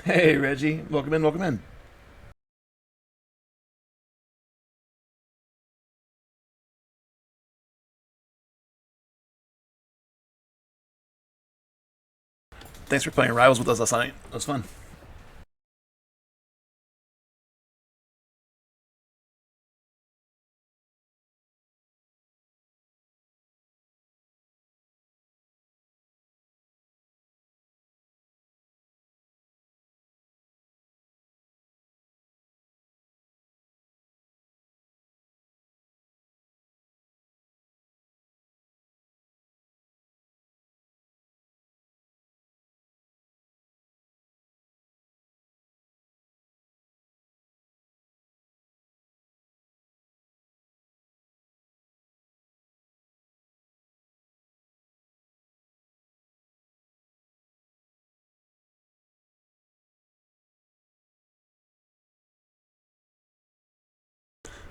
Hey, Reggie. Welcome in, welcome in. Thanks for playing Rivals with us last night. It was fun.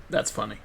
That's funny.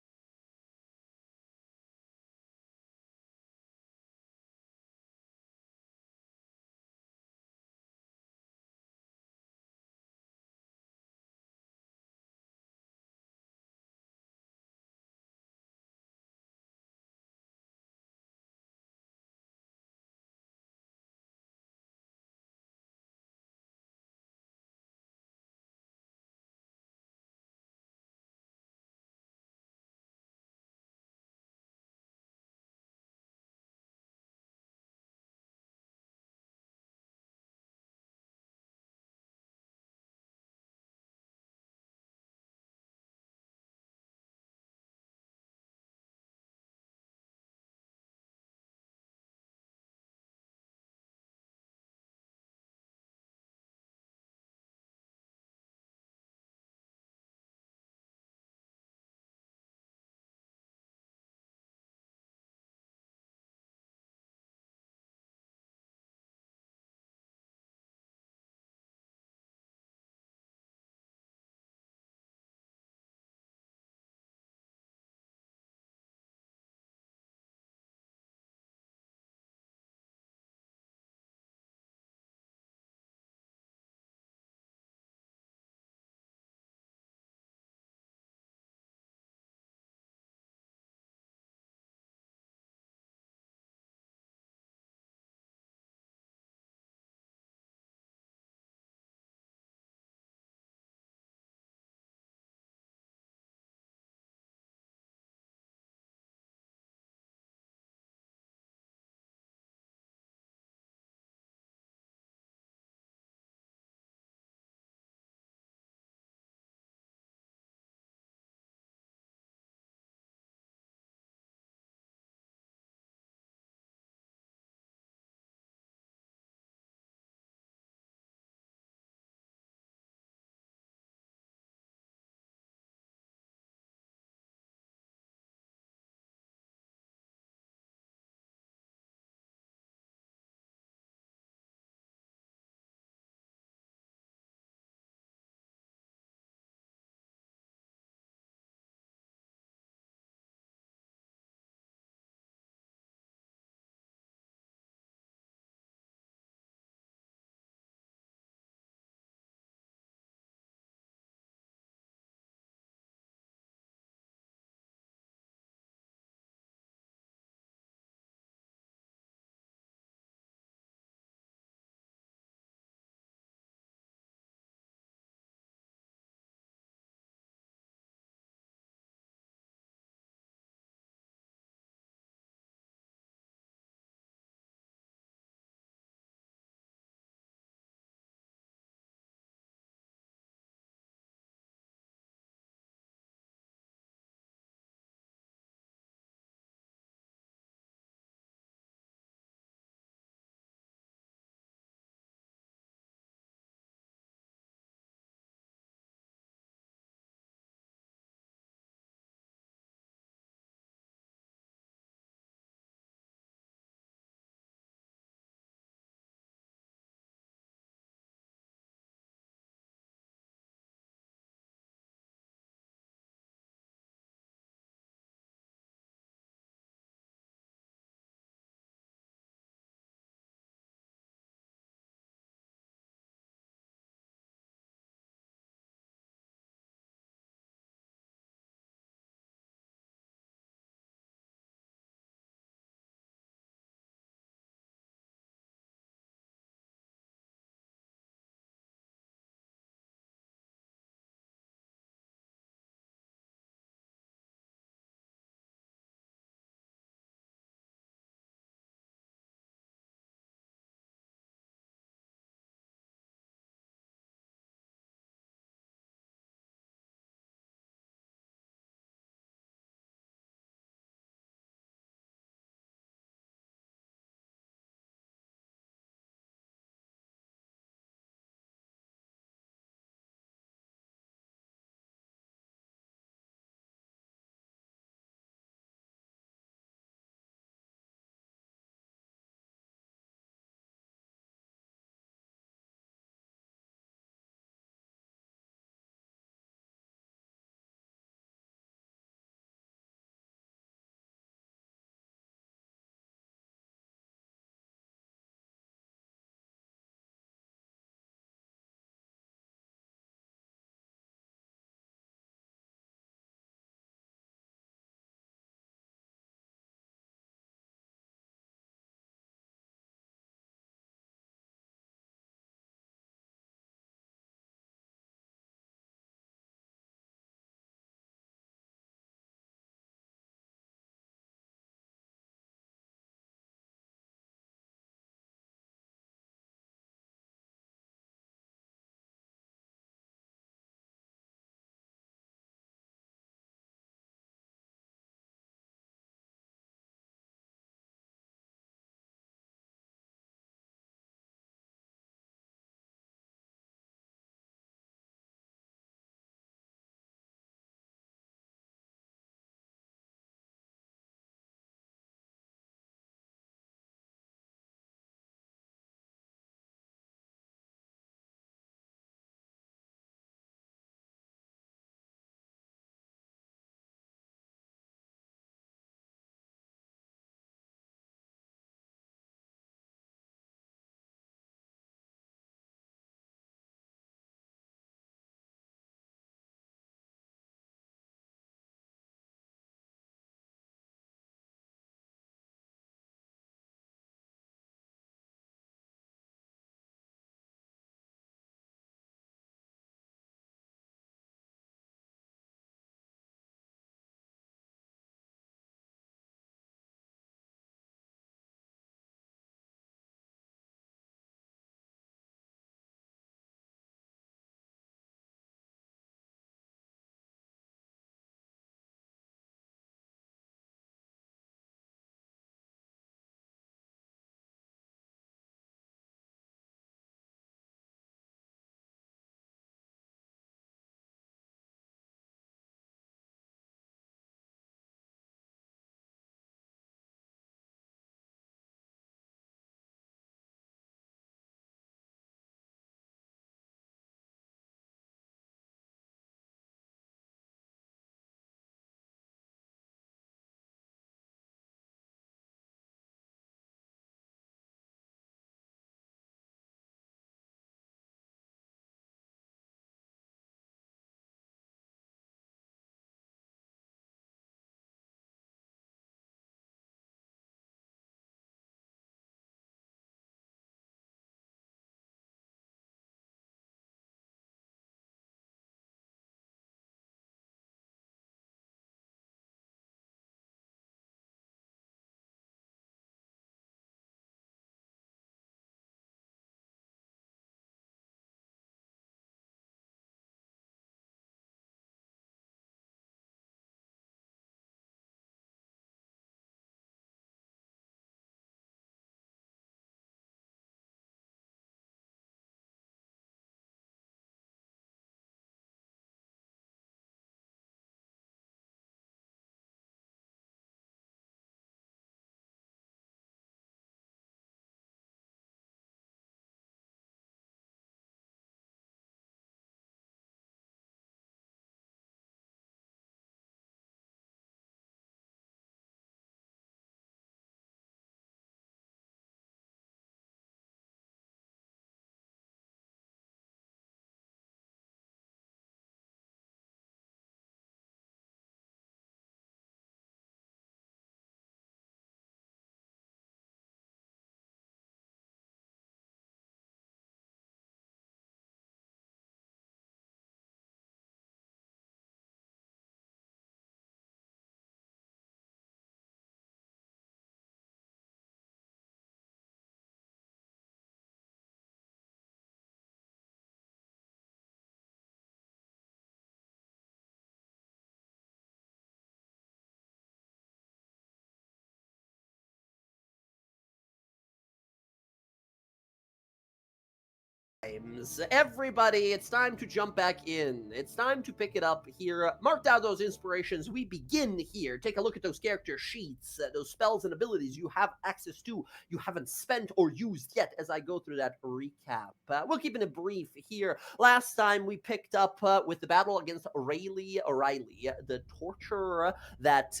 Everybody, it's time to jump back in. It's time to pick it up here. Mark down those inspirations. We begin here. Take a look at those character sheets, those spells and abilities you have access to, you haven't spent or used yet as I go through that recap. We'll keep it brief here. Last time we picked up with the battle against O'Reilly, the torturer that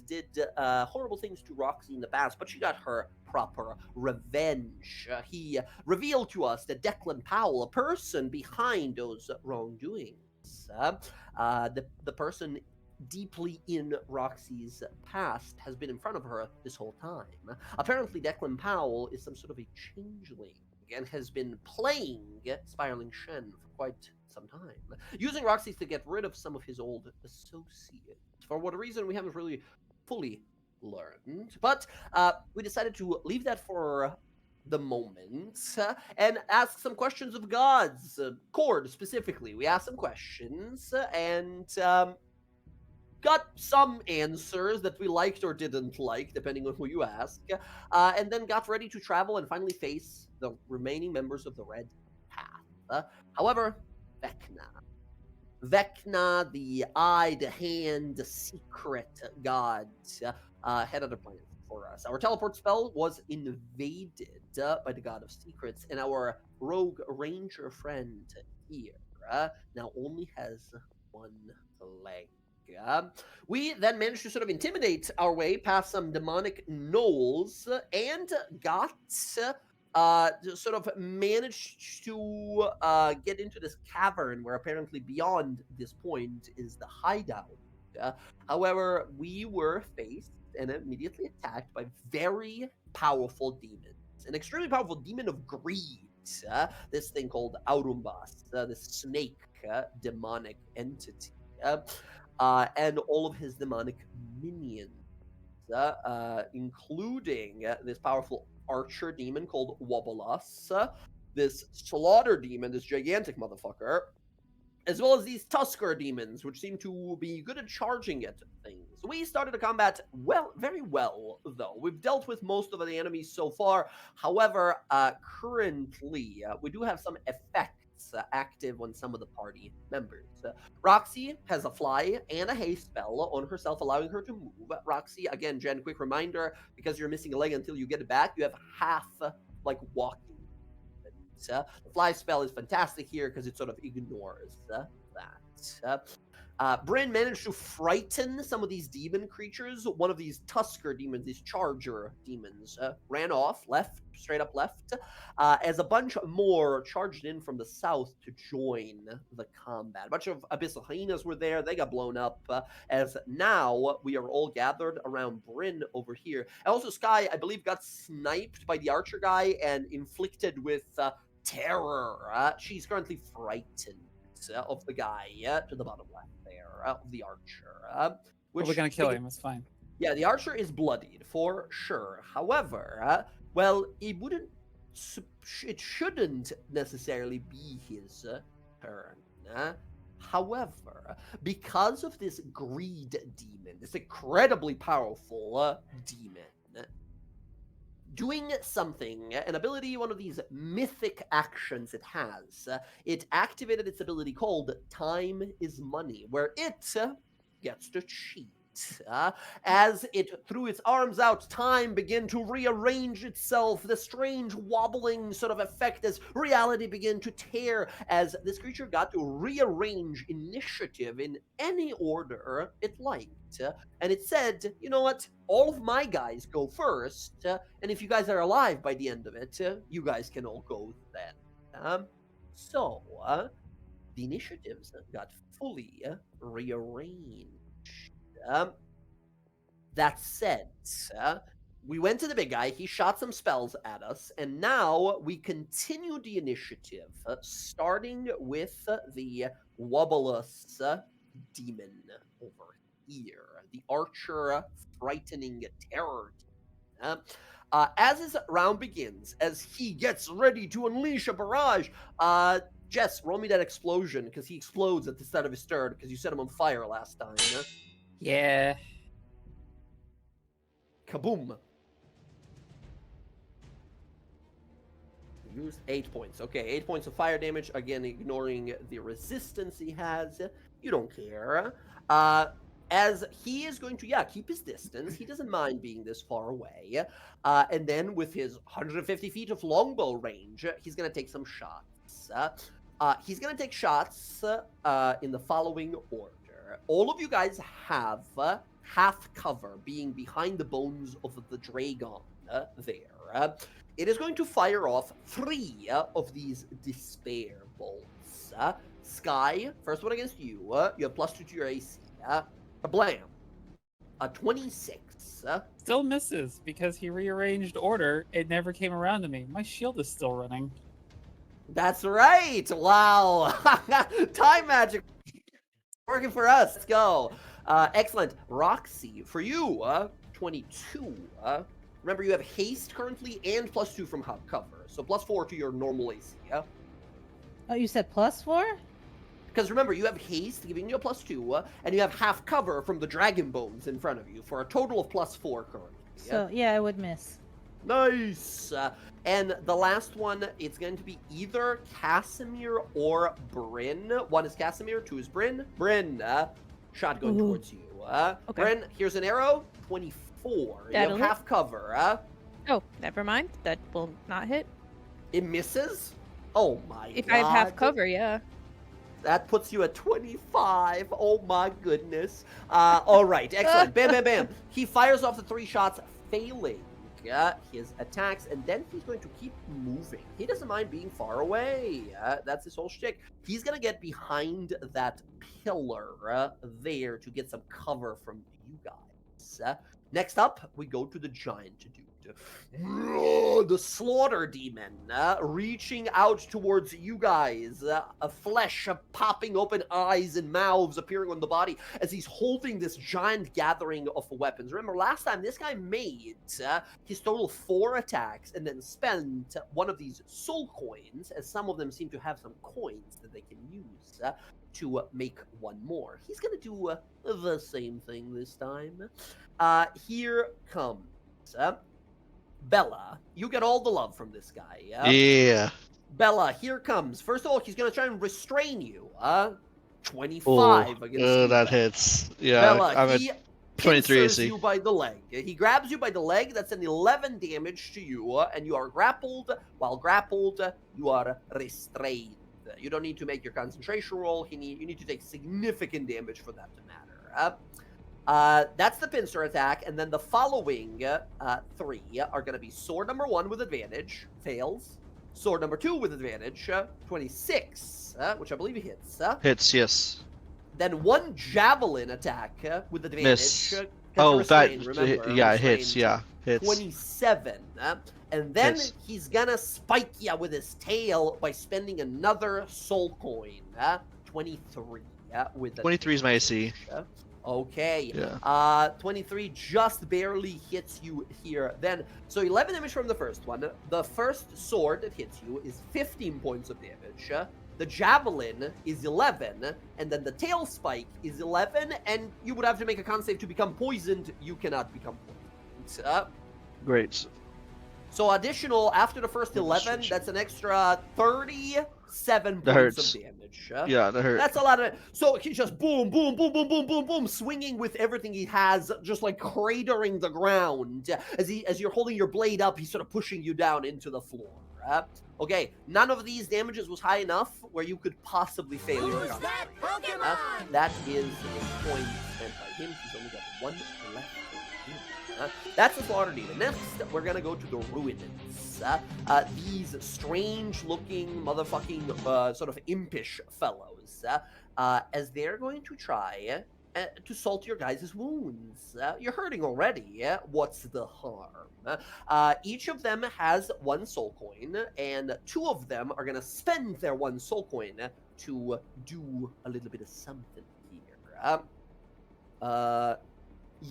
did horrible things to Roxy in the past, but she got her proper revenge. He revealed to us that Declan Powell, a person behind those wrongdoings, the person deeply in Roxy's past has been in front of her this whole time. Apparently, Declan Powell is some sort of a changeling and has been playing Spiraling Shen for quite some time, using Roxy to get rid of some of his old associates. For what reason, we haven't really fully learned, but we decided to leave that for the moment and ask some questions of gods. Cord specifically, we asked some questions and got some answers that we liked or didn't like, depending on who you ask, and then got ready to travel and finally face the remaining members of the Red Path. However, Vecna, the eye, the hand, the secret god, had other plans for us. Our teleport spell was invaded by the god of secrets, and our rogue ranger friend here now only has one leg. We then managed to sort of intimidate our way past some demonic gnolls and got sort of managed to get into this cavern where apparently beyond this point is the hideout. However, we were faced and immediately attacked by very powerful demons. An extremely powerful demon of greed. This thing called Aurumbas, this snake demonic entity. And all of his demonic minions, including this powerful archer demon called Wobbelas, this slaughter demon, this gigantic motherfucker, as well as these Tusker demons, which seem to be good at charging at things. We started the combat very well, though. We've dealt with most of the enemies so far. However, currently, we do have some effects active on some of the party members. Roxy has a fly and a haste spell on herself, allowing her to move. Roxy, again, Jen, quick reminder, because you're missing a leg until you get it back, you have half, walking. The fly spell is fantastic here because it sort of ignores that. Bryn managed to frighten some of these demon creatures. One of these Tusker demons, these Charger demons, ran off, straight up left, as a bunch more charged in from the south to join the combat. A bunch of Abyssal Hyenas were there. They got blown up, as now we are all gathered around Bryn over here. And also Sky, I believe, got sniped by the Archer guy and inflicted with terror. She's currently frightened of the guy to the bottom left there, of the Archer. Which we're gonna kill him, it's fine. Yeah, the Archer is bloodied, for sure. However, it shouldn't necessarily be his turn. However, because of this greed demon, this incredibly powerful demon, doing something, an ability, one of these mythic actions it has, it activated its ability called Time is Money, where it gets to cheat. As it threw its arms out, time began to rearrange itself, the strange wobbling sort of effect as reality began to tear, as this creature got to rearrange initiative in any order it liked. And it said, you know what, all of my guys go first, and if you guys are alive by the end of it, you guys can all go then. So, the initiatives got fully rearranged. That said, we went to the big guy, he shot some spells at us, and now we continue the initiative, starting with the Wobblous demon over here, the Archer frightening terror. As his round begins, as he gets ready to unleash a barrage, Jess, roll me that explosion, because he explodes at the start of his turn, because you set him on fire last time. Yeah. Kaboom. Use 8 points. Okay, 8 points of fire damage. Again, ignoring the resistance he has. You don't care. As he is going to, keep his distance. He doesn't mind being this far away. And then with his 150 feet of longbow range, he's going to take some shots. He's going to take shots in the following order. All of you guys have half cover, being behind the bones of the dragon there. It is going to fire off 3 of these despair bolts. Sky, first one against you. You have +2 to your AC. Kablam. A 26. Still misses because he rearranged order. It never came around to me. My shield is still running. That's right. Wow. Time magic working for us. Let's go. Excellent. Roxy, for you, 22. Remember, you have haste currently and +2 from cover. So +4 to your normal AC. Oh, you said +4? Because remember, you have haste, giving you a +2, and you have half cover from the dragon bones in front of you for a total of +4 currently. So, yeah, I would miss. Nice! And the last one, it's going to be either Casimir or Bryn. 1 is Casimir, 2 is Bryn. Bryn, shot going towards you. Okay. Bryn, here's an arrow, 24. You have That'll half cover. Oh, never mind. That will not hit. It misses? Oh my god. If I have half cover, yeah. That puts you at 25. Oh my goodness. All right, excellent. Bam, bam, bam. He fires off the 3 shots, failing his attacks, and then he's going to keep moving. He doesn't mind being far away. That's his whole shtick. He's going to get behind that pillar there to get some cover from you guys. Next up, we go to the giant dude. The slaughter demon reaching out towards you guys, a flesh popping open, eyes and mouths appearing on the body as he's holding this giant gathering of weapons. Remember, last time this guy made his total 4 attacks and then spent one of these soul coins, as some of them seem to have some coins that they can use to make one more. He's gonna do the same thing this time. Here comes Bella. You get all the love from this guy. Yeah. Bella, here comes. First of all, he's gonna try and restrain you. 25 against you. That hits. Yeah, Bella, I'm at he 23 pincers AC. you by the leg. He grabs you by the leg. That's an 11 damage to you, and you are grappled. While grappled, you are restrained. You don't need to make your concentration roll. You need to take significant damage for that to matter. That's the pincer attack, and then the following 3 are going to be sword number 1 with advantage, fails. Sword number 2 with advantage, 26, which I believe hits. Hits, yes. Then 1 javelin attack with advantage. Miss. Oh, restrained, remember, it hits, restrained, yeah. Hits. 27. And then Hits. he's gonna spike you with his tail by spending another soul coin. 23 with 23 is my AC. Okay. Yeah. 23 just barely hits you here. Then, so 11 damage from the first one. The first sword that hits you is 15 points of damage. The javelin is 11, and then the tail spike is 11, and you would have to make a con save to become poisoned. You cannot become poisoned. Great. So additional, after the first 11, that's an extra 37 That points hurts. of damage. Yeah, that hurt. That's a lot of. So he's just boom, boom, boom, boom, boom, boom, boom, swinging with everything he has, just like cratering the ground. As you're holding your blade up, he's sort of pushing you down into the floor. Okay, none of these damages was high enough where you could possibly fail your con. That is a point spent by him. He's only got 1 left. That's the slaughter demon. Next, we're gonna go to the ruins. These strange-looking, motherfucking, sort of impish fellows, as they're going to try to salt your guys' wounds. You're hurting already. What's the harm? Each of them has 1 soul coin, and 2 of them are gonna spend their 1 soul coin to do a little bit of something here.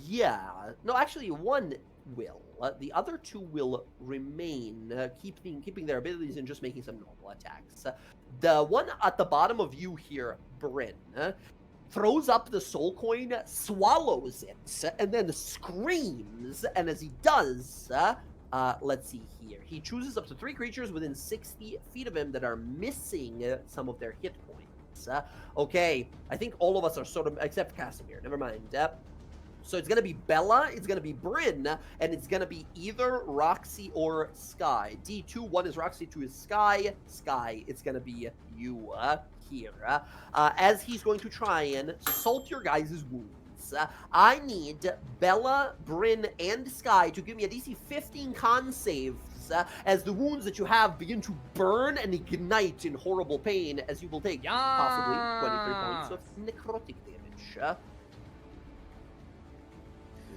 Yeah. No, actually, 1 will. The other 2 will remain, keeping their abilities and just making some normal attacks. The one at the bottom of you here, Bryn, throws up the soul coin, swallows it, and then screams. And as he does, Let's see here. He chooses up to 3 creatures within 60 feet of him that are missing some of their hit points. Okay, I think all of us are sort of, except Casimir. Never mind. So it's gonna be Bella, it's gonna be Bryn, and it's gonna be either Roxy or Sky. D2, 1 is Roxy, 2 is Sky. Sky, it's gonna be you here. As he's going to try and salt your guys' wounds. I need Bella, Bryn, and Sky to give me a DC 15 con saves as the wounds that you have begin to burn and ignite in horrible pain as you will take possibly 23 points of necrotic damage.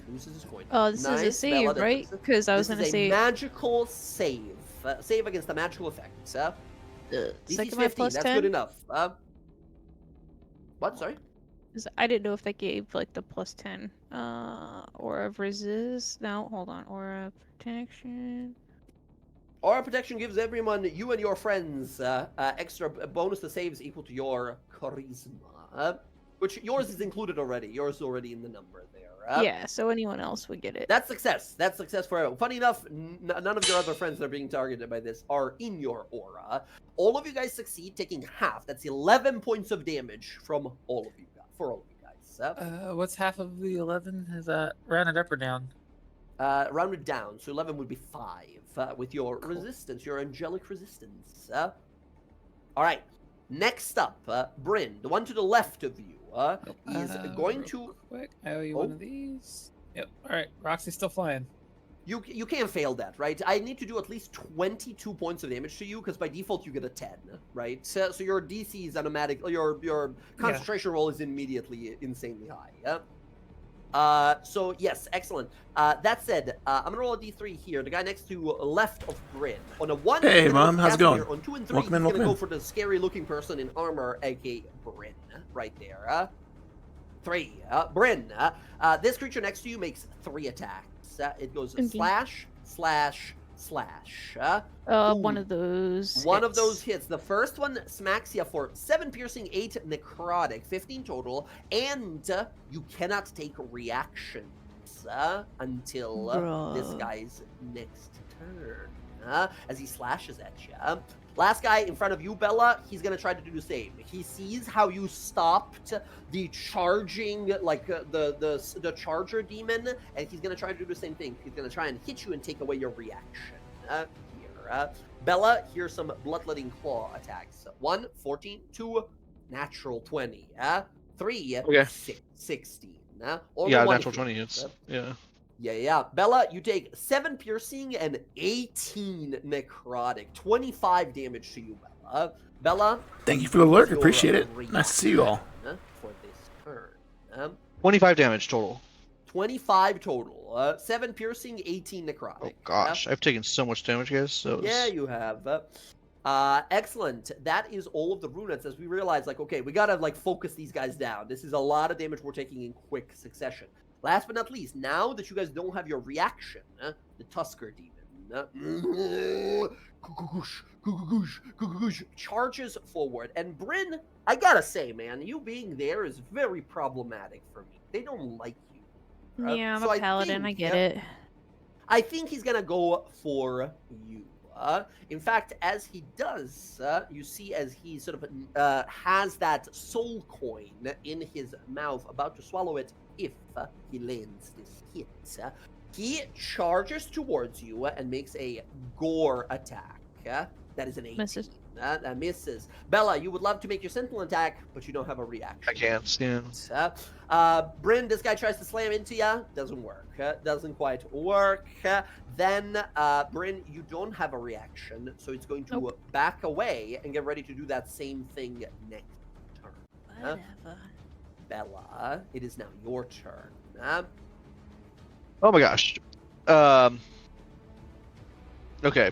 He loses his coin. Oh, this is a Bella, save, that right? is a- Because I was this gonna is say a magical save. Save against a magical effect. DC's second 15, my plus that's 10. good enough. What? Sorry? 'Cause I didn't know if that gave like the plus 10. Aura of resist. No, hold on. Aura of protection. Aura protection gives everyone, you and your friends, extra bonus to saves equal to your charisma. Which yours is included already. Yours is already in the number there. Yeah, so anyone else would get it. That's success. That's success for everyone. Funny enough, none of your other friends that are being targeted by this are in your aura. All of you guys succeed, taking half. That's 11 points of damage from all of you guys. For all of you guys. What's half of the 11? Is that rounded up or down? Rounded down, so 11 would be 5 with your resistance, your angelic resistance. All right. Next up, Bryn, the one to the left of you, is going real to. Quick, I owe you one of these. Yep. All right, Roxy's still flying. You can't fail that, right? I need to do at least 22 points of damage to you because by default you get a 10, right? So your DC is automatic. Your concentration roll is immediately insanely high. Yeah. So yes, excellent. That said, I'm gonna roll a D3 here. The guy next to left of Bryn on a 1. Hey, he's gonna Mom, go how's it Casimir. going? On 2 and 3, Welcome in, he's gonna welcome go in. for the scary-looking person in armor, aka Bryn, right there. 3. Bryn. This creature next to you makes 3 attacks. It goes Okay. slash, slash, slash. One of those. One of hits. those hits. The first one smacks you for 7 piercing, 8 necrotic, 15 total, and you cannot take reactions until this Bruh. guy's next turn. As he slashes at you. Last guy in front of you, Bella, he's gonna try to do the same. He sees how you stopped the charging, like the charger demon, and he's gonna try to do the same thing. He's gonna try and hit you and take away your reaction. Here, Bella, here's some bloodletting claw attacks. 1, 14, 2, natural 20. 3, Okay. 16. Only Yeah, one natural hit. 20 hits. Yeah. Yeah. Bella, you take 7 piercing and 18 necrotic. 25 damage to you, Bella. Bella. Thank you for the alert. your Appreciate it. Nice to see you all. reaction For this turn. 25 damage total. 25 total. 7 piercing, 18 necrotic. Oh gosh, I've taken so much damage, guys. So Yeah, you have. Excellent. That is all of the runettes as we realize, like, okay, we gotta, like, focus these guys down. This is a lot of damage we're taking in quick succession. Last but not least, now that you guys don't have your reaction, the Tusker Demon charges forward. And Bryn, I gotta say, man, you being there is very problematic for me. They don't like you. Yeah, I'm So a I paladin. I think, get it. I think he's gonna go for you. In fact, as he does, you see as he sort of has that soul coin in his mouth, about to swallow it if he lands this hit. He charges towards you and makes a gore attack. That is an 18. Misses. That misses. Bella, you would love to make your sentinel attack, but you don't have a reaction. I can't. Yeah. Bryn, this guy tries to slam into you. Doesn't work. Doesn't quite work. Then, Bryn, you don't have a reaction, so it's going to Nope. back away and get ready to do that same thing next turn. Whatever. Bella, it is now your turn. Oh my gosh. Okay.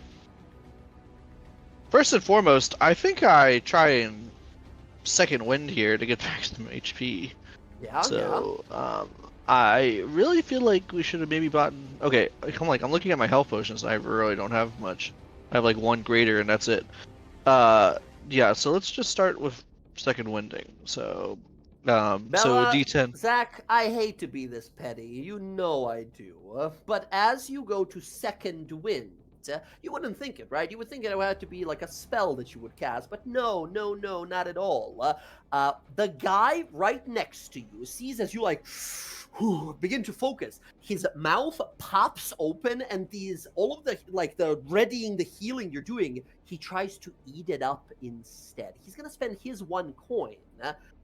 First and foremost, I think I try and second wind here to get back some HP. Yeah, So, I really feel like we should have maybe bought. Okay, I'm looking at my health potions. I really don't have much. I have like 1 greater, and that's it. Yeah. So let's just start with second winding. So, So Bella, a D10. Zach, I hate to be this petty. You know I do. But as you go to second wind, you wouldn't think it, right? You would think it would have to be like a spell that you would cast, but no, not at all. The guy right next to you sees as you like begin to focus. His mouth pops open, and all of the readying the healing you're doing, he tries to eat it up instead. He's gonna spend his 1 coin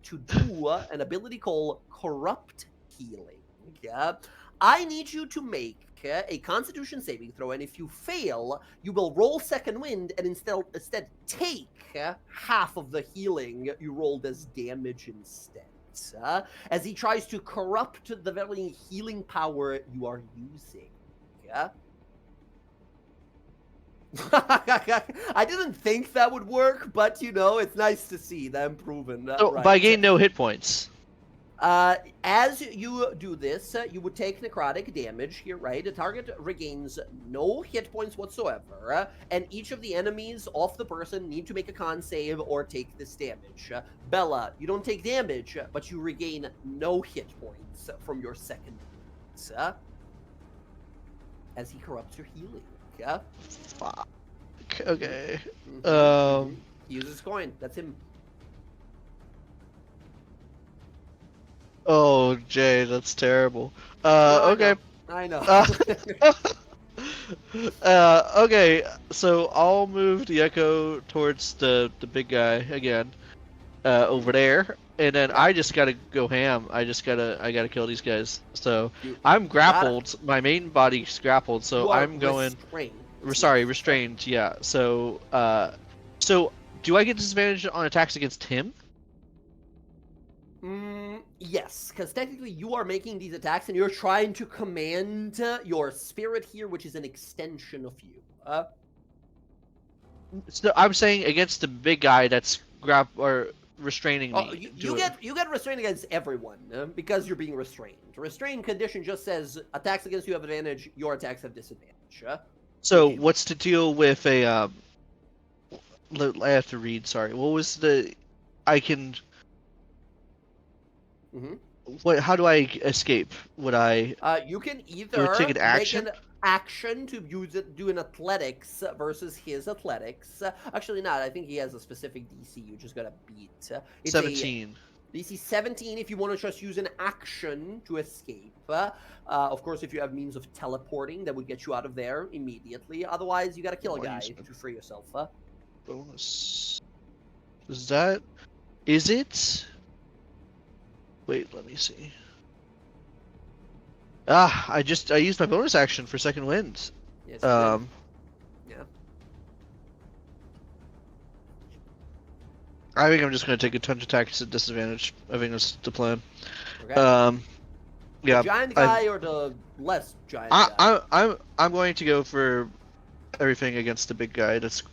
to do an ability called Corrupt Healing. Yeah, I need you to make a Constitution saving throw, and if you fail, you will roll second wind and instead take half of the healing you rolled as damage instead. As he tries to corrupt the very healing power you are using. Yeah. I didn't think that would work, but you know, it's nice to see them proven. So right. by gain no hit points. As you do this, you would take necrotic damage here, right? The target regains no hit points whatsoever, and each of the enemies off the person need to make a con save or take this damage. Bella, you don't take damage, but you regain no hit points from your second hit, as he corrupts your healing. Yeah. Fuck. Okay. He uses coin. That's him. Oh, Jay, that's terrible. No, Okay. I know. Okay, so I'll move the echo towards the big guy again, over there, and then I just gotta go ham. I gotta kill these guys. So I'm grappled. My main body's grappled, so I'm going. Restrained. Yeah. So so do I get disadvantage on attacks against him? Yes, because technically you are making these attacks and you're trying to command your spirit here, which is an extension of you. So I'm saying against the big guy that's restraining me. You get restrained against everyone because you're being restrained. Restrained condition just says attacks against you have advantage, your attacks have disadvantage. So what's the deal with a? I have to read. Sorry. What was the? I can. What? How do I escape? Would I? You can either take an action? make an action to do an athletics versus his athletics. Actually, not. I think he has a specific DC. You just gotta beat. It's 17. DC 17 if you want to just use an action to escape. Of course, if you have means of teleporting, that would get you out of there immediately. Otherwise, you gotta kill a guy to free yourself. Bonus. Is it? Wait, let me see. I used my bonus action for second wind. Yes, Yeah. I think I'm just gonna take a touch attacks at disadvantage. I think that's the plan. Okay. Yeah. The giant guy or the less giant guy? I'm going to go for everything against the big guy that's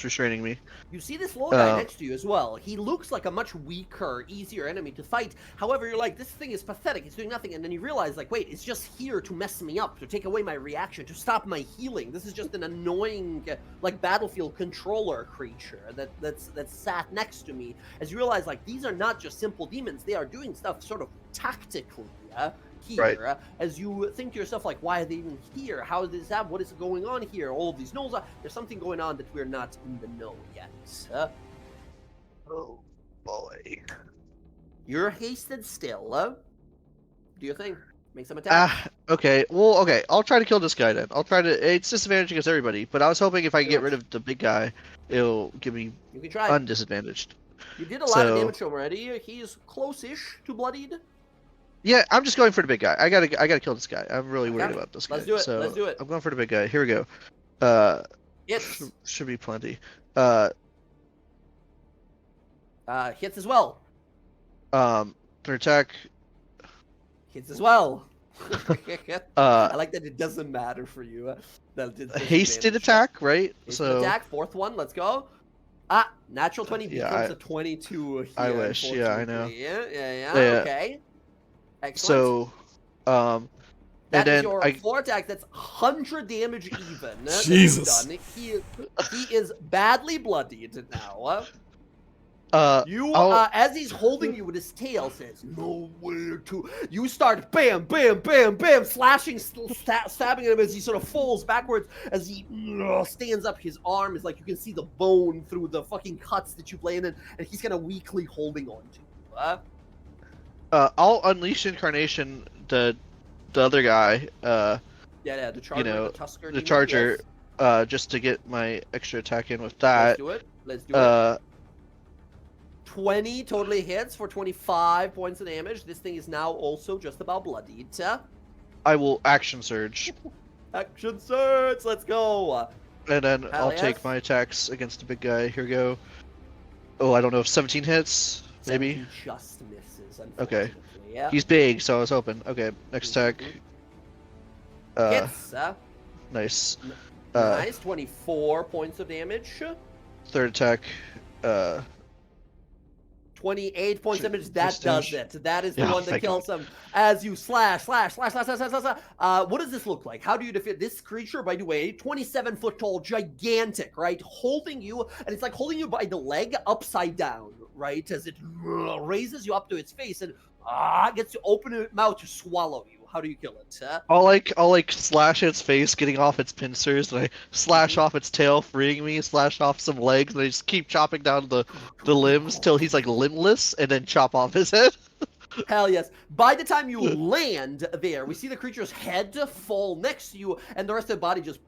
restraining me. You see this little guy next to you as well. He looks like a much weaker, easier enemy to fight. However, you're like, this thing is pathetic. It's doing nothing. And then you realize, like, wait, it's just here to mess me up, to take away my reaction, to stop my healing. This is just an annoying, like, battlefield controller creature that's sat next to me. As you realize, like, these are not just simple demons. They are doing stuff sort of tactically. Here, right. As you think to yourself, like, why are they even here? How is this happen? What is going on here? All of these knolls there's something going on that we're not in the know yet. Oh boy. You're hasted still. Do your thing. Make some attacks. Okay. Well, okay. I'll try to kill this guy then. It's disadvantage against everybody, but I was hoping if I get rid of the big guy, it'll give me You can try. undisadvantaged. You did a lot of damage to him already. He's close-ish to bloodied. Yeah, I'm just going for the big guy. I gotta kill this guy. I'm really worried about this guy. Let's do it. So Let's do it. I'm going for the big guy. Here we go. Hits. Should be plenty. Hits as well. Third attack. Hits as well. I like that it doesn't matter for you. Hasted attack, right? Hasted attack, fourth one. Let's go. Natural 20 becomes a 22 here. I wish. Yeah, I know. Yeah. Okay. So, Excellent. and that then is your 4 attack. That's 100 damage even. Jesus. He is badly bloodied now. You, I'll- as he's holding you with his tail, says, "Nowhere to." You start bam, bam, bam, bam, slashing, stabbing him as he sort of falls backwards. As he stands up, his arm is like you can see the bone through the fucking cuts that you've laid in, and he's kind of weakly holding on to you. I'll unleash incarnation the other guy. Yeah, the charger, know, the Tusker, the demon, charger. yes. Just to get my extra attack in with Let's that. do it. Let's do it. 20 totally hits for 25 points of damage. This thing is now also just about bloodied. I will action surge, Action surge, let's go. and then Hell I'll yes. take my attacks against the big guy. Here we go. Oh, I don't know if 17 hits. Maybe. 17 just misses, Okay. unfortunately. Yeah. He's big, so I was hoping. Okay, next attack. Hits. Nice. Nice, 24 points of damage. Third attack. 28 points of damage. That Just does damage. it. That is the Yeah, one that thank kills him. As you slash. What does this look like? How do you defeat this creature? By the way, 27-foot tall, gigantic, right? Holding you, and it's like holding you by the leg upside down, right? As it raises you up to its face and gets to open its mouth to swallow you. How do you kill it? I'll like slash its face, getting off its pincers, and I slash off its tail, freeing me. Slash off some legs, and I just keep chopping down the limbs till he's like limbless, and then chop off his head. Hell yes. By the time you land there, we see the creature's head fall next to you, and the rest of the body just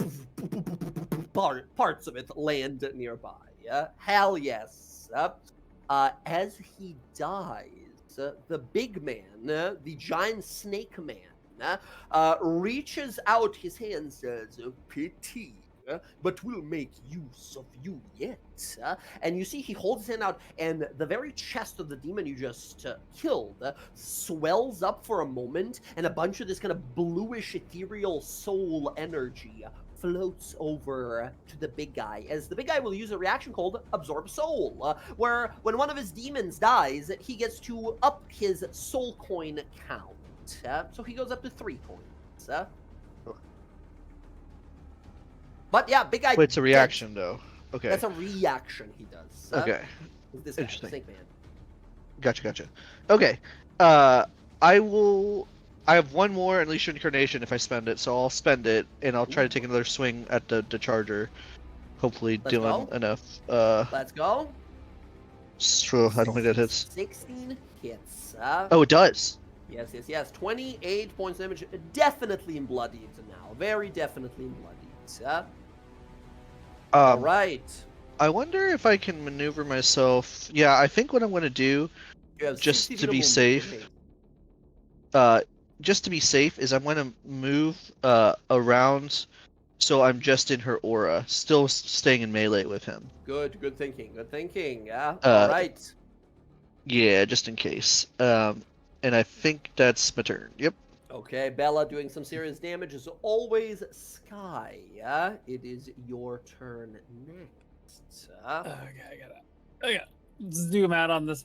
parts of it land nearby. Yeah? Hell yes. As he dies, the big man, the giant snake man, reaches out his hand and says, "Pity, but we'll make use of you yet." And you see he holds his hand out, and the very chest of the demon you just killed swells up for a moment, and a bunch of this kind of bluish ethereal soul energy floats over to the big guy, as the big guy will use a reaction called Absorb Soul, where when one of his demons dies, he gets to up his soul coin count. So he goes up to 3 coins. But yeah, big guy. Wait, it's a reaction though. Okay. That's a reaction he does. Okay. This guy, Interesting. Snake Man. Gotcha. Okay. I have one more Unleash Incarnation if I spend it, so I'll spend it, and I'll try to take another swing at the charger. Hopefully Let's doing go. enough. Let's go. I don't think that hits. 16 hits. Oh, it does. Yes. 28 points of damage. Definitely bloodied now. Very definitely bloodied. All right. I wonder if I can maneuver myself. Yeah, I think what I'm going to do, You have just 60 to feet of be movement. safe, Okay. just to be safe, is I'm going to move around, so I'm just in her aura, still staying in melee with him. Good thinking. Yeah. All right. Yeah, just in case. And I think that's my turn. Yep. Okay, Bella doing some serious damage as always. Sky, it is your turn next. Okay, I gotta zoom out on this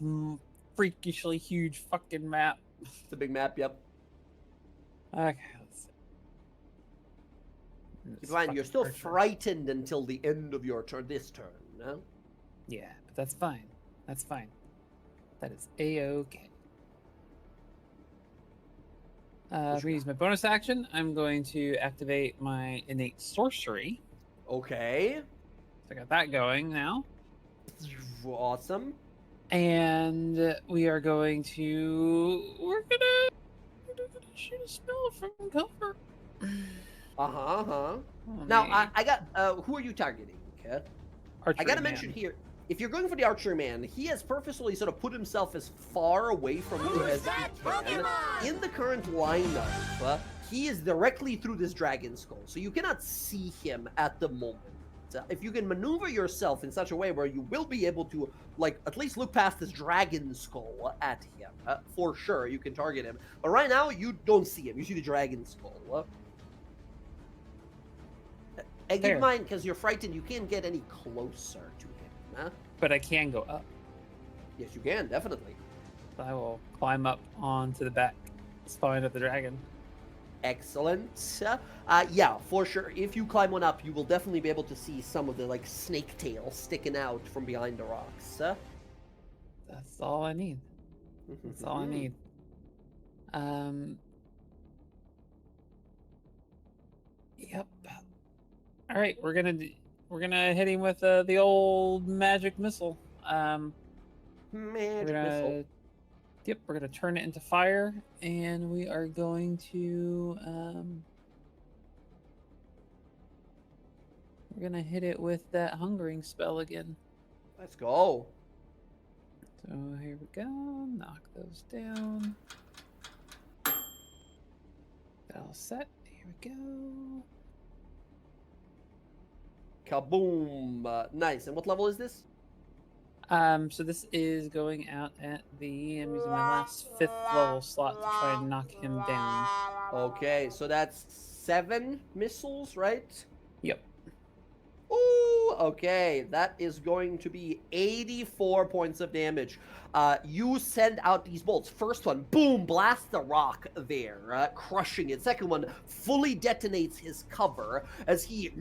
freakishly huge fucking map. It's a big map, yep. Okay, let's see. Keep This in mind, you're fucking still archer. frightened until the end of your turn, this turn, no? Yeah, but that's fine. That's fine. That is a-okay. I'm gonna use my bonus action. I'm going to activate my innate sorcery. Okay. So I got that going now. Awesome. And we are going to we're gonna shoot a spell from cover. Uh-huh. Oh, Now, man. I got, who are you targeting, okay? I Archery gotta man. mention here, if you're going for the archer man, he has purposefully sort of put himself as far away from you as he can. In the current lineup, he is directly through this dragon skull, so you cannot see him at the moment. If you can maneuver yourself in such a way where you will be able to, like, at least look past this dragon skull at him, for sure, you can target him. But right now, you don't see him. You see the dragon skull. And keep Fair. in mind, because you're frightened, you can't get any closer to him. But I can go up. Yes, you can, definitely. So I will climb up onto the back spine of the dragon. Excellent. Yeah, for sure. If you climb one up, you will definitely be able to see some of the, like, snake tail sticking out from behind the rocks. That's all I need. That's all I need. Yep. All right, we're gonna hit him with the old magic missile. Magic missile. Yep, we're gonna turn it into fire, and we are going to we're gonna hit it with that hungering spell again. Let's go. So here we go. Knock those down. All set. Here we go. Kaboom! Nice. And what level is this? So this is going out at the. I'm using my last 5th level slot to try and knock him down. Okay, so that's 7 missiles, right? Yep. Ooh, okay. That is going to be 84 points of damage. You send out these bolts. First one, boom, blast the rock there, crushing it. Second one fully detonates his cover as he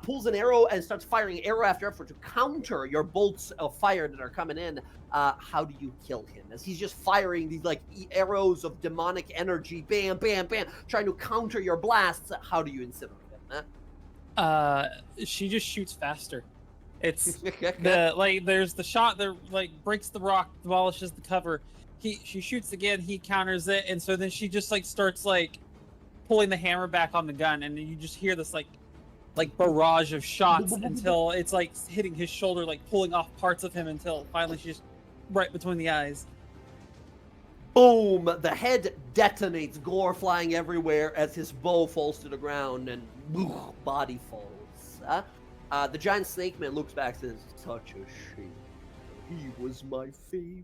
pulls an arrow and starts firing arrow after arrow to counter your bolts of fire that are coming in. How do you kill him? As he's just firing these like arrows of demonic energy, bam, bam, bam, trying to counter your blasts. How do you incinerate him? She just shoots faster. It's there's the shot that like breaks the rock, demolishes the cover. She shoots again, he counters it, and so then she just like starts like pulling the hammer back on the gun, and you just hear this like barrage of shots until it's like hitting his shoulder, like pulling off parts of him until finally she's right between the eyes. Boom! The head detonates, gore flying everywhere as his bow falls to the ground and body falls. The giant snake man looks back and says, "Such a shame. He was my favorite.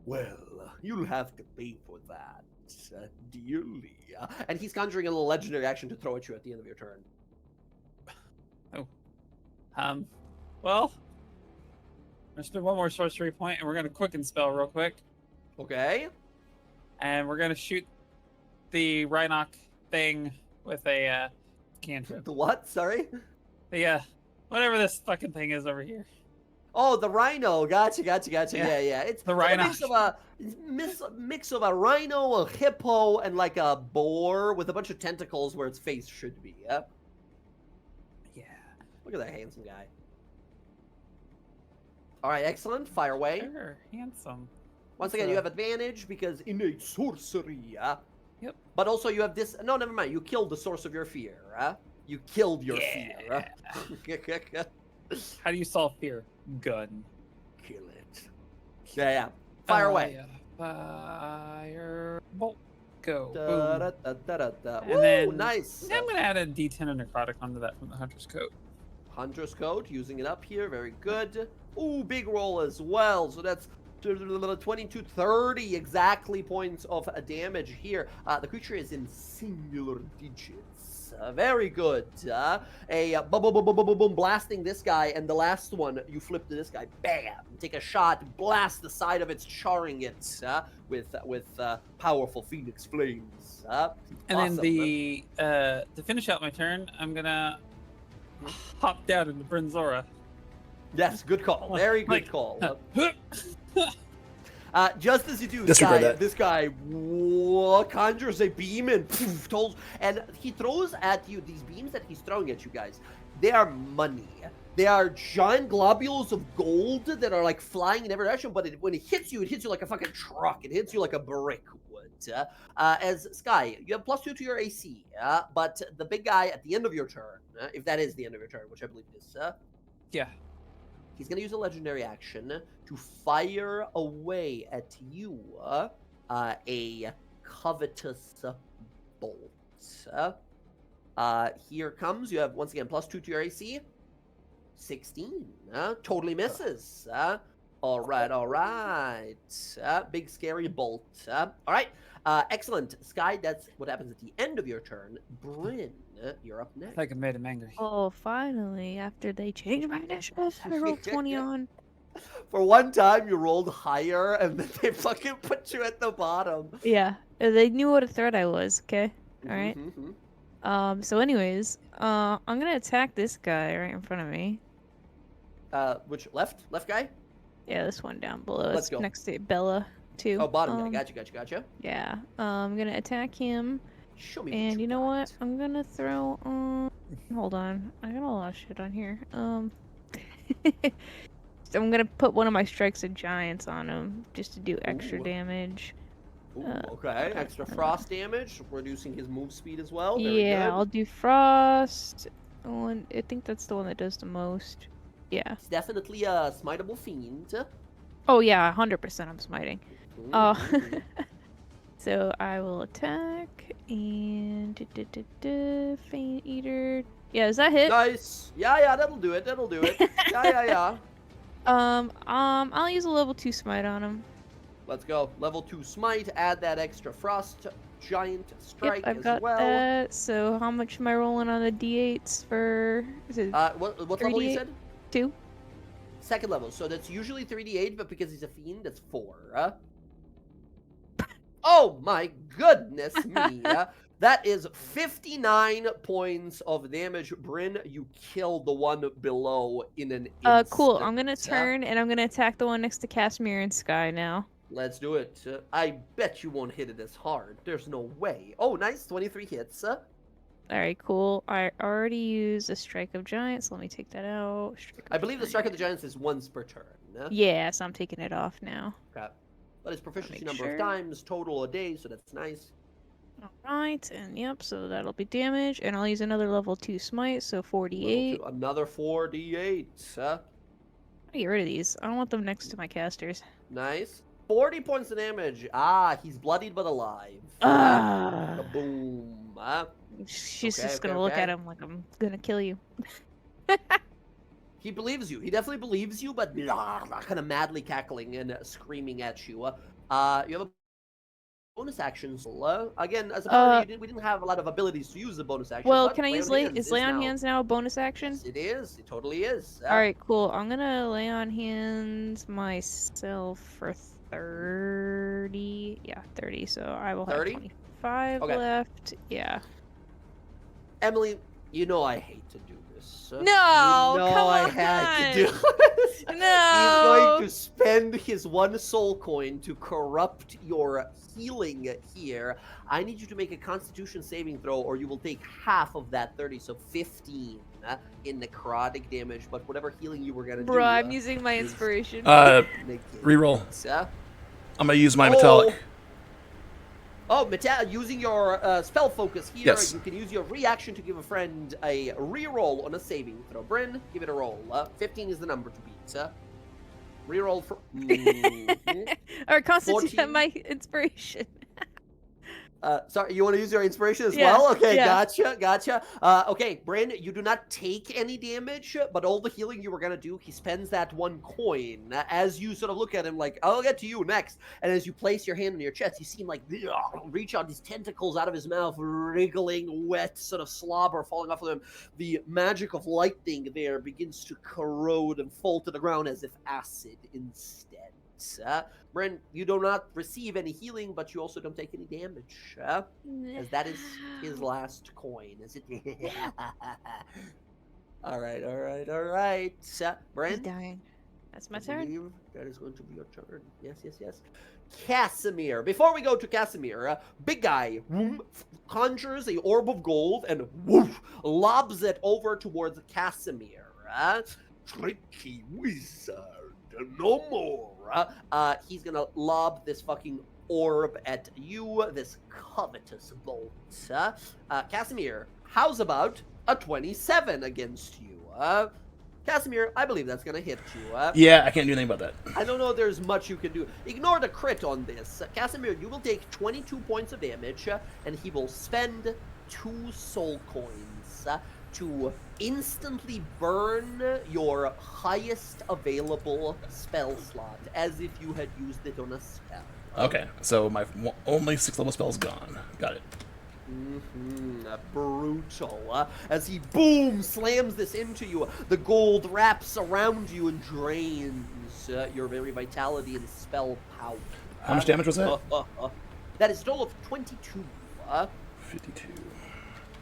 Well, you'll have to pay for that dearly." And he's conjuring a little legendary action to throw at you at the end of your turn. Oh. Well, I'm gonna spend one more sorcery point, and we're gonna quicken spell real quick. Okay. And we're gonna shoot the Rhinoc thing with a cantrip. The what? Sorry? The whatever this fucking thing is over here. Oh, the rhino. Gotcha. Yeah. It's the a rhino. mix of a rhino, a hippo, and like a boar with a bunch of tentacles where its face should be. Yep. Yeah. Look at that handsome guy. All right, excellent. Fire away. Sure, handsome. Once again, you have advantage because innate sorcery. Yep. But also you have this. No, never mind. You killed the source of your fear. You killed your fear. How do you solve fear? Gun. Kill it. Yeah. Fire away. Yeah. Fire bolt. Go. Boom. And then nice. I'm gonna add a D10 of necrotic onto that from the hunter's coat. Hunter's coat, using it up here. Very good. Ooh, big roll as well. So that's 22, 30 exactly points of damage here. The creature is in singular digits. Very good. Boom, blasting this guy, and the last one you flip to this guy. Bam! Take a shot, blast the side of it, charring it with powerful phoenix flames. And awesome. then to finish out my turn, I'm gonna hop down into Brinzora. Yes, good call. Very good call. Just as you do, Disregard this guy conjures a beam and and he throws at you these beams that he's throwing at you guys. They are money. They are giant globules of gold that are like flying in every direction, but when it hits you like a fucking truck. It hits you like a brick would. As Sky, you have +2 to your AC, but the big guy at the end of your turn, if that is the end of your turn, which I believe it is, Yeah. he's going to use a legendary action to fire away at you a covetous bolt. Here comes. You have, once again, +2 to your AC. 16. Totally misses. All right. Big scary bolt. All right. Excellent. Sky, that's what happens at the end of your turn. Bryn, you're up next. I think I made him angry. Oh, finally, after they changed my initiative, I rolled 20 on. For one time, you rolled higher, and then they fucking put you at the bottom. Yeah, they knew what a threat I was, okay? Alright. Mm-hmm. So anyways, I'm gonna attack this guy right in front of me. Which, left guy? Yeah, this one down below. Let's It's go. next to Bella too. Oh, bottom. Yeah, gotcha. Yeah. I'm gonna attack him. Show me. And you know what? got. I'm gonna throw. Hold on. I got a lot of shit on here. So I'm gonna put one of my strikes of giants on him just to do extra Ooh. damage. Ooh, okay, extra frost damage, reducing his move speed as well. Very Yeah, good. I'll do frost. I think that's the one that does the most. Yeah. He's definitely a smiteable fiend. Oh yeah, 100% I'm smiting. Oh. Mhm. So I will attack and Faint Eater. Yeah, does that hit? Nice. Yeah, that'll do it. Yeah. I'll use a level 2 smite on him. Let's go. Level 2 smite. Add that extra frost giant strike I've as got well. that. So how much am I rolling on the d8s for? Is it What level you 3d8? said? 2? Second level. So that's usually 3d8, but because he's a fiend, that's 4. Oh my goodness me. That is 59 points of damage. Bryn, you killed the one below in an instant. Cool. I'm gonna turn and I'm gonna attack the one next to Casimir and Sky now. Let's do it. I bet you won't hit it as hard. There's no way. Oh, nice. 23 hits. Alright, cool. I already used a Strike of Giants. Let me take that out. I believe the Strike of the Giants is once per turn. Yeah, so I'm taking it off now. Okay. But his proficiency Make number sure. of times total a day, so that's nice. Alright, and yep, so that'll be damage. And I'll use another level 2 smite, so 48. Level 2, another 4d8. I'll get rid of these. I don't want them next to my casters. Nice. 40 points of damage. Ah, he's bloodied but alive. Boom. She's Okay, just okay, gonna look okay. at him like I'm gonna kill you. He believes you. He definitely believes you, but kind of madly cackling and screaming at you. You have a bonus actions. Again, as a party, we didn't have a lot of abilities to use the bonus action. Well, but can I use is lay on hands now a bonus action? Yes, it is. It totally is. Alright, cool. I'm gonna lay on hands myself for 30. Yeah, 30. So I will have 30? 25 Okay. left. Yeah. Emily, you know I hate to do this. No, you know come I on. had to do this. No. He's going to spend his 1 soul coin to corrupt your healing here. I need you to make a Constitution saving throw, or you will take half of that 30, so 15 in necrotic damage. But whatever healing you were gonna do, Bro, I'm using my inspiration. Reroll. I'm gonna use my metallic. Oh, using your spell focus here, Yes. you can use your reaction to give a friend a reroll on a saving throw. Bryn, give it a roll. 15 is the number to beat. Reroll for... Or Constitution 14. my inspiration. Sorry, you want to use your inspiration as Yeah, well? Okay, yeah. gotcha. Okay, Bryn, you do not take any damage, but all the healing you were gonna do, he spends that 1 coin. As you sort of look at him like, I'll get to you next. And as you place your hand on your chest, you see him like reach out these tentacles out of his mouth, wriggling, wet, sort of slobber falling off of him. The magic of lightning there begins to corrode and fall to the ground as if acid instead. Bryn, you do not receive any healing, but you also don't take any damage, as that is his last coin. Is it? All right. He's Bryn, dying. That's my I turn. believe that is going to be your turn. Yes. Casimir. Before we go to Casimir, big guy conjures a orb of gold and lobs it over towards Casimir. Tricky wizard, no more. He's gonna lob this fucking orb at you, this covetous bolt. Casimir, how's about a 27 against you? Casimir, I believe that's gonna hit you. Yeah, I can't do anything about that. I don't know if there's much you can do. Ignore the crit on this. Casimir, you will take 22 points of damage, and he will spend 2 soul coins to instantly burn your highest available spell slot, as if you had used it on a spell. Okay, so my only 6th level spell's gone. Got it. Brutal. As he boom slams this into you, the gold wraps around you and drains your very vitality and spell power. How much damage was that? That is a total of 22. 52.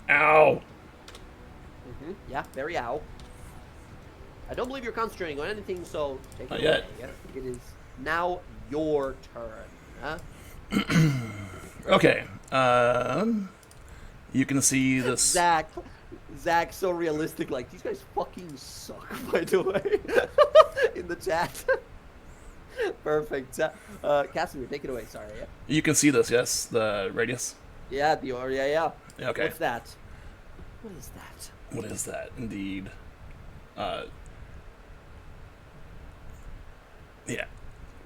Ow! Yeah, very ow. I don't believe you're concentrating on anything, so take Not it yet. away. It is now your turn. Huh? Okay. You can see this. Zach, so realistic. Like, these guys fucking suck, by the way. In the chat. Perfect. Casimir, take it away. Sorry. Yeah, You can see this, yes? The radius? yeah Dior. Yeah. Okay. What's that? What is that? What is that? Indeed. Yeah.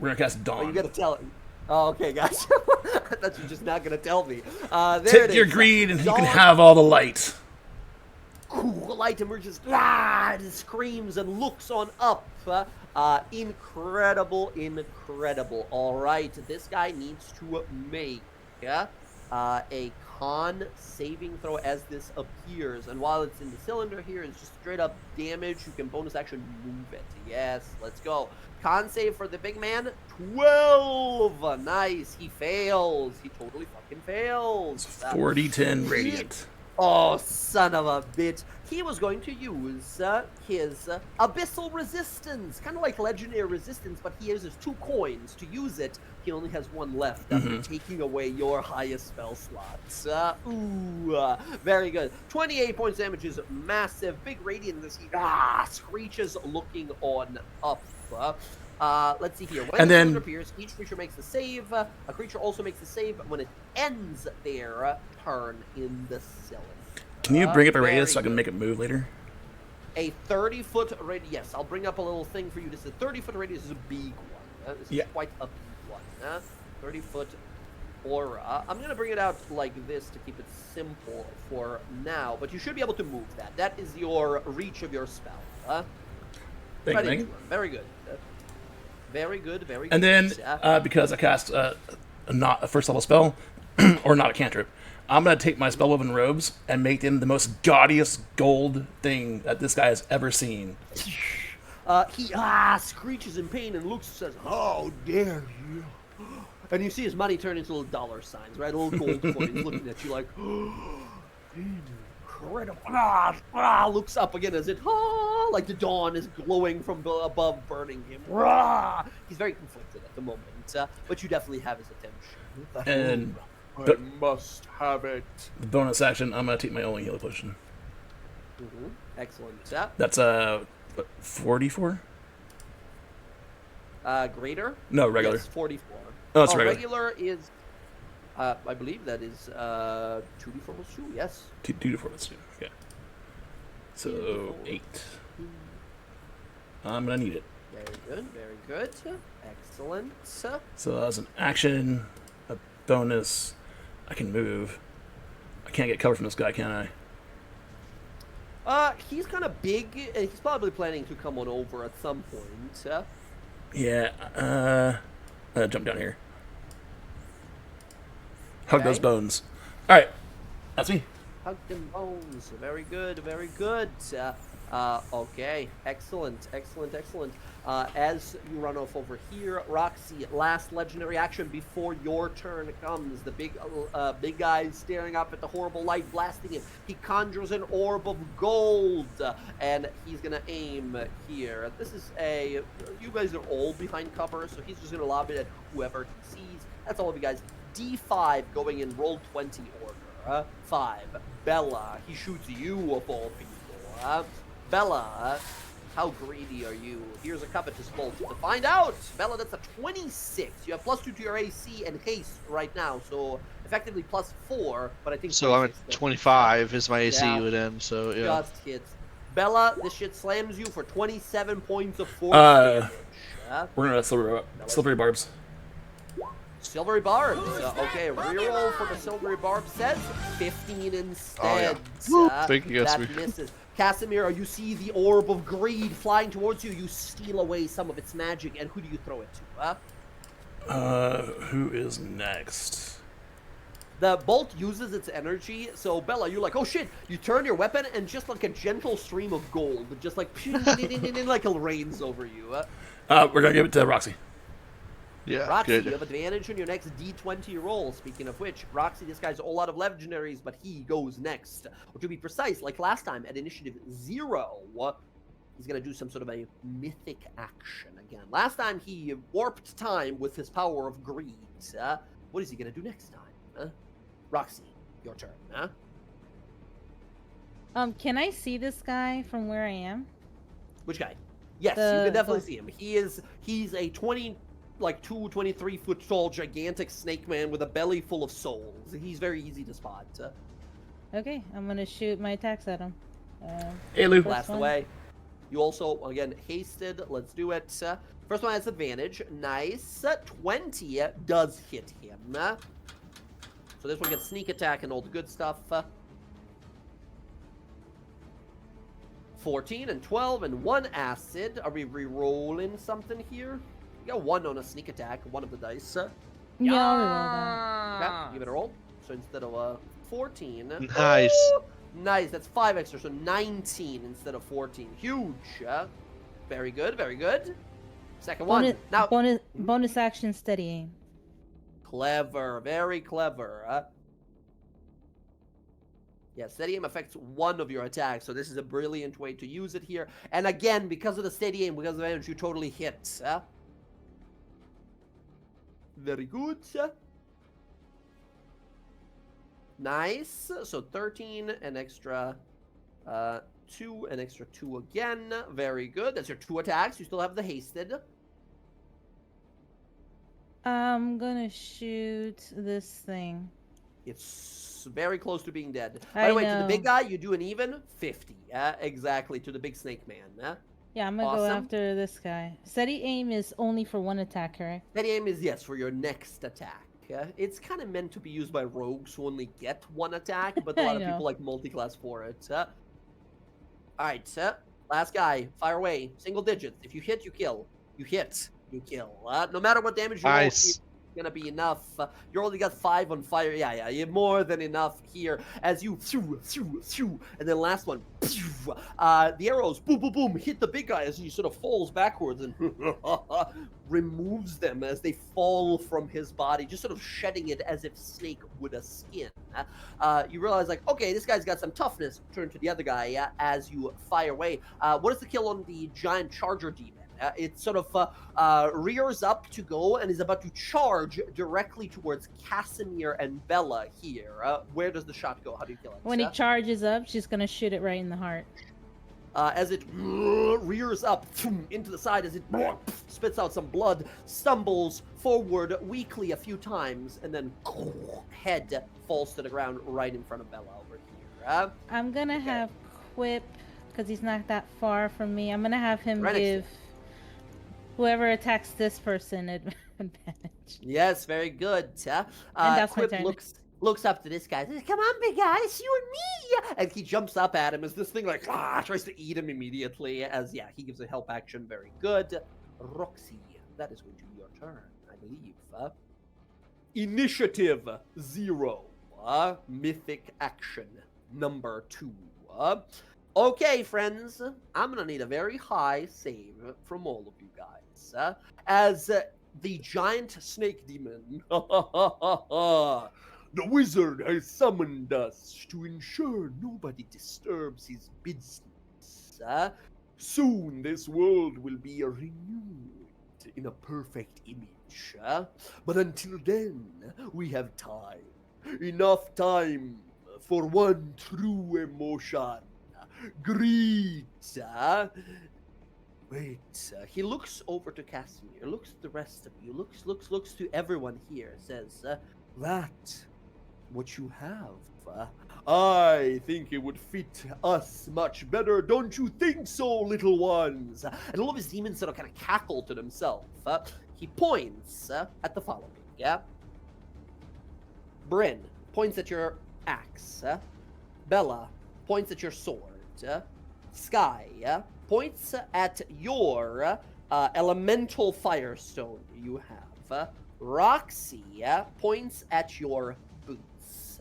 We're gonna cast Dawn. Oh, you gotta tell it. Oh, okay, guys. I thought you were just not gonna tell me. There it Take is. your greed and you can Dawn. have all the light. Cool light emerges, it screams and looks on up. Incredible. All right, this guy needs to make a con saving throw as this appears. And while it's in the cylinder here, it's just straight up damage. You can bonus action move it. Yes, let's go. Con save for the big man, 12. Nice. He fails. He totally fucking fails. 40-10 radiant. Oh, son of a bitch. He was going to use his abyssal resistance. Kind of like legendary resistance, but he uses 2 coins. To use it, he only has 1 left after taking away your highest spell slots. Very good. 28 points damage is massive. Big radiant this he screeches looking on up. Let's see here. When And the then- cylinder appears, each creature makes a save. A creature also makes a save when it ends their turn in the cylinder. Can you bring up a Very radius so I can good. make it move later? A 30-foot radius. Yes, I'll bring up a little thing for you. This is a 30-foot radius. Is a big one. This Yeah. is quite a big one. 30-foot aura. I'm gonna bring it out like this to keep it simple for now. But you should be able to move that. That is your reach of your spell. Thank Right you, thank into you. it. Very good. Very good. Very good. And then, because I cast not a first level spell, or not a cantrip, I'm going to take my spell-woven robes and make them the most gaudiest gold thing that this guy has ever seen. He screeches in pain and looks and says, "How dare you!" And you see his money turn into little dollar signs, right? Little gold coins looking at you like, incredible. Looks up again as it, like the dawn is glowing from above, burning him. He's very conflicted at the moment, but you definitely have his attention. And I must have it. the bonus action, I'm going to take my only healing potion. Excellent. That's 44? Greater? No, regular. Yes, 44. Oh, it's regular. Regular is, I believe that is 2d4 plus 2, yes. 2 to 4, let's do. Okay. So, 8. I'm going to need it. Very good. Excellent. So as an action, a bonus, I can move. I can't get cover from this guy, can I? He's kind of big, and he's probably planning to come on over at some point. Yeah, jump down here. Hug those Okay. bones. Alright, that's me. Hug them bones. Very good. Okay. Excellent. As you run off over here, Roxy, last legendary action before your turn comes. The big guy staring up at the horrible light blasting him. He conjures an orb of gold, and he's gonna aim here. This is you guys are all behind cover, so he's just gonna lob it at whoever he sees. That's all of you guys. D5 going in roll 20 order. 5. Bella, he shoots you of all people. Bella, how greedy are you? Here's a covetous bolt to find out. Bella, that's a 26. You have +2 to your AC and haste right now, so effectively +4. But I think So I'm 26 at 25 is my AC Yeah. would end. So yeah. just hits. Bella, this shit slams you for 27 points of force Uh, damage. We're gonna silvery barbs. Silvery barbs. Okay, reroll for the silvery barb says 15 instead. Thank you, That Casimir. misses. Casimir, you see the orb of greed flying towards you. You steal away some of its magic, and who do you throw it to? Who is next? The bolt uses its energy, so Bella, you're like, oh shit! You turn your weapon, and just like a gentle stream of gold, just like like it rains over you. We're gonna give it to Roxy. Yeah. Roxy, good. you have advantage on your next D20 roll. Speaking of which, Roxy, this guy's all out of legendaries, but he goes next. Or to be precise, like last time, at initiative 0. he's going to do some sort of a mythic action again. Last time he warped time with his power of greed. What is he going to do next time? Roxy, your turn. Can I see this guy from where I am? Which guy? Yes, you can definitely see him. He's a 23 foot tall gigantic snake man with a belly full of souls. He's very easy to spot. Okay, I'm gonna shoot my attacks at him. Hey, Lou. Blast one. away. You also, again, hasted. Let's do it. First one has advantage. Nice. 20 does hit him. So this one gets sneak attack and all the good stuff. 14 and 12 and 1 acid. Are we re-rolling something here? You got 1 on a sneak attack, one of the dice. Yeah, I'll reroll that. Okay, give it a roll. So instead of 14. Nice. Woo! Nice, that's 5 extra, so 19 instead of 14. Huge. Very good, very good. Second one. Now, bonus action steady aim. clever, very clever. Yeah, steady aim affects 1 of your attacks, so this is a brilliant way to use it here. And again, because of the steady aim, because of damage, you totally hit. Very good. Nice. So 13, an extra 2, an extra 2 again. Very good. That's your 2 attacks. You still have the hasted. I'm gonna shoot this thing. It's very close to being dead. I By the way, to the know. big guy, you do an even 50. Exactly, to the big snake man. Yeah, I'm gonna go Awesome. after this guy. Steady aim is only for 1 attack, correct? Steady aim is, yes, for your next attack. It's kind of meant to be used by rogues who only get 1 attack, but a I lot of know. people like multi-class for it. Alright, last guy, fire away. Single digits. If you hit, you kill. You hit, you kill. No matter what damage you roll, Nice. it's gonna be enough. You only got 5 on fire. Yeah, you have more than enough here. As you, and then last one, the arrows, boom, boom, boom, hit the big guy as he sort of falls backwards and removes them as they fall from his body, just sort of shedding it as if snake would a skin. You realize, like, okay, this guy's got some toughness. Turn to the other guy as you fire away. What is the kill on the giant charger demon? It sort of rears up to go and is about to charge directly towards Casimir and Bella here. Where does the shot go? How do you kill it? When he charges up, she's gonna shoot it right in the heart. As it rears up into the side, as it spits out some blood, stumbles forward weakly a few times, and then head falls to the ground right in front of Bella over here. I'm gonna have Quip, because he's not that far from me. I'm gonna have him Right next to give whoever attacks this person advantage. Yes, very good. And that's my Quip turn. looks up to this guy. Says, "Come on, big guy, it's you and me!" And he jumps up at him as this thing tries to eat him immediately. As he gives a help action. Very good. Roxy, that is going to be your turn, I believe. Initiative 0. Mythic action number 2. Okay, friends, I'm gonna need a very high save from all of you guys. As the giant snake demon, the wizard has summoned us to ensure nobody disturbs his business. Soon this world will be renewed in a perfect image. But until then, we have time. Enough time for one true emotion. Greed. Wait. He looks over to Casimir, looks at the rest of you, looks to everyone here, says, that what you have. I think it would fit us much better, don't you think so, little ones? And all of his demons sort of kind of cackle to themselves. He points at the following. Bryn points at your axe. Bella points at your sword. Sky points at your elemental firestone you have. Roxy points at your boots.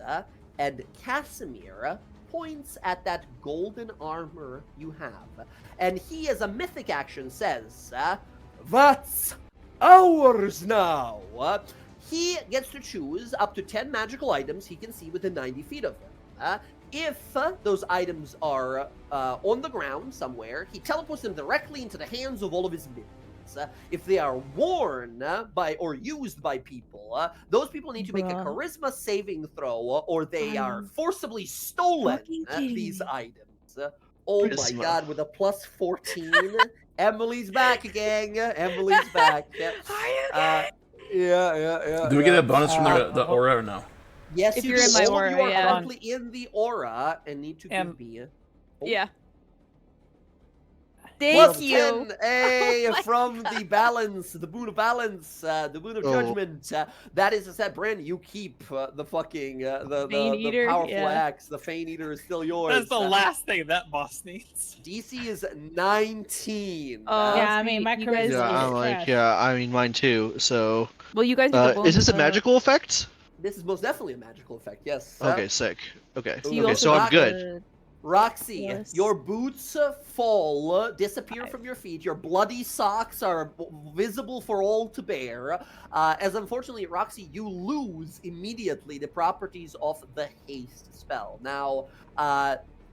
And Casimir points at that golden armor you have. And he, as a mythic action, says, that's ours now! He gets to choose up to 10 magical items he can see within 90 feet of him. If those items are on the ground somewhere, he teleports them directly into the hands of all of his minions. If they are worn by or used by people, those people need to make a Bruh. charisma saving throw, or they are I'm forcibly stolen fucking kidding these me. items. Oh my Charisma. god, with a plus 14, Emily's back, gang. Emily's back. Yeah. Do we get yeah. a bonus from the aura or no? Yes, If you you're do. in my All of aura, you are yeah. currently in the aura and need to give me a Yeah. plus Thank you. 10, hey, Oh my from the balance, the boon of balance, the boon of Oh. judgment. That is a set, Bryn. You keep the fucking the Bane Eater, powerful yeah. axe. The Fane Eater is still yours. That's the last thing that boss needs. DC is 19. Yeah, I mean, my you guys charisma Yeah, is I'm like, trash. yeah, I mean, mine too. So, Well, you guys get the is bonus. this a magical effect? This is most definitely a magical effect. Yes. Okay, sick. Okay, So you okay, also so I'm got good. the- Roxy, Yes. your boots fall, disappear 5. from your feet. Your bloody socks are visible for all to bear. As unfortunately, Roxy, you lose immediately the properties of the haste spell. Now,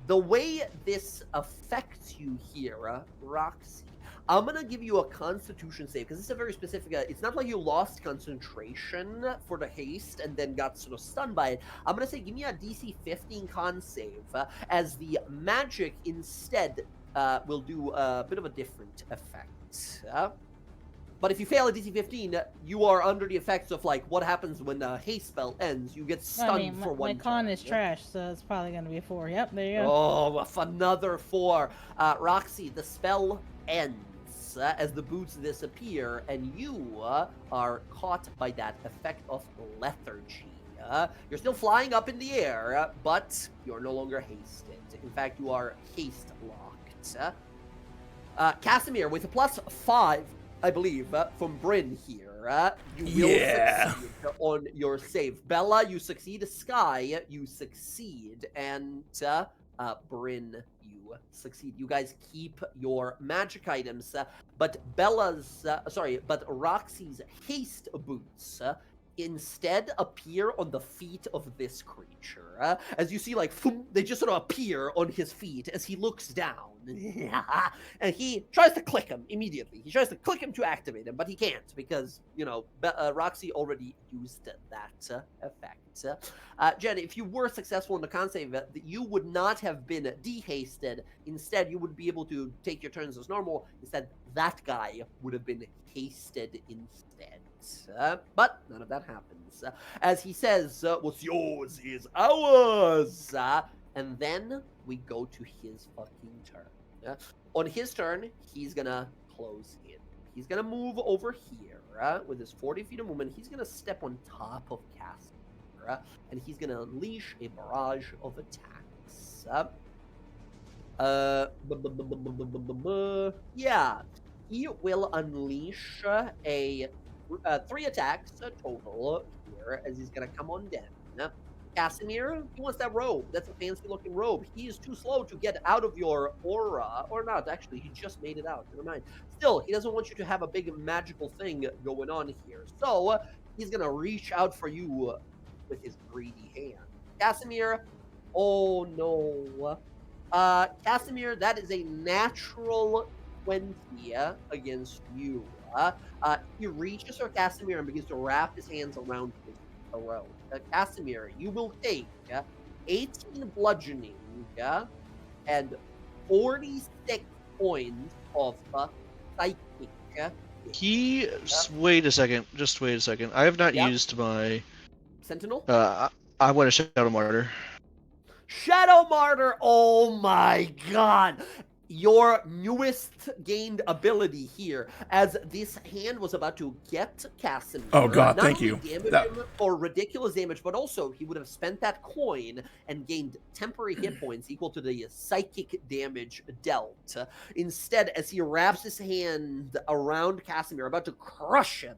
the way this affects you here, Roxy, I'm gonna give you a Constitution save because this is a very specific. It's not like you lost concentration for the haste and then got sort of stunned by it. I'm gonna say give me a DC 15 con save, as the magic instead will do a bit of a different effect. But if you fail a DC 15, you are under the effects of like what happens when the haste spell ends. You get stunned I mean, for one my con turn. is trash, so it's probably gonna be a 4. Yep, there you go. Oh, another 4. Roxy, the spell ends as the boots disappear, and you are caught by that effect of lethargy. You're still flying up in the air, but you're no longer hasted. In fact, you are haste locked. Casimir, with a plus 5, I believe, from Bryn here, you will succeed on your save. Bella, you succeed. Sky, you succeed. And Bryn, you succeed. You guys keep your magic items, but Roxy's haste boots instead appear on the feet of this creature. As you see, like, they just sort of appear on his feet as he looks down. And he tries to click him immediately. He tries to click him to activate him, but he can't because, you know, Roxy already used that effect. Jen, if you were successful in the con save, you would not have been dehasted. Instead, you would be able to take your turns as normal. Instead, that guy would have been hasted instead. But none of that happens. As he says, what's yours is ours. And then we go to his fucking turn. On his turn, he's gonna close in. He's gonna move over here with his 40 feet of movement. He's gonna step on top of Casper, and he's gonna unleash a barrage of attacks. Yeah, he will unleash a 3 attacks total here as he's gonna come on down. Casimir, he wants that robe. That's a fancy looking robe. He is too slow to get out of your aura. Or not, actually. He just made it out. Never mind. Still, he doesn't want you to have a big magical thing going on here. So, he's going to reach out for you with his greedy hand. Casimir, oh no. Casimir, that is a natural 20 against you. He reaches for Casimir and begins to wrap his hands around his throat. Casimir, you will take 18 bludgeoning and 46 points of psychic. Wait a second. Just wait a second. I have not used my Sentinel? I want to Shadow Martyr. Shadow Martyr! Oh my god! Your newest gained ability here, as this hand was about to get Casimir. Oh god, not thank only you. Damage him for ridiculous damage, but also he would have spent that coin and gained temporary hit points equal to the psychic damage dealt. Instead, as he wraps his hand around Casimir, about to crush him,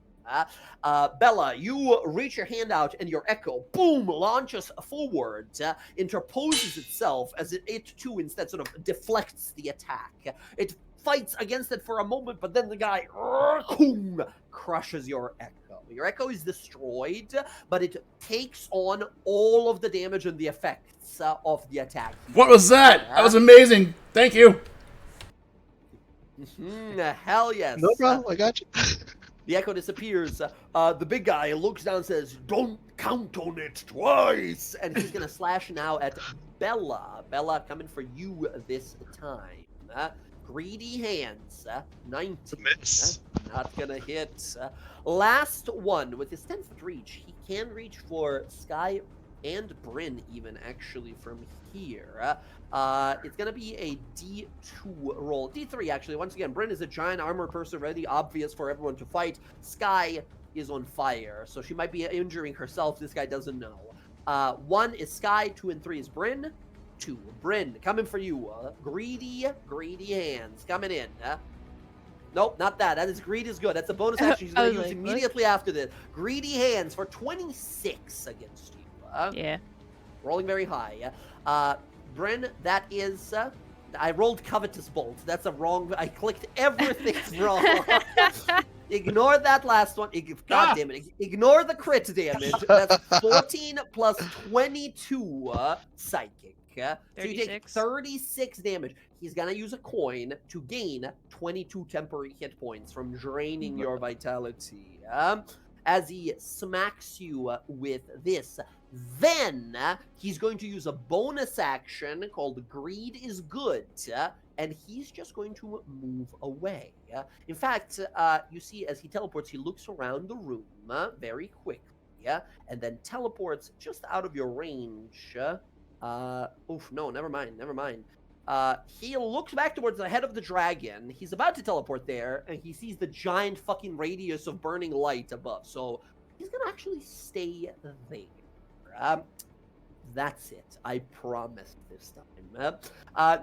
Bella, you reach your hand out and your echo, boom, launches forward, interposes itself as it too instead sort of deflects the attack. It fights against it for a moment, but then the guy crushes your echo. Your Echo is destroyed, but it takes on all of the damage and the effects of the attack. What was that? That was amazing. Thank you. Hell yes. No problem, I got you. The Echo disappears. The big guy looks down and says, "Don't count on it twice!" And he's going to slash now at Bella. Bella coming for you this time. Greedy hands. 19. Miss. Not going to hit. Last one. With his 10th reach, he can reach for Sky and Bryn even, actually, from here. It's going to be a D2 roll. D3, actually. Once again, Bryn is a giant armor person, really obvious for everyone to fight. Sky is on fire, so she might be injuring herself. This guy doesn't know. 1 is Sky, 2 and 3 is Bryn. 2. Bryn, coming for you. Greedy hands coming in. Nope, not that. That is greed is good. That's a bonus action she's going to use immediately after this. Greedy hands for 26 against you. Yeah. Rolling very high. Bryn, that is... I rolled Covetous Bolt. That's a wrong... I clicked everything wrong. Ignore that last one. God damn it. Ignore the crit damage. That's 14 plus 22 psychic. So you take 36 damage. He's going to use a coin to gain 22 temporary hit points from draining your vitality. As he smacks you with this. Then he's going to use a bonus action called Greed is Good, and he's just going to move away. In fact, you see as he teleports, he looks around the room very quickly, and then teleports just out of your range. No, never mind. He looks back towards the head of the dragon. He's about to teleport there, and he sees the giant fucking radius of burning light above. So he's gonna actually stay there. That's it. I promise this time.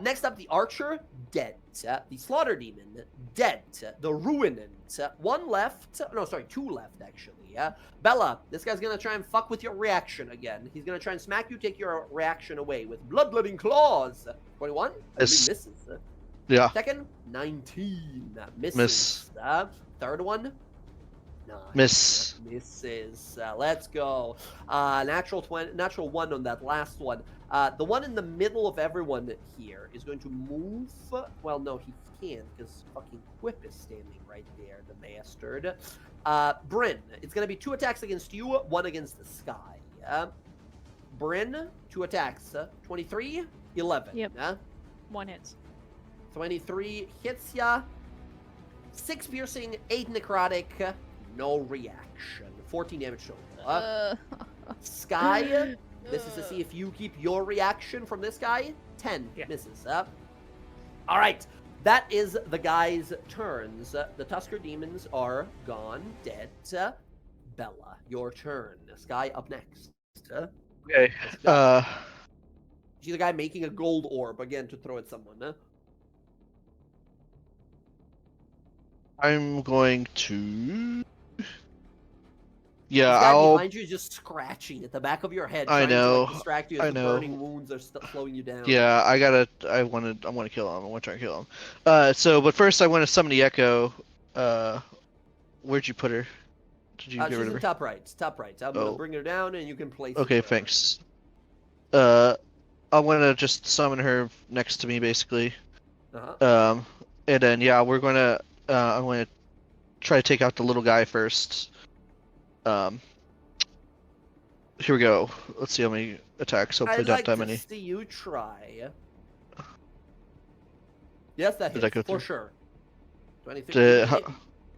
Next up, the Archer, dead. The Slaughter Demon, dead. The Ruinant, 1 left. No, sorry, 2 left, actually. Bella, this guy's gonna try and fuck with your reaction again. He's gonna try and smack you, take your reaction away with Bloodletting Claws. 21? Misses. Yeah. Second, 19. Misses. Miss. Third one, 9. Miss. Misses. Let's go. Natural 1 on that last one. The one in the middle of everyone here is going to move. Well, no, he can't because fucking Quip is standing right there, the bastard. Bryn, it's going to be 2 attacks against you, 1 against the Sky. Bryn, 2 attacks. 23, 11. Yep. 1 hits. 23 hits ya. 6 piercing, 8 necrotic. No reaction. 14 damage total. Sky, this is to see if you keep your reaction from this guy. 10 misses. All right, that is the guy's turns. The Tusker Demons are gone, dead. Bella, your turn. Sky up next. Okay. See the guy making a gold orb again to throw at someone. I'm going to... Yeah, this guy I'll... behind you is just scratching at the back of your head. I know. To, distract you as the burning wounds are slowing you down. Yeah, I want to kill him. I want to try and kill him. But first I want to summon the Echo. Where'd you put her? Did you get rid of her? Top right. I'm gonna bring her down and you can place her. Okay, thanks. I want to just summon her next to me, basically. And then yeah, we're gonna. I'm going to try to take out the little guy first. Here we go. Let's see how many attacks. Hopefully not that many. I'd like to see you try. Yes, that Did I hits, go for through? sure. 23.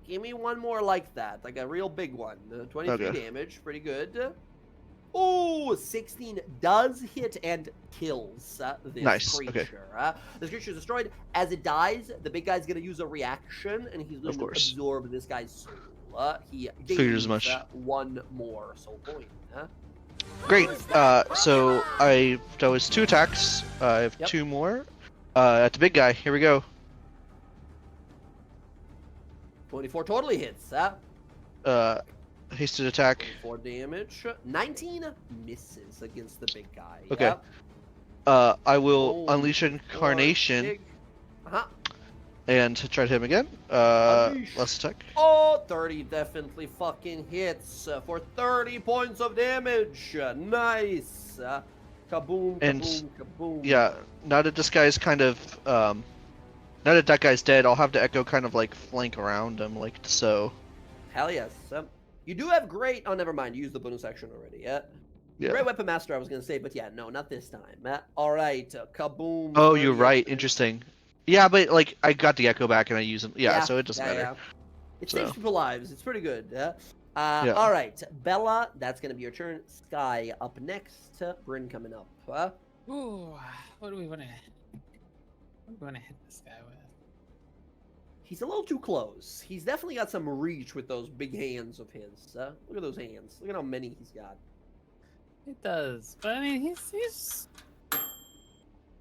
Give me one more like that, like a real big one. 23 damage, pretty good. Oh, 16 does hit and kills this creature. This creature is destroyed. As it dies, the big guy's going to use a reaction, and he's going to absorb this guy's soul. He gains 1 more soul point. Great. So that was 2 attacks. I have 2 more. At the big guy. Here we go. 24 totally hits. Hasted attack. 4 damage. 19 misses against the big guy. Okay. I will unleash Incarnation. And try to hit him again. Unleash. Last attack. Oh, 30 definitely fucking hits for 30 points of damage. Nice. Kaboom, And- kaboom, kaboom. Yeah, now that this guy's kind of, now that that guy's dead, I'll have the Echo kind of like flank around him, like so. Hell yes. You do have great. Oh, never mind. You used the bonus action already. Yeah. Yeah. Great weapon master, I was gonna say, but yeah, no, not this time. All right, kaboom. Oh, you're 30 right. extra. Interesting. Yeah, but like I got the Echo back and I use him. Yeah, so it doesn't matter. Yeah. It So. saves people lives. It's pretty good. Yeah. Yeah. All right, Bella, that's gonna be your turn. Sky up next. Bryn coming up. Ooh, what do we want to? What do we want to hit this guy with? He's a little too close. He's definitely got some reach with those big hands of his. Look at those hands. Look at how many he's got. It does, but I mean, he's.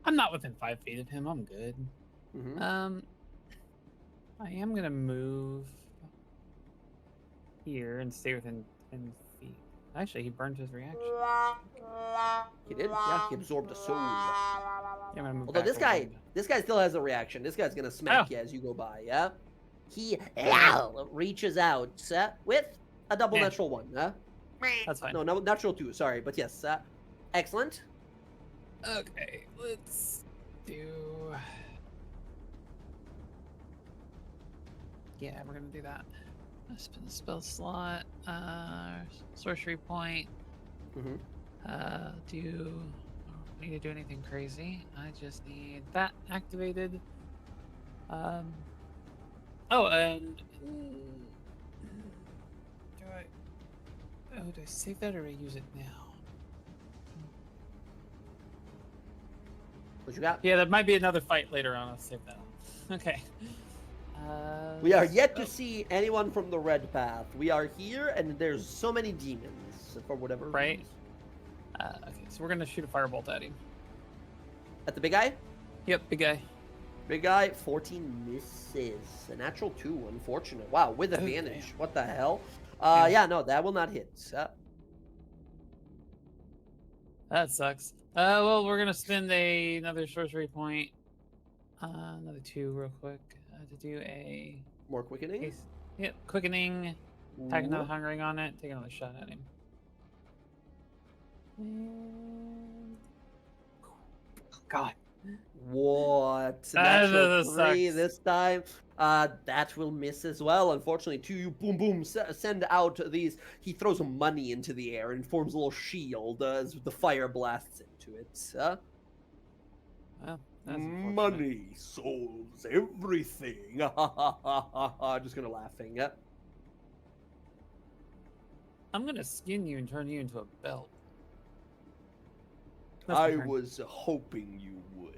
I'm not within 5 feet of him. I'm good. Mm-hmm. I am gonna move here and stay within 10 feet. Actually, he burned his reaction. He did? Yeah, he absorbed a soul. Yeah, I'm gonna move Although back a little bit. this guy still has a reaction. This guy's gonna smack Oh. you as you go by, yeah? He reaches out with a double Yeah. natural one. That's fine. No, natural 2, sorry. But yes, excellent. Okay, let's do. Yeah, we're gonna do that. Spin the spell slot. Sorcery point. Mm-hmm. Don't need to do anything crazy. I just need that activated. Oh, and do I save that or do I use it now? What you got? Yeah, there might be another fight later on. I'll save that. Okay. We are yet to see anyone from the red path. We are here, and there's so many demons for whatever Right. reason. Okay, so we're gonna shoot a firebolt at him. At the big guy? Yep, big guy. Big guy, 14 misses. A natural 2, unfortunate. Wow, with Okay. advantage. What the hell? Yeah. Yeah, no, that will not hit. That sucks. Well, we're gonna spend another sorcery point. Another 2 real quick to do a More quickening. case. Yep, quickening. Tack another Ooh. hungering on it. Take another shot at him. And... God. What? That Natural sucks. 3 this time. That will miss as well. Unfortunately, 2 boom boom send out these. He throws money into the air and forms a little shield as the fire blasts into it. Well, that's unfortunate. Money solves everything. Just gonna laughing. I'm gonna skin you and turn you into a belt. That's my I turn. was hoping you would.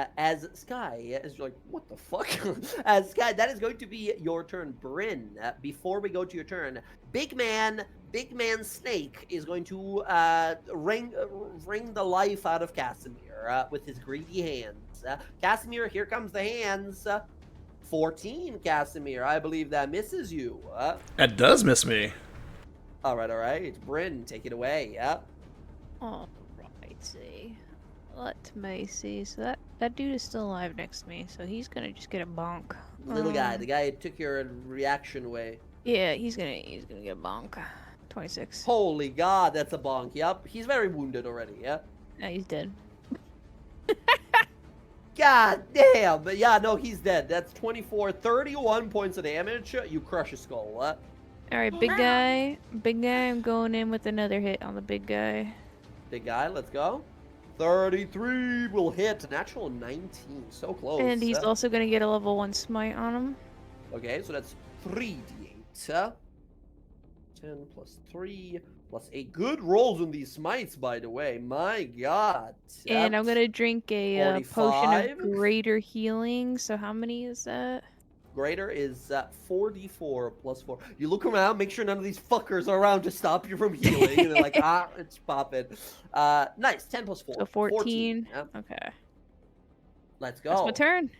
As Sky is like, what the fuck? As Sky, that is going to be your turn, Bryn. Before we go to your turn, Big Man Snake is going to wring the life out of Casimir with his greedy hands. Casimir, here comes the hands. 14, Casimir. I believe that misses you. That does miss me. All right. Bryn, take it away. Yeah. All right, see. Let me see. So that dude is still alive next to me, so he's gonna just get a bonk. Little guy, the guy who took your reaction away. Yeah, he's gonna get a bonk. 26. Holy God, that's a bonk. Yep, he's very wounded already. Yeah. No, he's dead. God damn. But yeah, no, he's dead. That's 24, 31 points of damage. You crush his skull. All right, big guy. Big guy. I'm going in with another hit on the big guy. Big guy, let's go. 33 will hit. Natural 19. So close. And he's also gonna get a level 1 smite on him. Okay, so that's 3d8. 10 plus 3 plus 8. Good rolls on these smites, by the way. My God. And I'm gonna drink a potion 45. of greater healing. So how many is that? Greater is 4d4 plus 4. You look around, make sure none of these fuckers are around to stop you from healing. And they're like, it's popping. Nice. 10 plus 4. So 14. Yep. Okay. Let's go. That's my turn.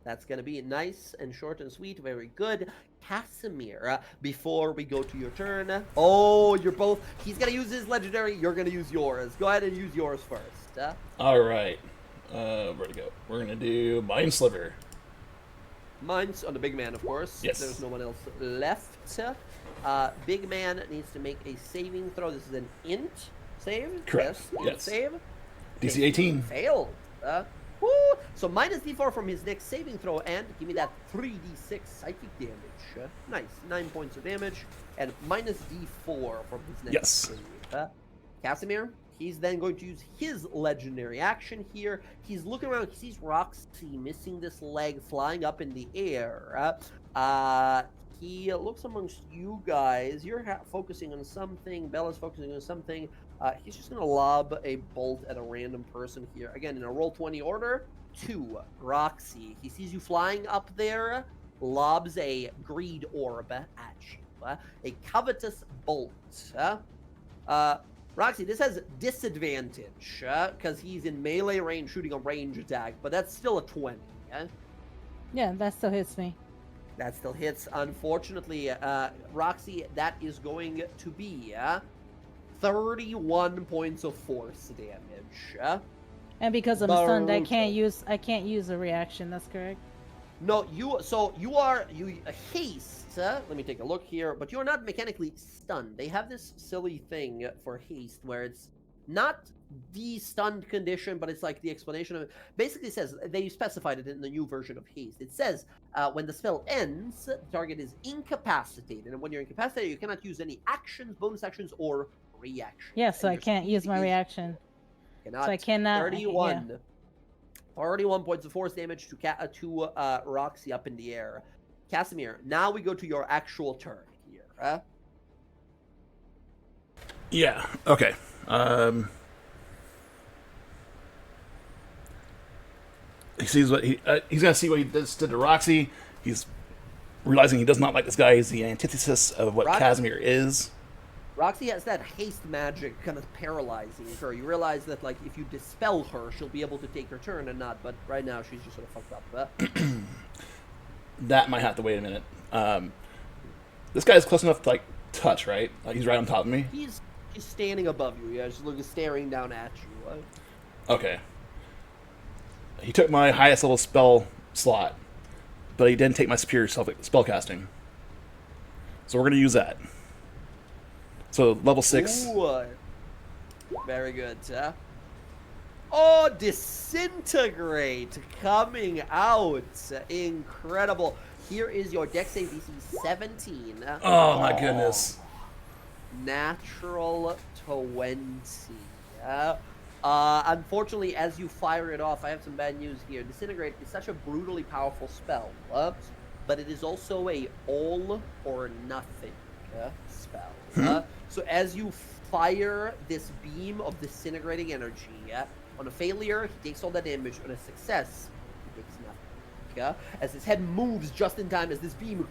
That's going to be nice and short and sweet. Very good. Casimir, before we go to your turn. Oh, you're both. He's going to use his legendary. You're going to use yours. Go ahead and use yours first. All right. Where'd it go? We're gonna do Mind Sliver. Mine's on the big man, of course. Yes. There's no one else left. Big man needs to make a saving throw. This is an int save. Correct. Yes. Int Yes. Save. DC 18. Failed. Woo! So minus D4 from his next saving throw, and give me that 3d6 psychic damage. Nice. 9 points of damage, and minus D4 from his next Yes. save. Casimir, he's then going to use his legendary action here. He's looking around. He sees Roxy missing this leg, flying up in the air. He looks amongst you guys. You're focusing on something. Bella's focusing on something. He's just going to lob a bolt at a random person here. Again, in a roll 20 order. 2, Roxy. He sees you flying up there, lobs a greed orb at you. A covetous bolt. Roxy, this has disadvantage, because he's in melee range shooting a range attack, but that's still a 20. Yeah, that still hits me. That still hits. Unfortunately, Roxy, that is going to be 31 points of force damage. And because I'm stunned, I can't use a reaction. That's correct. No, you haste. Let me take a look here, but you're not mechanically stunned. They have this silly thing for haste where it's not the stunned condition, but it's like the explanation of it. Basically, it says they specified it in the new version of haste. It says when the spell ends, the target is incapacitated, and when you're incapacitated, you cannot use any actions, bonus actions, or reactions. Yeah, so I can't use my reaction. So I cannot. 31. Yeah. 31 points of force damage to Roxy up in the air. Casimir, now we go to your actual turn here. Yeah. Okay. He sees what he's gonna see what he did to Roxy. He's realizing he does not like this guy. He's the antithesis of what Casimir is. Roxy has that haste magic kind of paralyzing her. You realize that, like, if you dispel her, she'll be able to take her turn and not, but right now she's just sort of fucked up. That might have to wait a minute. This guy's close enough to, like, touch, right? Like, he's right on top of me? He's standing above you, yeah, just looking, staring down at you. Okay. He took my highest level spell slot, but he didn't take my superior spellcasting. So we're going to use that. So, level 6. Ooh, very good. Oh, Disintegrate coming out. Incredible. Here is your dex save DC 17. Oh, my goodness. Natural 20. Unfortunately, as you fire it off, I have some bad news here. Disintegrate is such a brutally powerful spell, but it is also a all or nothing spell. So as you fire this beam of disintegrating energy, on a failure, he takes all that damage. On a success, he takes nothing. As his head moves just in time as this beam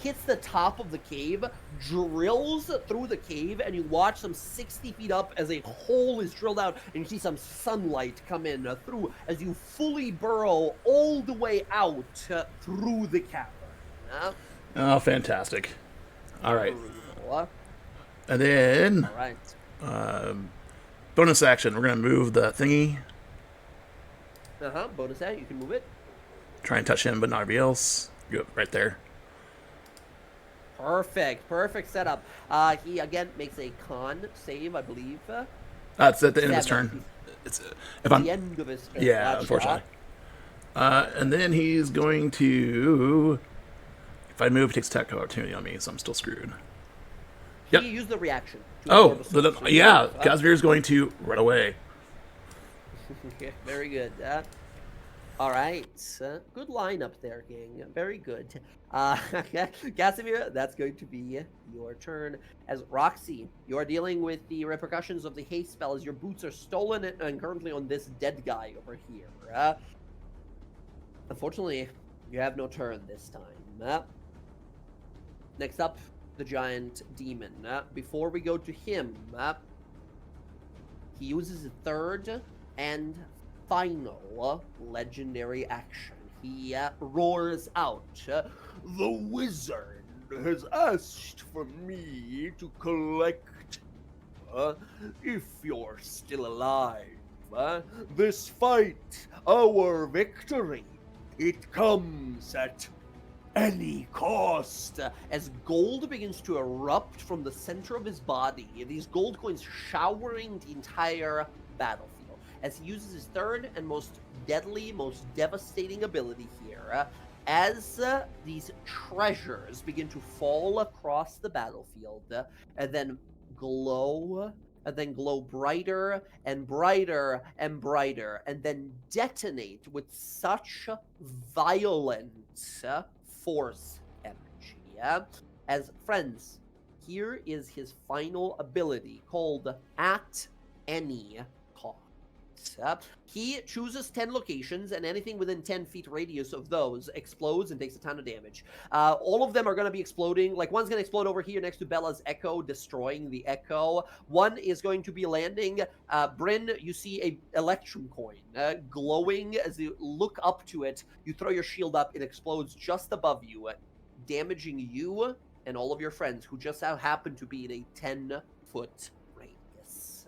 hits the top of the cave, drills through the cave, and you watch some 60 feet up as a hole is drilled out, and you see some sunlight come in through as you fully burrow all the way out through the cavern. Oh, fantastic. All right. Brutal. And then, All right. bonus action. We're going to move the thingy. Bonus action, you can move it. Try and touch him, but not everybody else. Go right there. Perfect setup. He again makes a con save, I believe. It's at the end of his turn. It's if I'm the end of his turn. yeah, unfortunately. And then he's going to. If I move, he takes attack opportunity on me, so I'm still screwed. Yep. He used the reaction. Oh, yeah. Casimir's going to run away. Very good. All right. Good lineup there, gang. Very good. Casimir, that's going to be your turn. As Roxy, you are dealing with the repercussions of the haste spell as your boots are stolen and currently on this dead guy over here. Unfortunately, you have no turn this time. Next up, the giant demon. Before we go to him, he uses a third and final legendary action. He roars out, "The wizard has asked for me to collect if you're still alive. this fight, our victory, it comes at any cost. As gold begins to erupt from the center of his body, these gold coins showering the entire battlefield. As he uses his third and most deadly, most devastating ability here, as these treasures begin to fall across the battlefield, and then glow brighter and brighter and brighter, and then detonate with such violent force energy. As friends, here is his final ability called At Any Cost. He chooses 10 locations, and anything within 10 feet radius of those explodes and takes a ton of damage. All of them are going to be exploding. Like, one's going to explode over here next to Bella's Echo, destroying the Echo. One is going to be landing. Bryn, you see a Electrum coin glowing. As you look up to it, you throw your shield up, it explodes just above you, damaging you and all of your friends who just happen to be in a 10-foot radius.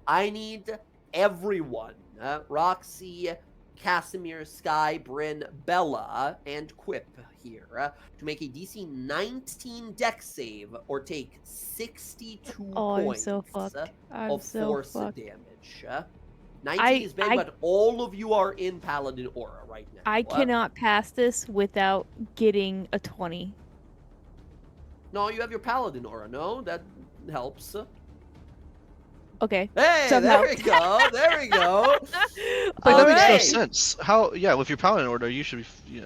I need everyone, Roxy, Casimir, Sky, Bryn, Bella, and Quip here, to make a DC 19 dex save or take 62 points I'm of so force fucked. damage. 19 is big, but all of you are in Paladin Aura right now. I cannot pass this without getting a 20. No, you have your Paladin Aura. No, that helps. Okay. Hey, Somehow. there we go. There we go. Like, that makes no Alright. sense. How? Yeah, with your paladin order, you should be.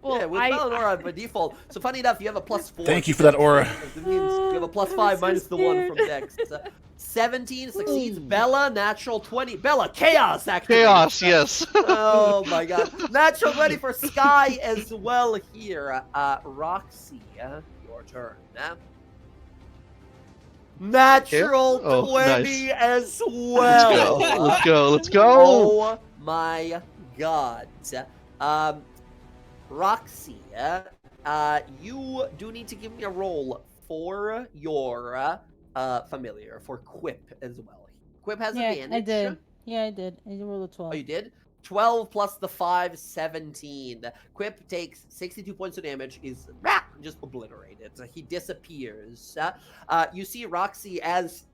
Well, Yeah, with Paladin Aura by default. So funny enough, you have a +4. Thank you for that aura. It means you have a +5 I'm so minus the 1 from Dex. 17 succeeds. Bella, natural 20. Bella, chaos actually. Chaos, yes. Oh my god. Natural 20 for Sky as well here. Roxy, your turn. Natural Oh, 20 nice. as well. Let's go. Let's go. Oh my god. Roxy, you do need to give me a roll for your familiar, for Quip as well. Quip has Yeah, advantage. I did. Yeah, I did. I rolled a 12. Oh, you did? 12 plus the 5, 17. Quip takes 62 points of damage, is just obliterated. He disappears. You see Roxy, as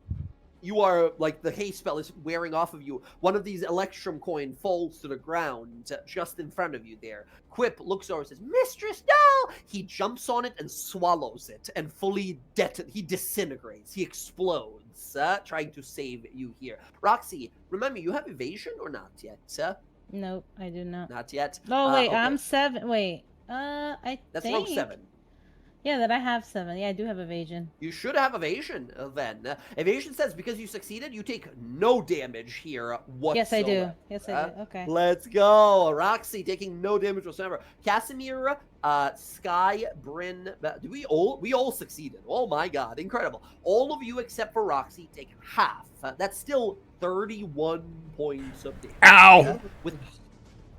you are, like, the haste spell is wearing off of you. One of these Electrum coin falls to the ground just in front of you there. Quip looks over and says, Mistress, no! He jumps on it and swallows it and fully he disintegrates. He explodes, trying to save you here. Roxy, remember, you have evasion or not yet? Nope, I do not. Not yet. Oh, wait, okay. I'm 7. Wait, I That's think... rogue 7. Yeah, that I have 7. Yeah, I do have evasion. You should have evasion then. Evasion says because you succeeded, you take no damage here whatsoever. Yes, I do. Yes, I do. Okay. Let's go. Roxy taking no damage whatsoever. Casimir, Sky, Bryn, we all succeeded. Oh my god, incredible. All of you except for Roxy take half. That's still 31 points of damage. Ow!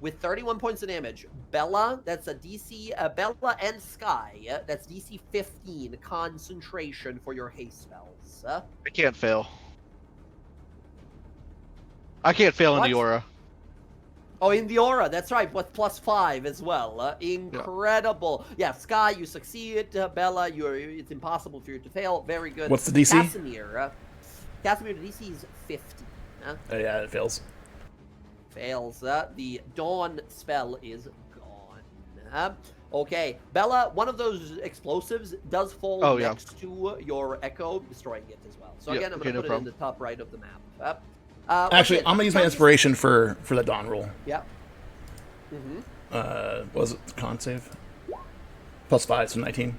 With 31 points of damage, Bella, that's a DC, Bella and Sky, that's DC 15 concentration for your haste spells. I can't fail. I can't fail in What? the aura. Oh, in the aura, that's right, with +5 as well. Incredible. Yeah, Sky, you succeed. Bella, it's impossible for you to fail. Very good. What's the DC? Casimir, the DC is 15. Oh, yeah, it fails. Fails. The Dawn spell is gone. Okay, Bella, one of those explosives does fall next to your Echo, destroying it as well. So Yep, again, I'm okay, going to no put it in problem. the top right of the map. Actually, okay, I'm gonna use my inspiration for the dawn roll. Yeah. What was it? Con save? +5, so 19.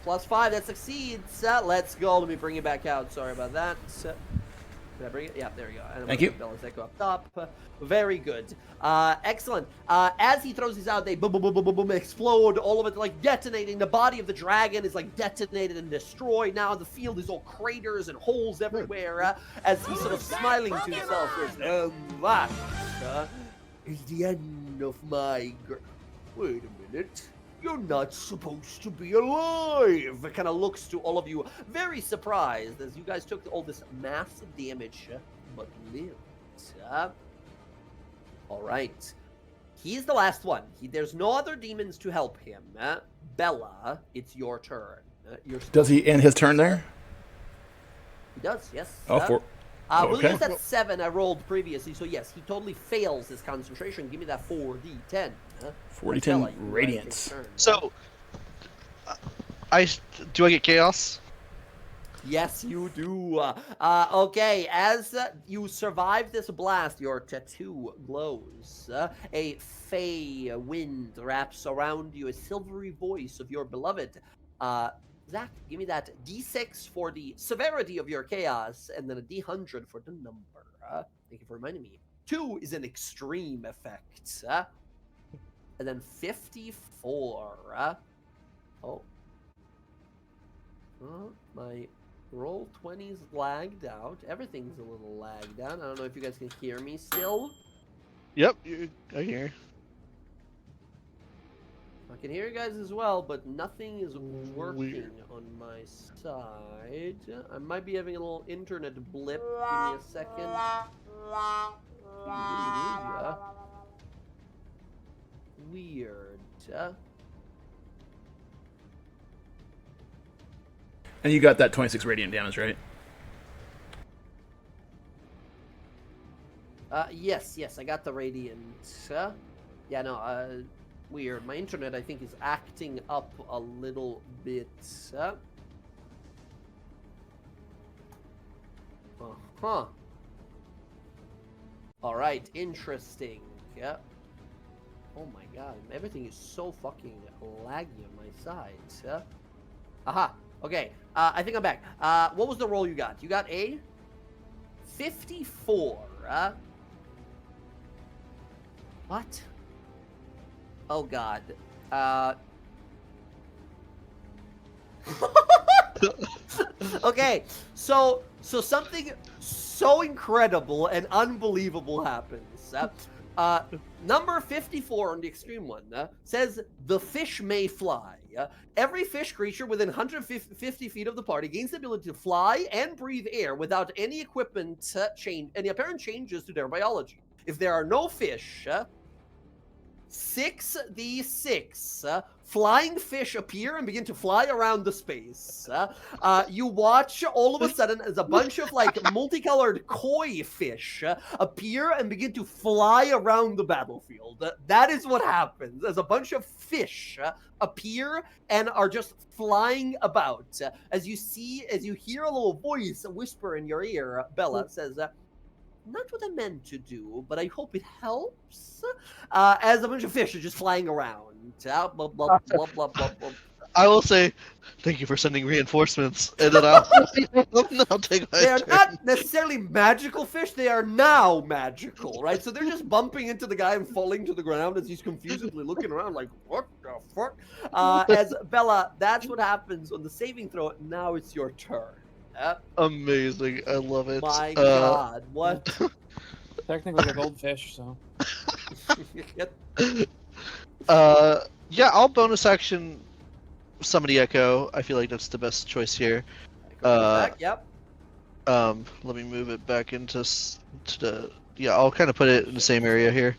+5, that succeeds. Let's go. Let me bring it back out. Sorry about that. Did I bring it? Yeah, there we go. And I'm Thank gonna you. put Bella's Echo up top. Very good. Excellent. As he throws these out, they boom, boom, boom, boom, boom, boom, explode. All of it like detonating. The body of the dragon is like detonated and destroyed. Now the field is all craters and holes everywhere. As he's sort of smiling to himself. Goes, that is the end of my. Wait a minute. You're not supposed to be alive. It kind of looks to all of you very surprised as you guys took all this massive damage but lived. All right. He's the last one. There's no other demons to help him. Bella, it's your turn. Does he end his turn there? He does, yes. Oh, We'll okay. use that 7 I rolled previously, so yes, he totally fails his concentration. Give me that 4d10. 4d10 radiance. So, do I get chaos? Yes, you do. Okay, as you survive this blast, your tattoo glows. A fey wind wraps around you, a silvery voice of your beloved. Zach, give me that d6 for the severity of your chaos, and then a d100 for the number. Thank you for reminding me. 2 is an extreme effect. And then 54. My roll 20's lagged out. Everything's a little lagged out. I don't know if you guys can hear me still. Yep, I hear. I can hear you guys as well, but nothing is working on my side. I might be having a little internet blip. Give me a second. Weird. And you got that 26 radiant damage, right? Yes, I got the radiant. Yeah, no, weird. My internet, I think, is acting up a little bit. Uh-huh. Alright, interesting. Yeah. Oh my god, everything is so fucking laggy on my side. Aha. Okay, I think I'm back. What was the roll you got? You got a 54. What? Oh god. Okay, so something so incredible and unbelievable happens. Number 54 on the extreme one says, the fish may fly. Every fish creature within 150 feet of the party gains the ability to fly and breathe air without any equipment any apparent changes to their biology. If there are no fish, 6d6 flying fish appear and begin to fly around the space. You watch all of a sudden as a bunch of like multicolored koi fish appear and begin to fly around the battlefield. That is what happens as a bunch of fish appear and are just flying about. As you hear a little voice whisper in your ear, Bella says, not what I meant to do, but I hope it helps. As a bunch of fish are just flying around. Blah, blah, blah, blah, blah, blah. I will say, thank you for sending reinforcements, and then I'll take my They are turn. not necessarily magical fish, they are now magical, right? So they're just bumping into the guy and falling to the ground as he's confusedly looking around like, what the fuck? As Bella, that's what happens on the saving throw. Now it's your turn. Amazing, I love it. My god, what? Technically, they're goldfish, so. Yeah, I'll bonus action Somebody Echo. I feel like that's the best choice here. Yep. Let me move it back into the. Yeah, I'll kind of put it in the same area here.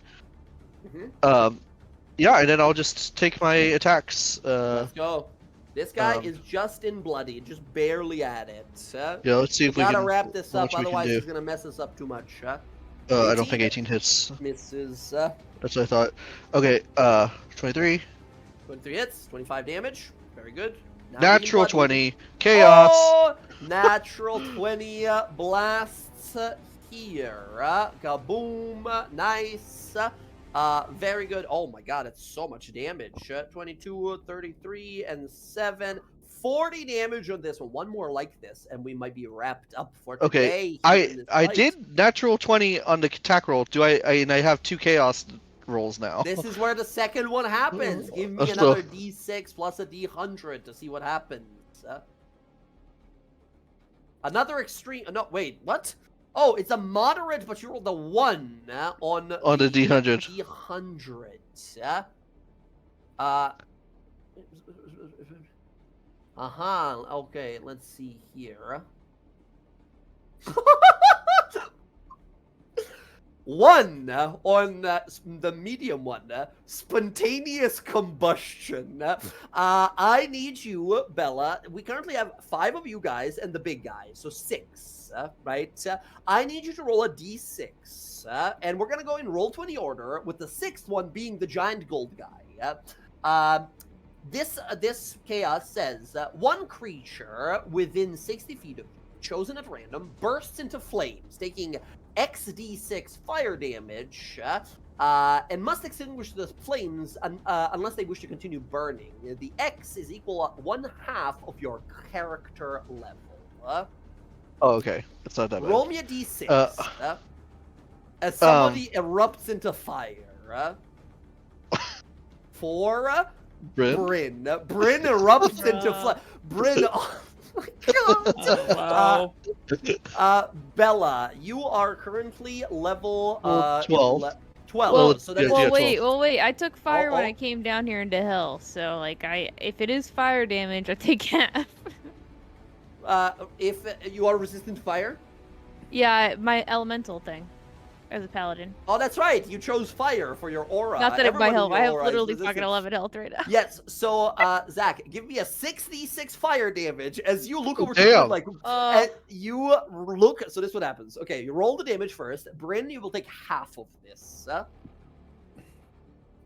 Yeah, and then I'll just take my attacks. Let's go. This guy is just in bloody, just barely at it. Yeah, let's see if we gotta can. wrap this how up, much we can otherwise do. he's gonna mess us up too much. I don't 18 think 18 hits. misses. That's what I thought. Okay, 23. 23 hits, 25 damage. Very good. Now Natural being bloodied. 20. Chaos. Oh, natural 20 blasts here. Kaboom. Nice. Very good. Oh my god, it's so much damage. 22, 33, and 7. 40 damage on this one. One more like this, and we might be wrapped up for today. Okay, I did natural 20 on the attack roll. And I have 2 chaos rolls now. This is where the second one happens. Give me So- another d6 plus a d100 to see what happens. Another extreme. No, wait, what? Oh, it's a moderate, but you rolled a 1 on the D100. D100. Okay, let's see here. 1 on the medium one, spontaneous combustion. I need you, Bella. We currently have 5 of you guys and the big guy, so 6, right? I need you to roll a d6, and we're gonna go in roll 20 order, with the 6th one being the giant gold guy. This chaos says 1 creature within 60 feet of you, chosen at random, bursts into flames, taking XD6 fire damage, and must extinguish the flames unless they wish to continue burning. The X is equal to 1/2 of your character level. Oh, okay. That's not that bad. Roll me a d6. As somebody erupts into fire. For Bryn? Bryn. Bryn erupts into fire. Bryn. Oh my god. Wow. Bella, you are currently level 12. 12. Well, So that is yeah, Well, wait. I took fire when Oh. I came down here into hell. So, like, if it is fire damage, I take half. if you are resistant to fire. Yeah, my elemental thing, as a paladin. Oh, that's right. You chose fire for your aura. Not that it might Everyone in help. your I have aura is literally resistant. fucking 11 health right now. Yes. So, Zach, give me a 6d6 fire damage as you look over to Damn. Bryn, like, and you look. So this is what happens. Okay, you roll the damage first. Bryn, you will take half of this.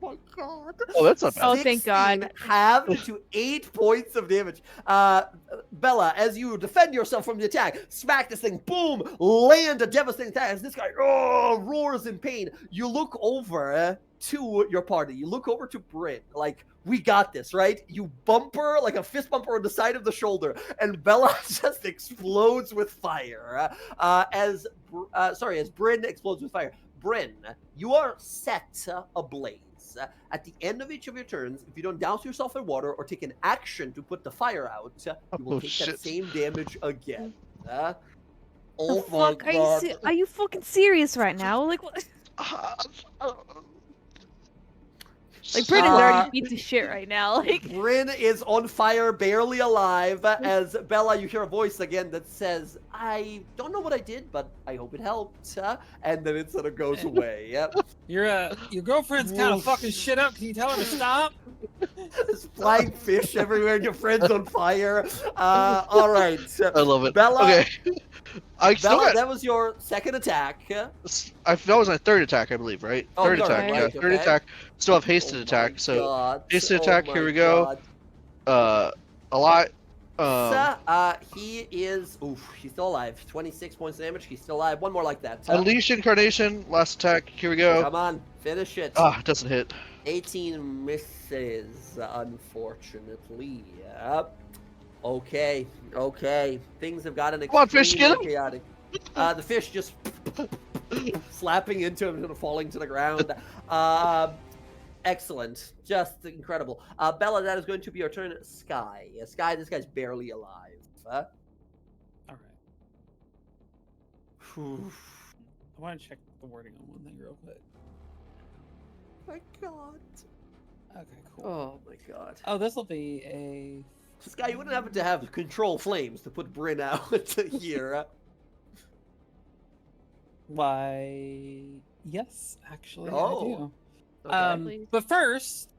Oh my god. Oh, that's not bad. Oh, thank God. 16 halved to 8 points of damage. Bella, as you defend yourself from the attack, smack this thing, boom, land a devastating attack. As this guy roars in pain, you look over to your party. You look over to Bryn, like, we got this, right? You bumper, like a fist bumper on the side of the shoulder, and Bella just explodes with fire. As Bryn explodes with fire. Bryn, you are set ablaze. At the end of each of your turns, if you don't douse yourself in water or take an action to put the fire out, you will Oh, take shit. that same damage again. The Oh my fuck? Are god. are you fucking serious right now? Like, what? Like, Britain's already beats of shit right now. Like, Bryn is on fire, barely alive, as Bella, you hear a voice again that says, I don't know what I did, but I hope it helped. And then it sort of goes away. Yep. Your girlfriend's kind of fucking shit up. Can you tell her to stop? There's flying fish everywhere and your friend's on fire. All right. I love it. Bella, Okay. I still Bella, got. that was your second attack. That was my 3rd attack, I believe, right? Oh, Third third, attack, right, yeah. 3rd okay. attack. Still have hasted Oh my attack, so God. hasted Oh attack. my Here we go. God. A lot. He is. Oof, he's still alive. 26 points of damage. He's still alive. One more like that. Unleash Incarnation. Last attack. Here we go. Come on, finish it. Ah, it doesn't hit. 18 misses, unfortunately. Yep. Okay. Things have gotten Come on, fish, get extremely him. chaotic. The fish just slapping into him and falling to the ground. Excellent. Just incredible. Bella, that is going to be your turn. Sky. Sky, this guy's barely alive. All right. I want to check the wording on one thing real quick. My god. Okay, cool. Oh my god. Oh, this will be a. Sky, you wouldn't have to have control flames to put Bryn out here. Why? Yes, actually, I Oh. do. Okay. Please. But first,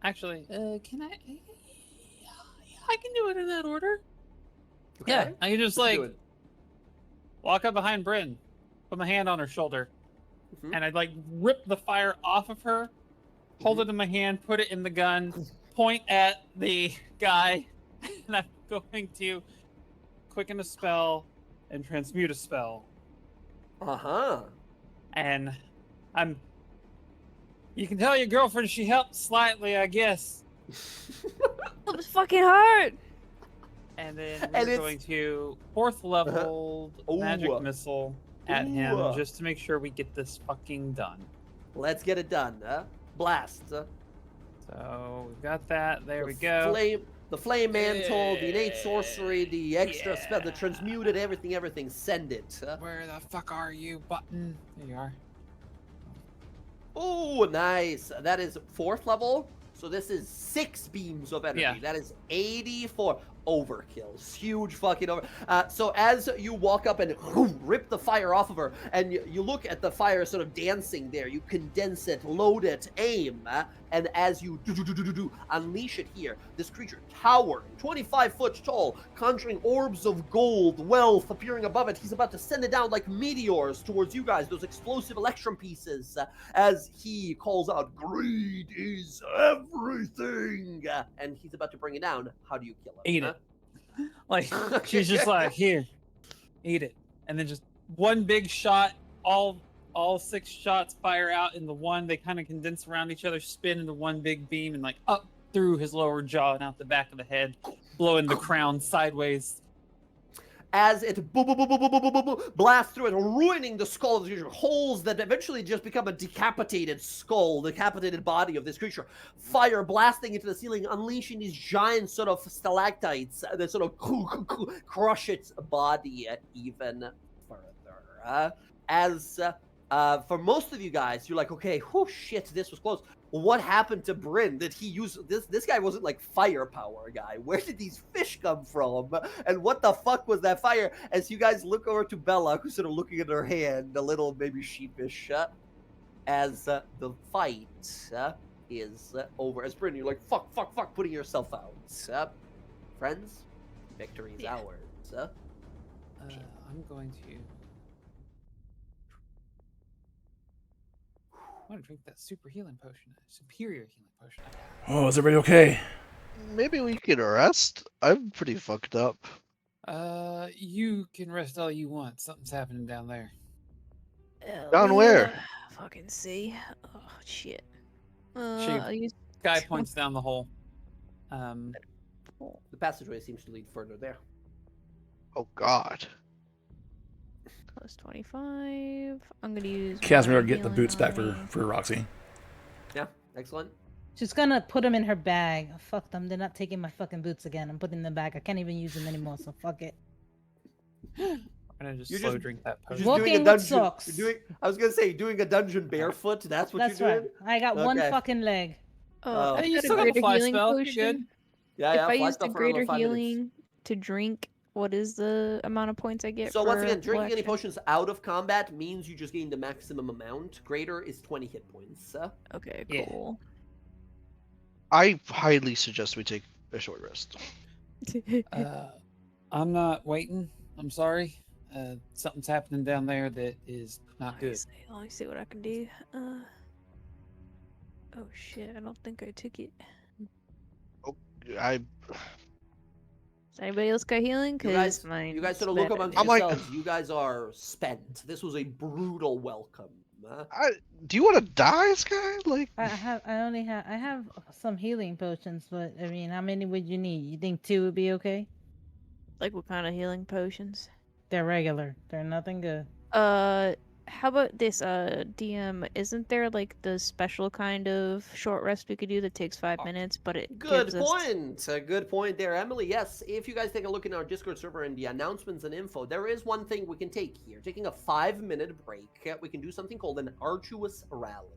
actually, can I? Yeah, I can do it in that order. Yeah, Okay. I can just Let's like do it. walk up behind Bryn, put my hand on her shoulder, Mhm. and I'd like rip the fire off of her, hold it in my hand, put it in the gun, point at the guy, and I'm going to quicken a spell and transmute a spell. Uh-huh. And you can tell your girlfriend she helped slightly, I guess. that was fucking hard. And then And we're it's- going to 4th level magic Ooh. missile at Ooh. him just to make sure we get this fucking done. Let's get it done. Blast. So we've got that. There The we go. The flame mantle, the innate sorcery, the extra spell, the Yeah. transmuted, everything. Send it. Where the fuck are you, button? There you are. Oh, nice. That is 4th level. So this is 6 beams of energy. Yeah. That is 84. overkill. Huge fucking over. So as you walk up and rip the fire off of her, and you look at the fire sort of dancing there, you condense it, load it, aim, and as you unleash it here, this creature towering, 25 foot tall, conjuring orbs of gold, wealth appearing above it. He's about to send it down like meteors towards you guys, those explosive electrum pieces, as he calls out, "Greed is everything!" And he's about to bring it down. How do you kill him? Eat it. Like, she's just like, here, eat it. And then just one big shot, all 6 shots fire out in the one. They kind of condense around each other, spin into one big beam, and like up through his lower jaw and out the back of the head, blowing the crown sideways. As it blasts through it, ruining the skull of the creature, holes that eventually just become a decapitated skull, decapitated body of this creature. Fire blasting into the ceiling, unleashing these giant sort of stalactites that sort of crush its body even further. For most of you guys, you're like, okay, whoo, shit, this was close. What happened to Bryn? Did he use this guy wasn't like firepower guy. Where did these fish come from? And what the fuck was that fire? As you guys look over to Bella, who's sort of looking at her hand, a little maybe sheepish, as the fight is over. As Bryn, you're like, fuck, putting yourself out. Friends, victory is ours. I'm going to. I want to drink that super healing potion, superior healing potion. Oh, is everybody okay? Maybe we could rest. I'm pretty fucked up. You can rest all you want. Something's happening down there. Down where? Fucking see. Oh shit. Guy points down the hole. The passageway seems to lead further there. Oh god. Plus 25. I'm gonna use. Casimir, get the boots back for Roxy. Yeah, excellent. She's gonna put them in her bag. Fuck them. They're not taking my fucking boots again. I'm putting them back. I can't even use them anymore, so fuck it. I'm gonna just drink that potion. Walking with socks. I was gonna say, doing a dungeon barefoot. That's what you're doing? Right. I got one fucking leg. Hey, you I still got a got the greater fly healing spell. potion. You're good. Yeah, If I fly use the spell for another greater 5 minutes. healing to drink, what is the amount of points I get? So once for again, drinking any collection? potions out of combat means you just gain the maximum amount. Greater is 20 hit points. Okay, Yeah. cool. I highly suggest we take a short rest. I'm not waiting. I'm sorry. Something's happening down there that is not good. Let me see what I can do. Oh shit! I don't think I took it. I Does anybody else got healing? You guys sort of look amongst I'm like- yourselves. You guys are spent. This was a brutal welcome. do you want to die, Sky? Like, I have some healing potions, but I mean, how many would you need? You think 2 would be okay? Like what kind of healing potions? They're regular. They're nothing good. How about this? DM, isn't there like the special kind of short rest we could do that takes 5 minutes, but it Good gives us... point. A good point there, Emily. Yes, if you guys take a look in our Discord server in the announcements and info, there is one thing we can take here. Taking a 5-minute break, we can do something called an arduous rally.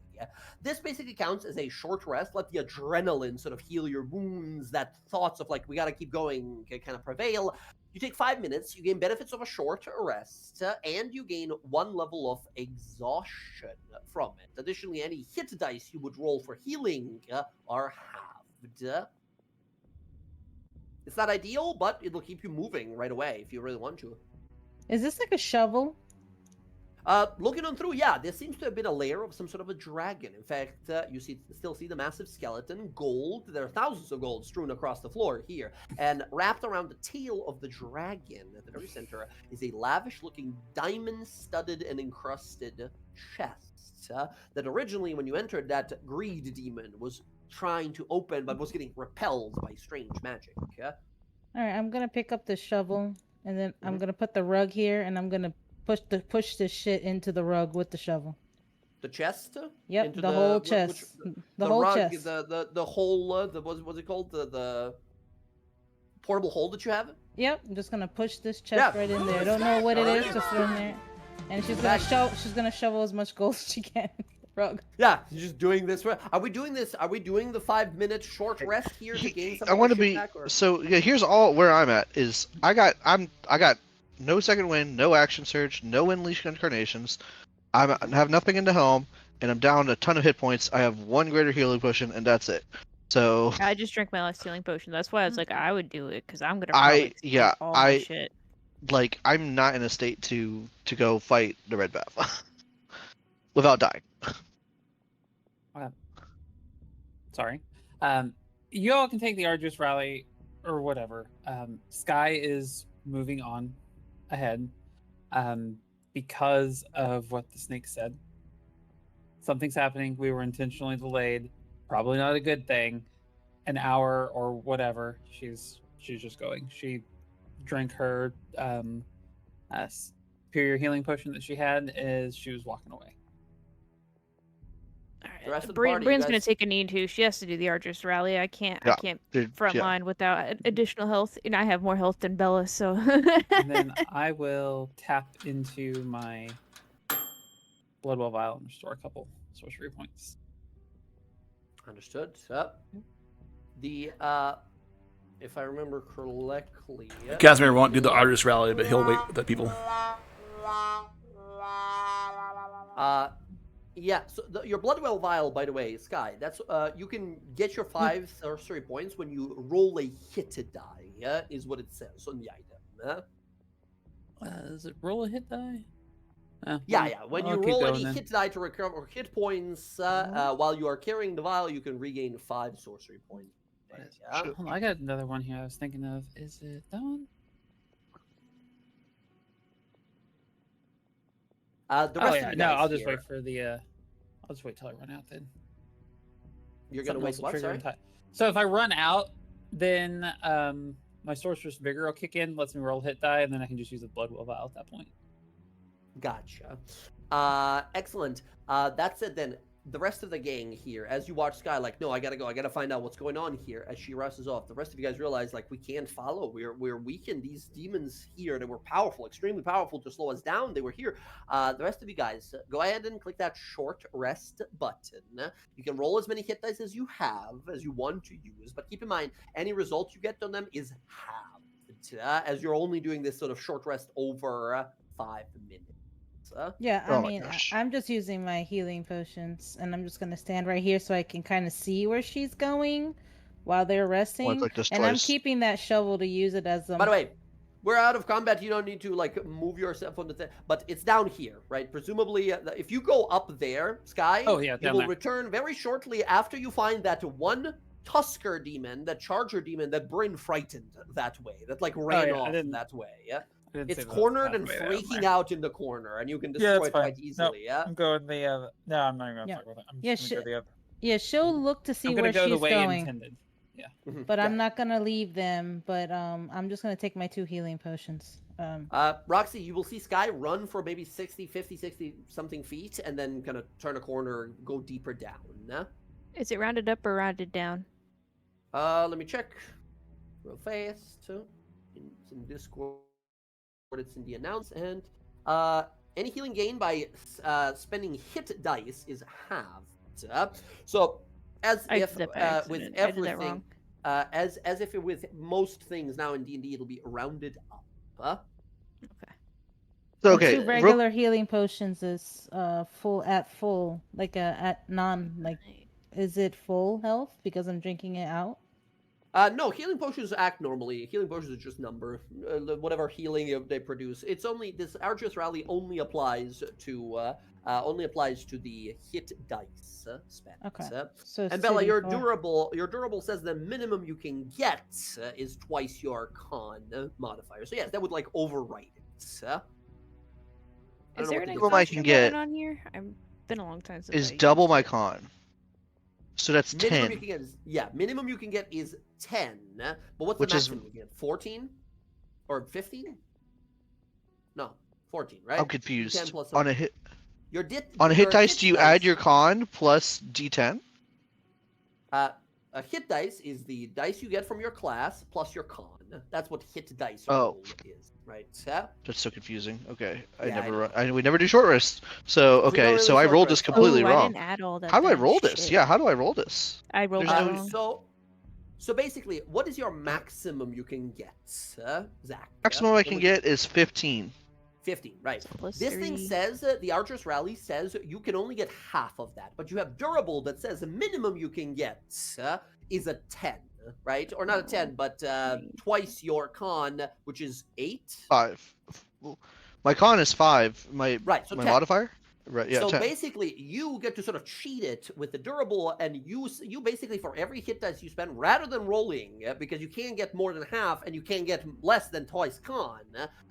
This basically counts as a short rest. Let the adrenaline sort of heal your wounds, that thoughts of like, we got to keep going kind of prevail. You take 5 minutes, you gain benefits of a short rest, and you gain 1 level of exhaustion from it. Additionally, any hit dice you would roll for healing are halved. It's not ideal, but it'll keep you moving right away if you really want to. Is this like a shovel? Looking on through, yeah, there seems to have been a layer of some sort of a dragon. In fact, you still see the massive skeleton, gold. There are thousands of gold strewn across the floor here. And wrapped around the tail of the dragon at the very center is a lavish-looking diamond-studded and encrusted chest that originally, when you entered, that greed demon was trying to open, but was getting repelled by strange magic. All right, I'm gonna pick up the shovel, and then I'm gonna put the rug here, and I'm gonna push this shit into the rug with the shovel. The chest? Yep, Into the whole chest. The whole rug, chest. The whole, what's it called? The portable hole that you have? Yep, I'm just gonna push this chest right in there. I don't know what it is, just throw in there. And she's gonna shovel as much gold as she can. rug. Yeah, you're just doing this. Are we doing this? Are we doing the 5-minute short rest here to gain some I of want our to shit be back? Or... so. Yeah, here's all where I'm at. Is I got no second wind, no action surge, no unleash incarnations. I have nothing in the helm, and I'm down a ton of hit points. I have one greater healing potion, and that's it. So I just drank my last healing potion. That's why I was like, I would do it because I'm gonna probably take all my shit. like I'm not in a state to go fight the red bath without dying. Sorry. You all can take the arduous rally or whatever. Sky is moving on ahead because of what the snake said. Something's happening. We were intentionally delayed. Probably not a good thing. An hour or whatever. She's just going. She drank her superior healing potion that she had as she was walking away. The rest of the Brienne's party, you gonna guys- take a knee too. She has to do the arduous rally. I can't frontline without additional health, and I have more health than Bella, so. And then I will tap into my Bloodwell Vial and restore a couple sorcery points. Understood. The if I remember correctly, Casimir won't do the artist rally, but he'll wait with the people. Yeah. So your Bloodwell Vial, by the way, Sky. That's you can get your 5 sorcery points when you roll a hit die. Is what it says on the item. Does it roll a hit die? Yeah. When I'll you keep roll going any then. hit die to recover hit points while you are carrying the vial, you can regain 5 sorcery points. Yeah. Hold on, I got another one here I was thinking of. Is it that one? The rest of you guys I'll just here, wait for the I'll just wait till I run out then. You're gonna Something wait else will what? trigger Sorry. in time. So if I run out, then my Sorcerer's Vigor will kick in, lets me roll hit die, and then I can just use a Bloodwell Vial at that point. Gotcha. Excellent. That's it then. The rest of the gang here, as you watch Sky, like, no, I gotta go. I gotta find out what's going on here. As she rushes off, the rest of you guys realize, like, we can't follow. We're weakened. These demons here, they were powerful, extremely powerful to slow us down. They were here. The rest of you guys, go ahead and click that short rest button. You can roll as many hit dice as you want to use, but keep in mind, any result you get on them is halved, as you're only doing this sort of short rest over 5 minutes. Yeah, Oh I my mean, gosh. I'm just using my healing potions, and I'm just gonna stand right here so I can kind of see where she's going while they're resting. like this And I'm twice. keeping that shovel to use it as By the way, we're out of combat. You don't need to like move yourself on the thing, but it's down here, right? Presumably, if you go up there, Sky, Oh, yeah, you down will there. return very shortly after you find that one Tusker demon, that Charger demon that Bryn frightened that way, that like ran yeah, I off didn't- that way. Yeah, I didn't it's say that cornered and halfway down freaking there. out in the corner, and you can Yeah, destroy that's it fine. quite easily. Yeah. I'm going the no, I'm not even gonna Yeah. talk about that. I'm Yeah, just gonna go the other. yeah, she'll look to see I'm where gonna go the she's way going. intended. Mhm, But yeah. I'm not gonna leave them. But I'm just gonna take my 2 healing potions. Roxy, you will see Sky run for maybe 60 something feet, and then kind of turn a corner and go deeper down. Is it rounded up or rounded down? Let me check real fast. It's in Discord. It's in the announce, and any healing gain by spending hit dice is halved. So as I if did that by with accident. I did that everything, wrong. as if it with most things now in D&D, it'll be rounded up. Okay. So, And okay, 2 regular healing potions is full, like at non, like, is it full health because I'm drinking it out? No, healing potions act normally. Healing potions are just number, whatever healing they produce. It's only this Arduous Rally only applies to the hit dice spent. Okay. So it's And Bella, your 2d4. durable says the minimum you can get is twice your con modifier. So yes, that would like overwrite it. I don't Is know there what an the Minimum I exhaustion can get button on here? I've been a long time since is I double used my it. con. So that's minimum 10. you can get is minimum you can get is 10. But what's Which the is- maximum you get? 14 or 15? No, 14, right? I'm 10 confused. plus On a something. hit Your dice, do you add your con plus D10? A hit dice is the dice you get from your class plus your con. That's what hit dice Oh. roll is, right? That's so confusing. Okay, Yeah, we never do short rest. So We don't okay, really so I short rolled rest. this completely Ooh, I wrong. didn't add all that. How do I then. roll this? Shit. Yeah, how do I roll this? I rolled There's it no- wrong. So basically, what is your maximum you can get, Zach? Maximum I What can would- get is 15. 15, right? Plus This thing 3. says the Archer's Rally says you can only get half of that, but you have Durable that says the minimum you can get is a 10, right? Or not a 10, but twice your con, which is 8. 5. My con is 5. My Right, so my 10. modifier? Right, yeah, So 10. basically, you get to sort of cheat it with the Durable, and you basically, for every hit dice you spend, rather than rolling, because you can't get more than half and you can't get less than twice con,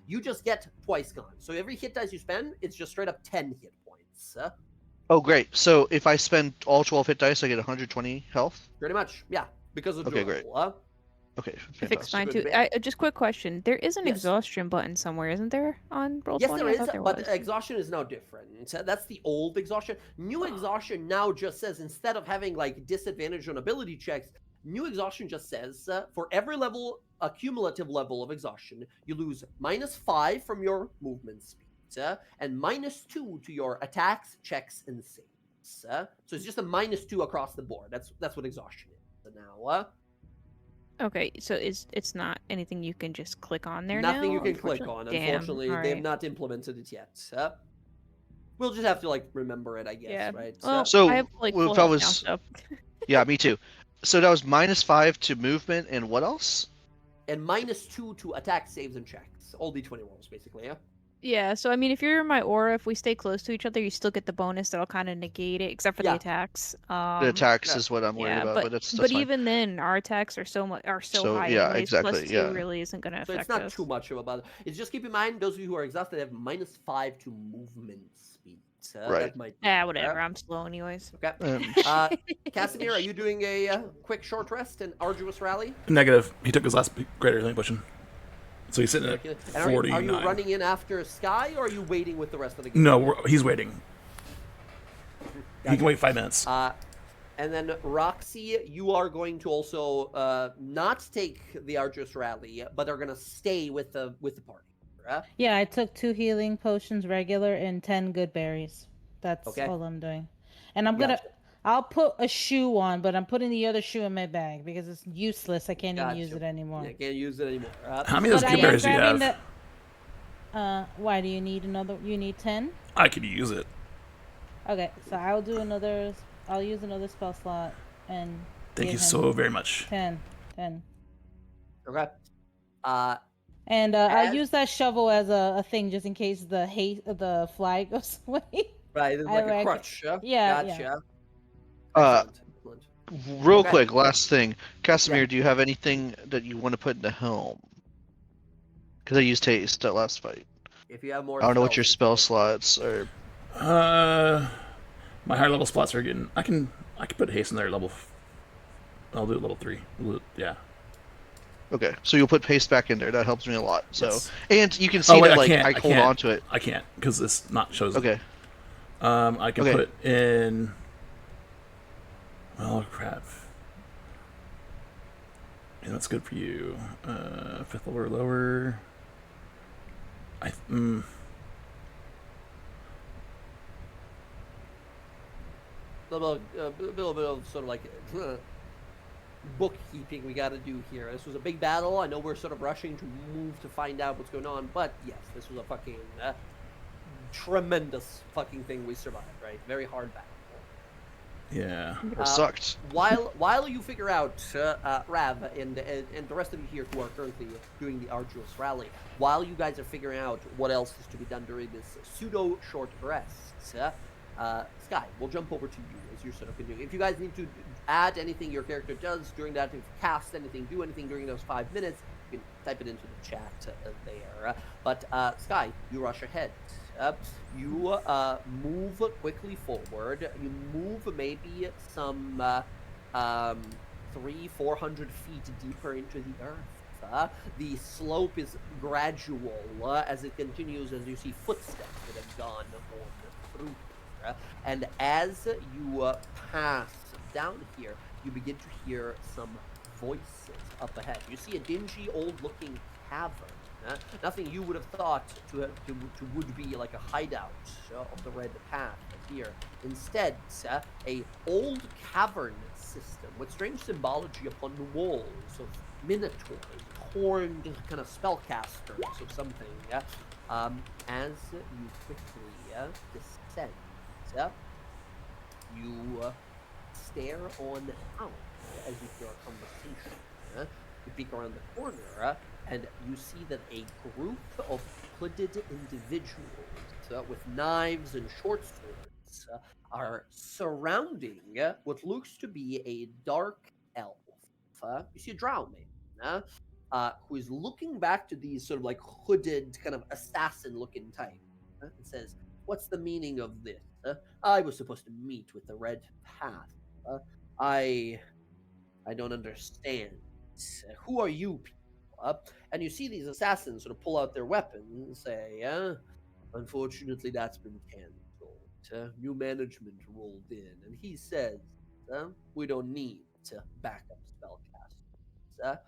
you just get twice con. So every hit dice you spend, it's just straight up 10 hit points. Oh, great. So if I spend all 12 hit dice, I get 120 health? Pretty much, yeah, because of Okay, Durable. great. Okay, I fixed mine Good too. bit. Just quick question. There is an Yes. exhaustion button somewhere, isn't there, on Roll20? Yes, there I is, thought there but was. exhaustion is now different. That's the old exhaustion. New exhaustion now just says, instead of having like disadvantage on ability checks, new exhaustion just says for every level, a cumulative level of exhaustion, you lose -5 from your movement speed and -2 to your attacks, checks, and saves. So it's just a -2 across the board. That's what exhaustion is now. Okay, so it's not anything you can just click on there Nothing now? you can click on. Damn, Unfortunately, they've alright. not implemented it yet. We'll just have to like remember it, I guess, Yeah. right? Well, So, I have like well, full if I health was- now, so. Yeah, me too. So that was -5 to movement and what else? And -2 to attack, saves, and checks. All d20 rolls, basically, yeah? Yeah, so I mean, if you're in my aura, if we stay close to each other, you still get the bonus that'll kind of negate it, except for Yeah. the attacks. The attacks yeah. is what I'm worried Yeah, about, but that's but fine. even then, our attacks are so So, high. yeah, anyways, exactly, Plus 2 yeah. really isn't gonna So affect it's not us. too much of a bother. It's just keep in mind, those of you who are exhausted have -5 to movement speed. Right. That might be Yeah, better. whatever. I'm slow anyways. Okay. Casimir, are you doing a quick short rest and arduous rally? Negative. He took his last greater healing potion. So he's sitting at And are you 49. running in after Sky, or are you waiting with the rest of the game? No, he's waiting. He Gotcha. can wait 5 minutes. And then Roxy, you are going to also not take the arduous rally, but are going to stay with the party. Right? Yeah, I took 2 healing potions regular and 10 good berries. That's Okay. all I'm doing. And Gotcha. I'll put a shoe on, but I'm putting the other shoe in my bag because it's useless. I can't even use Gotcha. it anymore. Yeah, can't use it anymore. How many of But those I good am berries do you grabbing have? why do you need another? You need 10? I could use it. Okay, so I'll use another spell slot and Thank you give him so very much. 10. Okay. And I'll As- use that shovel as a thing just in case the fly goes away. Right, it's I like a reckon- crutch. yeah, yeah. Gotcha. Uh, Excellent. Real Okay. quick, last thing. Casimir, Yeah. do you have anything that you want to put in the helm? Because I used haste at last fight. If you have more, I don't know what your spells, spell slots are. My higher level spots are getting. I can put haste in there. I'll do it level 3. Yeah. Okay, so you'll put haste back in there. That helps me a lot. So, Yes. and you can see Oh, wait, that I like can't, I I hold can't. on to it. I can't because it's not chosen. Okay. I can Okay. put in. Oh crap! Yeah, that's good for you. 5th level or lower. a little bit of sort of like bookkeeping we got to do here. This was a big battle. I know we're sort of rushing to move to find out what's going on, but yes, this was a fucking tremendous fucking thing we survived. Right, very hard battle. Yeah. It sucked. While you figure out, Rav and the rest of you here who are currently doing the arduous rally, while you guys are figuring out what else is to be done during this pseudo short rest, Sky, we'll jump over to you as you're sort of continuing. If you guys need to add anything your character does during that, if you cast anything, do anything during those 5 minutes, you can type it into the chat there. But Sky, you rush ahead. You move quickly forward. You move maybe some 300-400 feet deeper into the earth. The slope is gradual as it continues, as you see footsteps that have gone on through. And as you pass down here, you begin to hear some voices up ahead. You see a dingy, old-looking cavern. Nothing you would have thought to would be like a hideout of the Red Path here. Instead, a old cavern system with strange symbology upon the walls of minotaurs, horned kind of spellcasters of something. As you quickly descend, you stare on out as you hear a conversation. You peek around the corner, and you see that a group of hooded individuals with knives and short swords are surrounding what looks to be a dark elf. You see a drow man who is looking back to these sort of like hooded, kind of assassin-looking type and says, "What's the meaning of this? I was supposed to meet with the Red Path. I don't understand. Who are you people?" And you see these assassins sort of pull out their weapons and say, "Unfortunately, that's been canceled. New management rolled in, and he says, we don't need to back up spellcasters.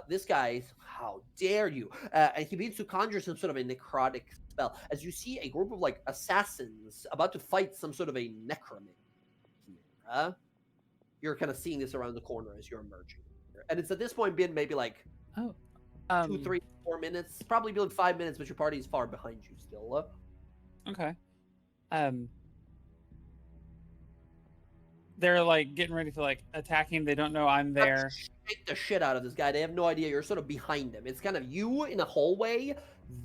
This guy, how dare you?" And he begins to conjure some sort of a necrotic spell. As you see a group of like assassins about to fight some sort of a necromancer here. You're kind of seeing this around the corner as you're emerging. And it's at this point been maybe like 2, 3, 4 minutes, probably been 5 minutes, but your party is far behind you still. Okay. They're like getting ready for like attacking. They don't know I'm there. Shake the shit out of this guy. They have no idea you're sort of behind them. It's kind of you in a hallway,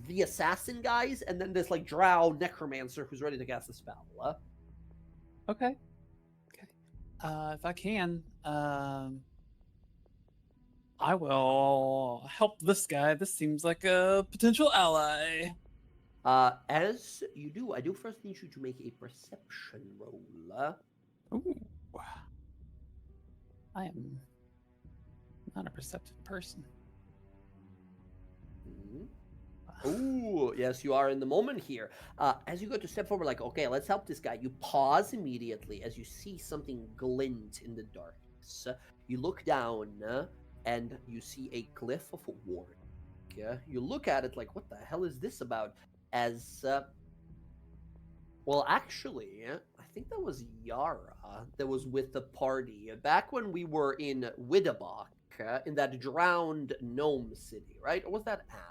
the assassin guys, and then this like drow necromancer who's ready to cast a spell. Okay. If I can, I will help this guy. This seems like a potential ally. As you do, I do first need you to make a perception roll. Ooh. I am not a perceptive person. Ooh, yes, you are in the moment here. As you go to step forward, like, okay, let's help this guy. You pause immediately as you see something glint in the darkness. You look down, and you see a glyph of a ward. You look at it like, what the hell is this about? As, well, actually, I think that was Yara that was with the party back when we were in Widabok, in that drowned gnome city, right? Or was that Ash?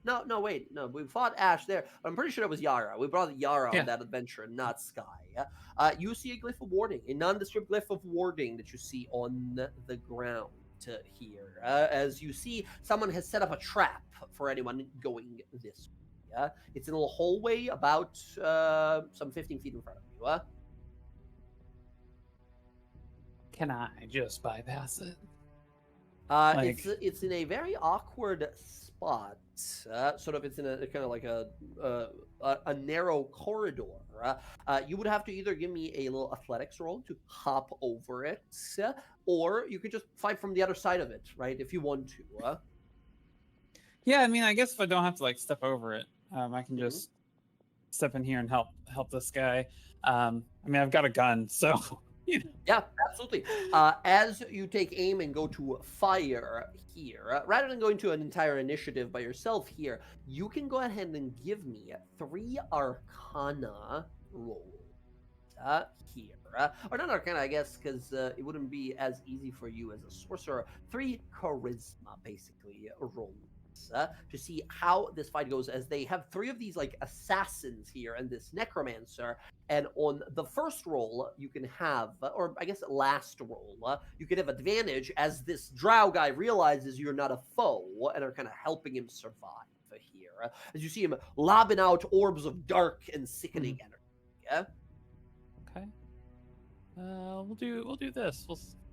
No, wait, no, we fought Ash there. I'm pretty sure it was Yara. We brought Yara on that adventure, not Sky. You see a glyph of warding, a nondescript glyph of warding that you see on the ground here. As you see, someone has set up a trap for anyone going this way. It's in a little hallway about some 15 feet in front of you. Can I just bypass it? It's in a very awkward spot. Sort of, it's in a kind of like a narrow corridor. You would have to either give me a little athletics roll to hop over it, or you could just fight from the other side of it, right? If you want to. Yeah, I mean, I guess if I don't have to like step over it, I can just step in here and help this guy. I mean, I've got a gun, so. Yeah, absolutely. As you take aim and go to fire here, rather than going to an entire initiative by yourself here, you can go ahead and give me 3 Arcana rolls here. Or not Arcana, I guess, because it wouldn't be as easy for you as a sorcerer. 3 Charisma, basically, rolls. To see how this fight goes, as they have 3 of these like assassins here and this necromancer, and on the first roll you can have, or I guess last roll, you can have advantage as this drow guy realizes you're not a foe and are kind of helping him survive here, as you see him lobbing out orbs of dark and sickening energy. Okay. We'll do this.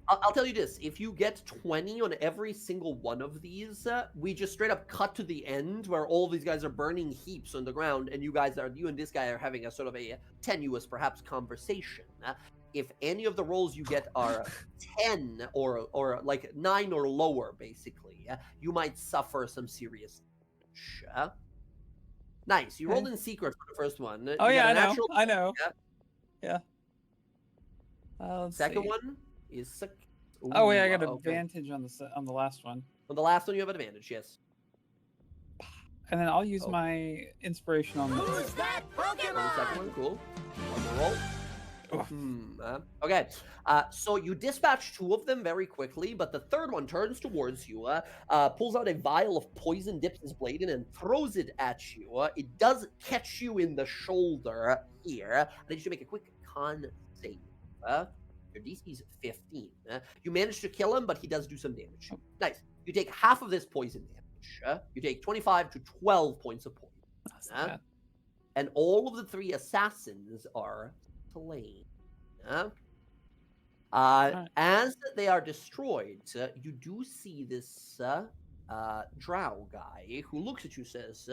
I'll tell you this, if you get 20 on every single one of these, we just straight up cut to the end where all these guys are burning heaps on the ground, and you and this guy are having a sort of a tenuous, perhaps, conversation. If any of the rolls you get are 10 or like 9 or lower, basically, you might suffer some serious damage. Nice, you rolled in secret for the first one. Oh yeah, I know. Yeah. Yeah. Second one is Oh wait, I Ooh, got okay. advantage on the last one, On the last one, you have advantage. Yes. and then I'll use Oh. my inspiration on the On the second one, cool. One more roll. Okay. So you dispatch 2 of them very quickly, but the third one turns towards you, pulls out a vial of poison, dips his blade in, and throws it at you. It does catch you in the shoulder here. I need you to make a quick con save. Your DC is 15. You manage to kill him, but he does do some damage. Nice. You take half of this poison damage. You take 25 to 12 points of poison. That's not bad. And all of the 3 assassins are slain. As they are destroyed, you do see this drow guy who looks at you says,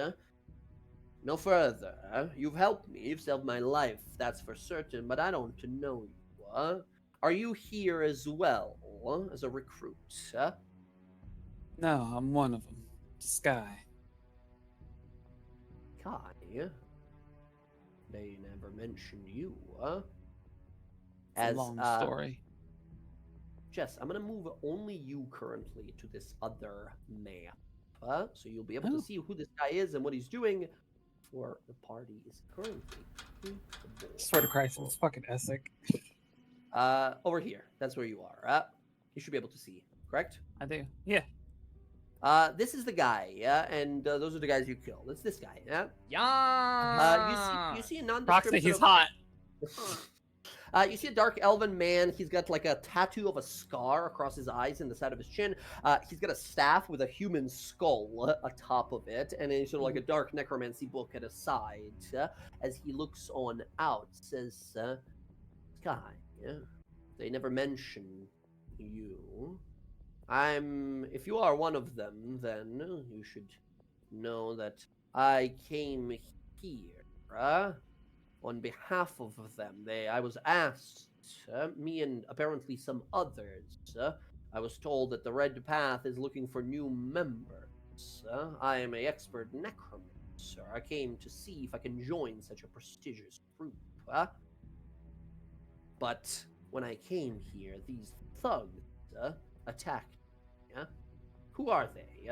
no further. You've helped me. You've saved my life, that's for certain, but I don't know you. Are you here as well, as a recruit? No, I'm one of them. Sky. Kai? They never mentioned you, It's a long story. Jess, I'm going to move only you currently to this other map. So you'll be able to see who this guy is and what he's doing for the party is currently. Swear to Christ, it's fucking Essex. Over here. That's where you are. You should be able to see, correct? I do. Yeah. This is the guy, and those are the guys you killed. It's this guy, yeah? You see a nondescript... Proxy, he's hot. You see a dark elven man. He's got like a tattoo of a scar across his eyes and the side of his chin. He's got a staff with a human skull atop of it, and then sort of like a dark necromancy book at his side. As he looks on out, says, Sky, they never mention you. If you are one of them, then you should know that I came here, on behalf of them. I was asked, me and apparently some others, I was told that the Red Path is looking for new members. I am an expert necromancer. I came to see if I can join such a prestigious group. But when I came here, these thugs attacked me. Who are they?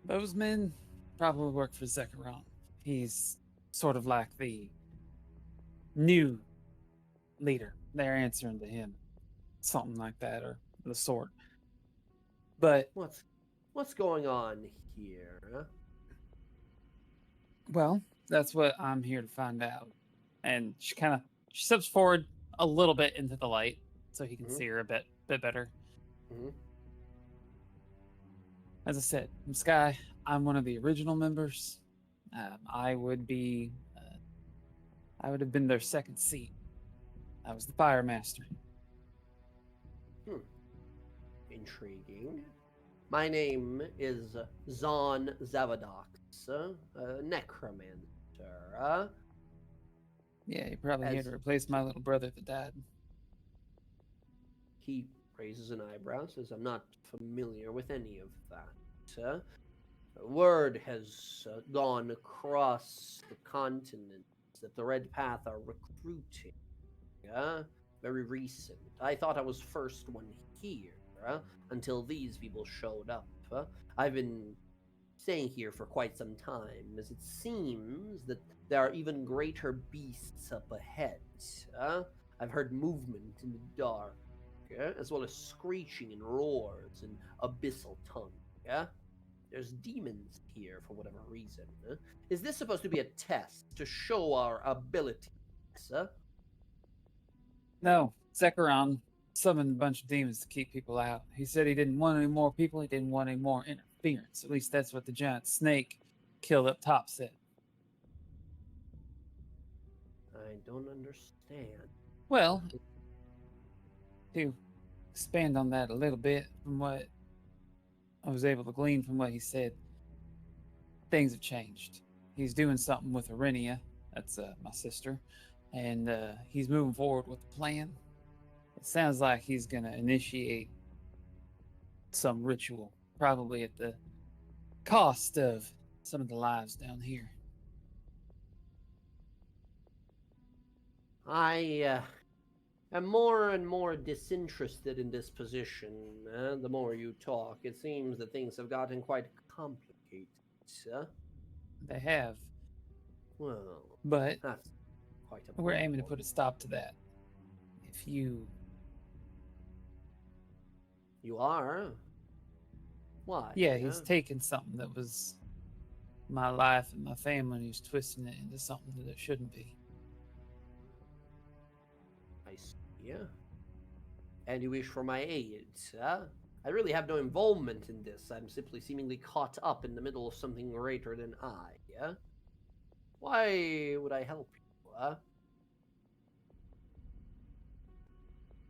Those men probably work for Zekaron. He's sort of like the new leader. They're answering to him. Something like that, or the sort. But what's going on here? Well, that's what I'm here to find out. And she steps forward a little bit into the light so he can see her a bit better. As I said, I'm Sky. I'm one of the original members. I would have been their second seat. I was the fire master. Intriguing. My name is Zon Zavadox, necromancer. Yeah, you're probably here to replace my little brother that died. He raises an eyebrow, says, I'm not familiar with any of that. Word has gone across the continent that the Red Path are recruiting. Very recent. I thought I was first one here until these people showed up. I've been staying here for quite some time, as it seems that there are even greater beasts up ahead. I've heard movement in the dark, as well as screeching and roars and abyssal tongue. There's demons here for whatever reason. Is this supposed to be a test to show our abilities? No, Zekaron summoned a bunch of demons to keep people out. He said he didn't want any more people. He didn't want any more interference. At least that's what the giant snake killed up top said. I don't understand. Well, to expand on that a little bit from what I was able to glean from what he said, things have changed. He's doing something with Arenia, that's my sister, and he's moving forward with the plan. It sounds like he's going to initiate some ritual, probably at the cost of some of the lives down here. I am more and more disinterested in this position. The more you talk, it seems that things have gotten quite complicated. They have, Well, but that's quite a we're aiming to problem. put a stop to that. If you, You are? Why? yeah, he's taken something that was my life and my family, and he's twisting it into something that it shouldn't be. I see. And you wish for my aid, I really have no involvement in this. I'm simply seemingly caught up in the middle of something greater than I. Why would I help you?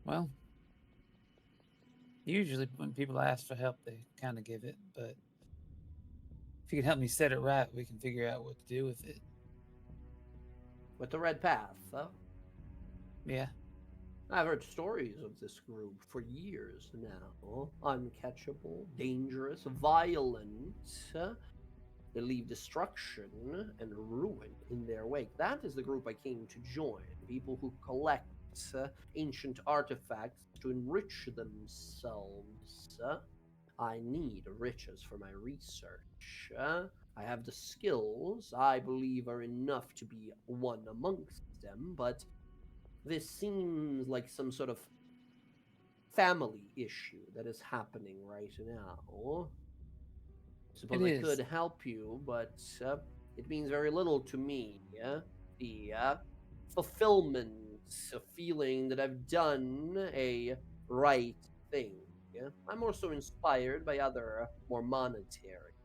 Well, usually when people ask for help, they kind of give it, but if you can help me set it right, we can figure out what to do with it. With the Red Path, Yeah. I've heard stories of this group for years now. Uncatchable, dangerous, violent. They leave destruction and ruin in their wake. That is the group I came to join. People who collect ancient artifacts to enrich themselves. I need riches for my research. I have the skills I believe are enough to be one amongst them, but this seems like some sort of family issue that is happening right now. Suppose It I is. could help you, but it means very little to me. The fulfillment of feeling that I've done a right thing. I'm also inspired by other more monetary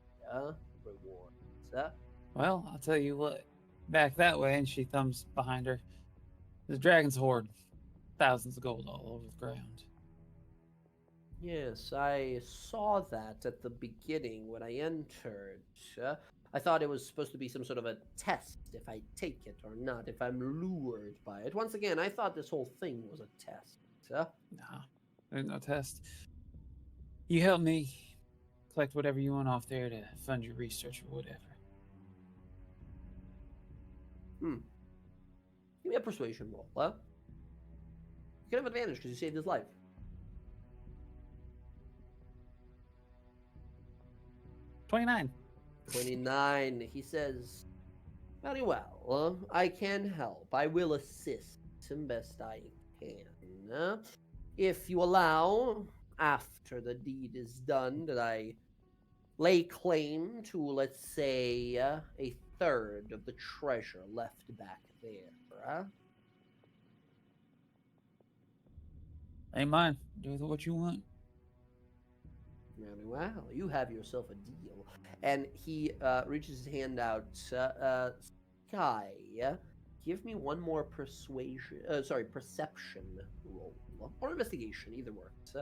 rewards. Well, I'll tell you what. Back that way, and she thumbs behind her. The dragon's hoard. Thousands of gold all over the ground. Yes, I saw that at the beginning when I entered. I thought it was supposed to be some sort of a test if I take it or not, if I'm lured by it. Once again, I thought this whole thing was a test. Nah, there's no test. You help me collect whatever you want off there to fund your research or whatever. Give me a persuasion roll. You can have advantage because you saved his life. 29. 29. He says, very well. I can help. I will assist him best I can. If you allow, after the deed is done, that I lay claim to, let's say, a third of the treasure left back there. Ain't mine. Do with it what you want. Very well. You have yourself a deal. And he reaches his hand out. Sky, give me one more perception roll. Or investigation, either works.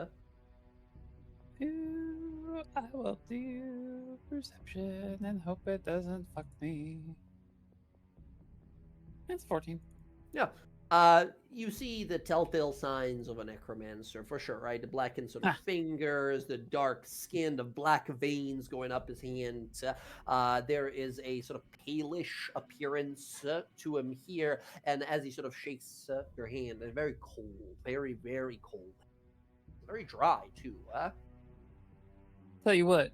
I will do perception and hope it doesn't fuck me. It's 14. Yeah. You see the telltale signs of a necromancer for sure, right? The blackened sort of fingers, the dark skin, the black veins going up his hand. There is a sort of palish appearance to him here, and as he sort of shakes your hand, it's very cold, very, very cold, very dry too. Tell you what.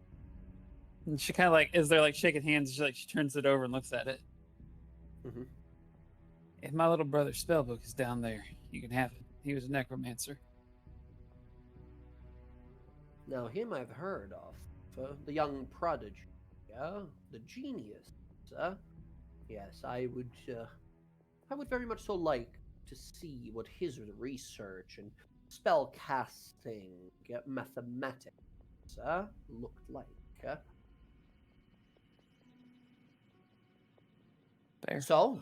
And she kind of like, as they're like shaking hands, she turns it over and looks at it. Mhm. If my little brother's spellbook is down there, you can have it. He was a necromancer. Now him I've heard of, the young prodigy, the genius. Yes, I would very much so like to see what his research and spell casting mathematics looked like. There. So,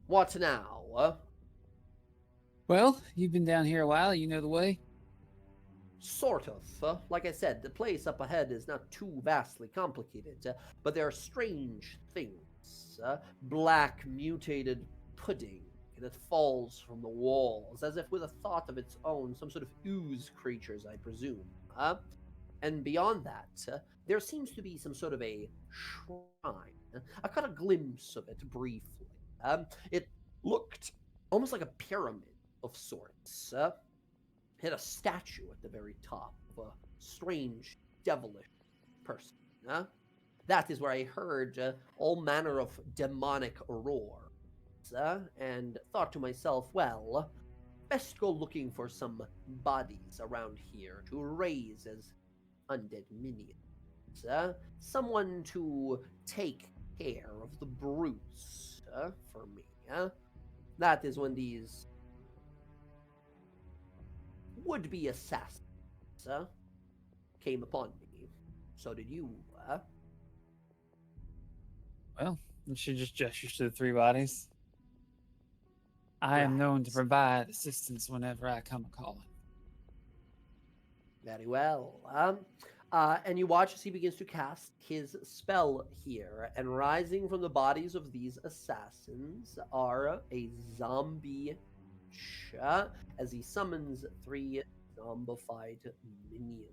what now? Well, you've been down here a while. You know the way. Sort of. Like I said, the place up ahead is not too vastly complicated, but there are strange things. Black mutated pudding that falls from the walls, as if with a thought of its own, some sort of ooze creatures, I presume. And beyond that, there seems to be some sort of a shrine. I caught a glimpse of it briefly. It looked almost like a pyramid of sorts. Hit a statue at the very top of a strange, devilish person. That is where I heard all manner of demonic roars, and thought to myself, well, best go looking for some bodies around here to raise as undead minions. Someone to take care of the Bruce for me. That is when these would-be assassins came upon me. So did you. Well, she just gestures to the 3 bodies. I am known to Right. provide assistance whenever I come a calling. Very well. And you watch as he begins to cast his spell here, and rising from the bodies of these assassins are a zombie as he summons 3 zombified minions.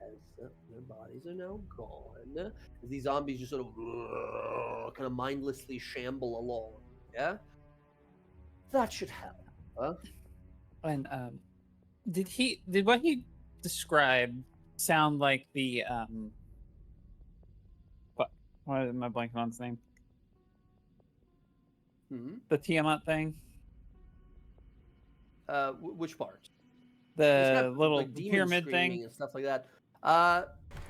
As their bodies are now gone, as these zombies just sort of kind of mindlessly shamble along. Yeah, that should help. And did what he described sound like the what am I blanking on his name? The Tiamat thing? Which part? The little like demon pyramid screaming thing? and stuff like that.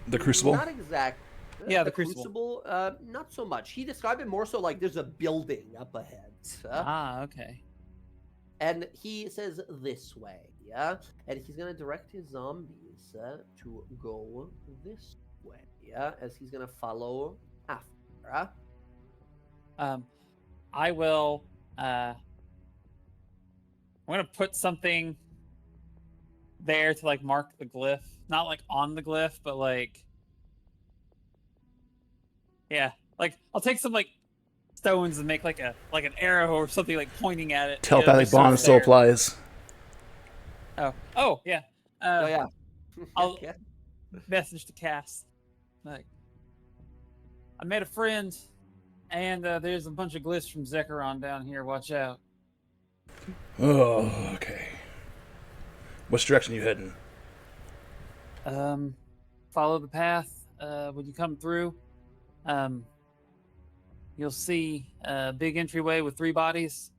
The Crucible? Not exact. Yeah, the Crucible. Not so much. He described it more so like there's a building up ahead. Okay. And he says this way, yeah? And he's going to direct his zombies to go this way, yeah? As he's going to follow after. I will I'm gonna put something there to like mark the glyph. Not like on the glyph, but like yeah. Like I'll take some like stones and make like an arrow or something like pointing at it. Telepathic just so bond it's still there. applies. Oh yeah. Oh, yeah. I'll Okay. message to Cass. Like, I made a friend, and there's a bunch of glyphs from Zekrom down here. Watch out. Oh, okay. Which direction you heading? Follow the path. When you come through, you'll see a big entryway with 3 bodies.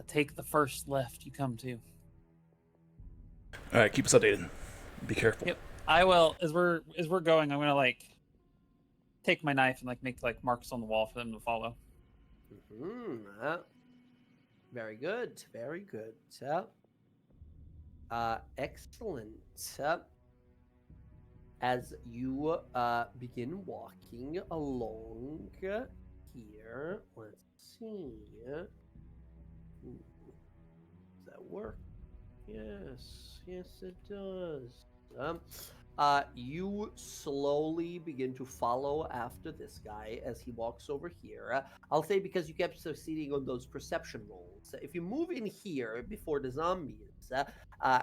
Take the first left you come to. All right, keep us updated. Be careful. Yep. I will. As we're going, I'm gonna like take my knife and like make like marks on the wall for them to follow. Very good. Very good. Excellent. As you begin walking along here, let's see. Ooh, does that work? Yes, it does. You slowly begin to follow after this guy as he walks over here. I'll say because you kept succeeding on those perception rolls. If you move in here before the zombies,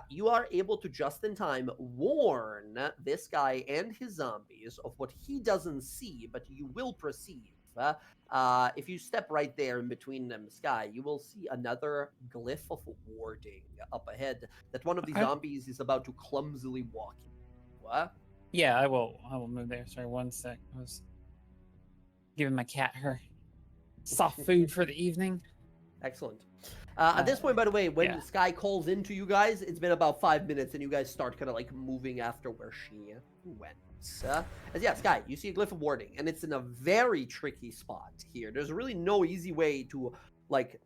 you are able to just in time warn this guy and his zombies of what he doesn't see, but you will perceive. If you step right there in between them, Sky, you will see another glyph of warding up ahead that one of these zombies is about to clumsily walk in. What? Yeah, I will move there. Sorry, 1 sec. I was giving my cat her soft food for the evening. Excellent. At this point, by the way, when yeah. Sky calls into you guys, it's been about 5 minutes, and you guys start kind of like moving after where she went. As yeah, Sky, you see a glyph of warding, and it's in a very tricky spot here. There's really no easy way to like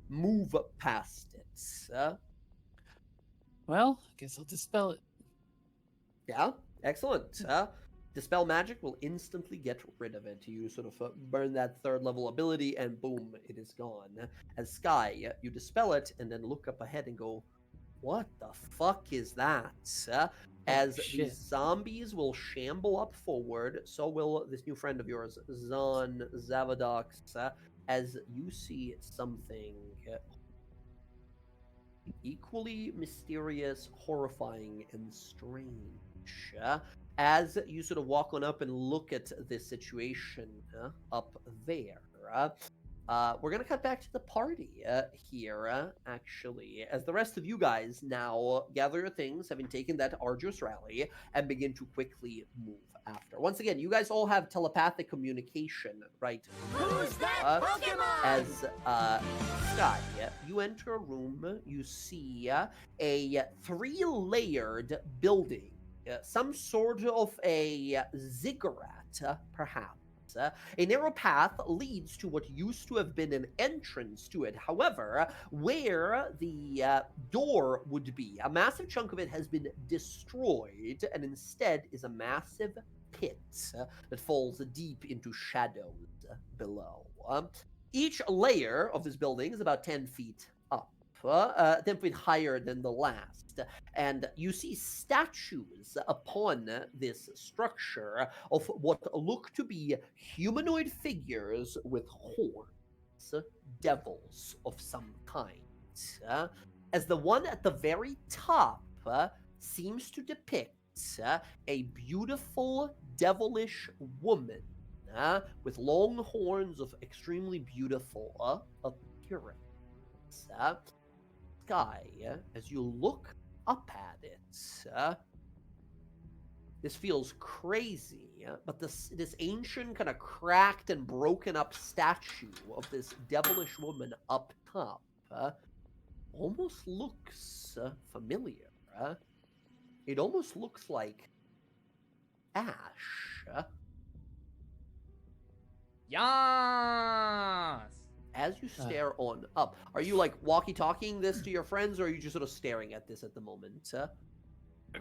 move past it. Well, I guess I'll dispel it. Yeah, excellent. Dispel magic will instantly get rid of it. You sort of burn that 3rd level ability, and boom, it is gone. As Sky, you dispel it, and then look up ahead and go, what the fuck is that? As these zombies will shamble up forward, so will this new friend of yours, Zon Zavadox, as you see something equally mysterious, horrifying, and strange. As you sort of walk on up and look at this situation up there, we're gonna cut back to the party here, actually, as the rest of you guys now gather your things, having taken that arduous rally, and begin to quickly move after. Once again, you guys all have telepathic communication, right? Who's that Pokemon? As Sky, you enter a room, you see a 3-layered building, some sort of a ziggurat, perhaps. A narrow path leads to what used to have been an entrance to it. However, where the door would be, a massive chunk of it has been destroyed, and instead is a massive pit that falls deep into shadows below. Each layer of this building is about 10 feet up, 10 feet higher than the last. And you see statues upon this structure of what look to be humanoid figures with horns, devils of some kind. As the one at the very top seems to depict a beautiful devilish woman with long horns of extremely beautiful appearance. Sky, as you look up at it, this feels crazy, but this ancient, kind of cracked and broken up statue of this devilish woman up top almost looks familiar. It almost looks like Ash. Yas! As you stare on up, are you like walkie-talkieing this to your friends, or are you just sort of staring at this at the moment?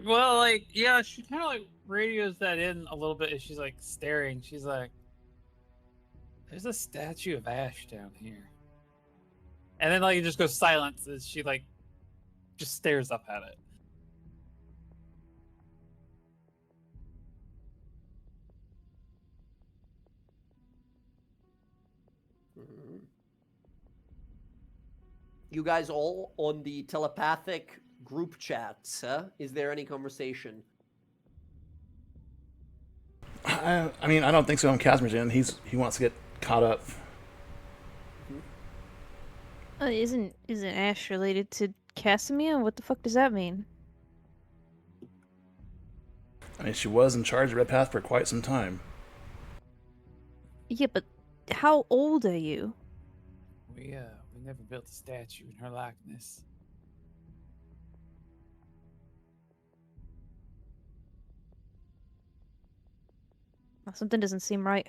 Well, like, yeah, she kind of like radios that in a little bit as she's like staring. She's like, "There's a statue of Ash down here," and then like it just goes silent as she like just stares up at it. You guys all on the telepathic group chat, is there any conversation? I mean, I don't think so. Casimir's in. He wants to get caught up. Isn't Ash related to Casimir? What the fuck does that mean? I mean, she was in charge of Red Path for quite some time. Yeah, but how old are you? We never built a statue in her likeness. Something doesn't seem right.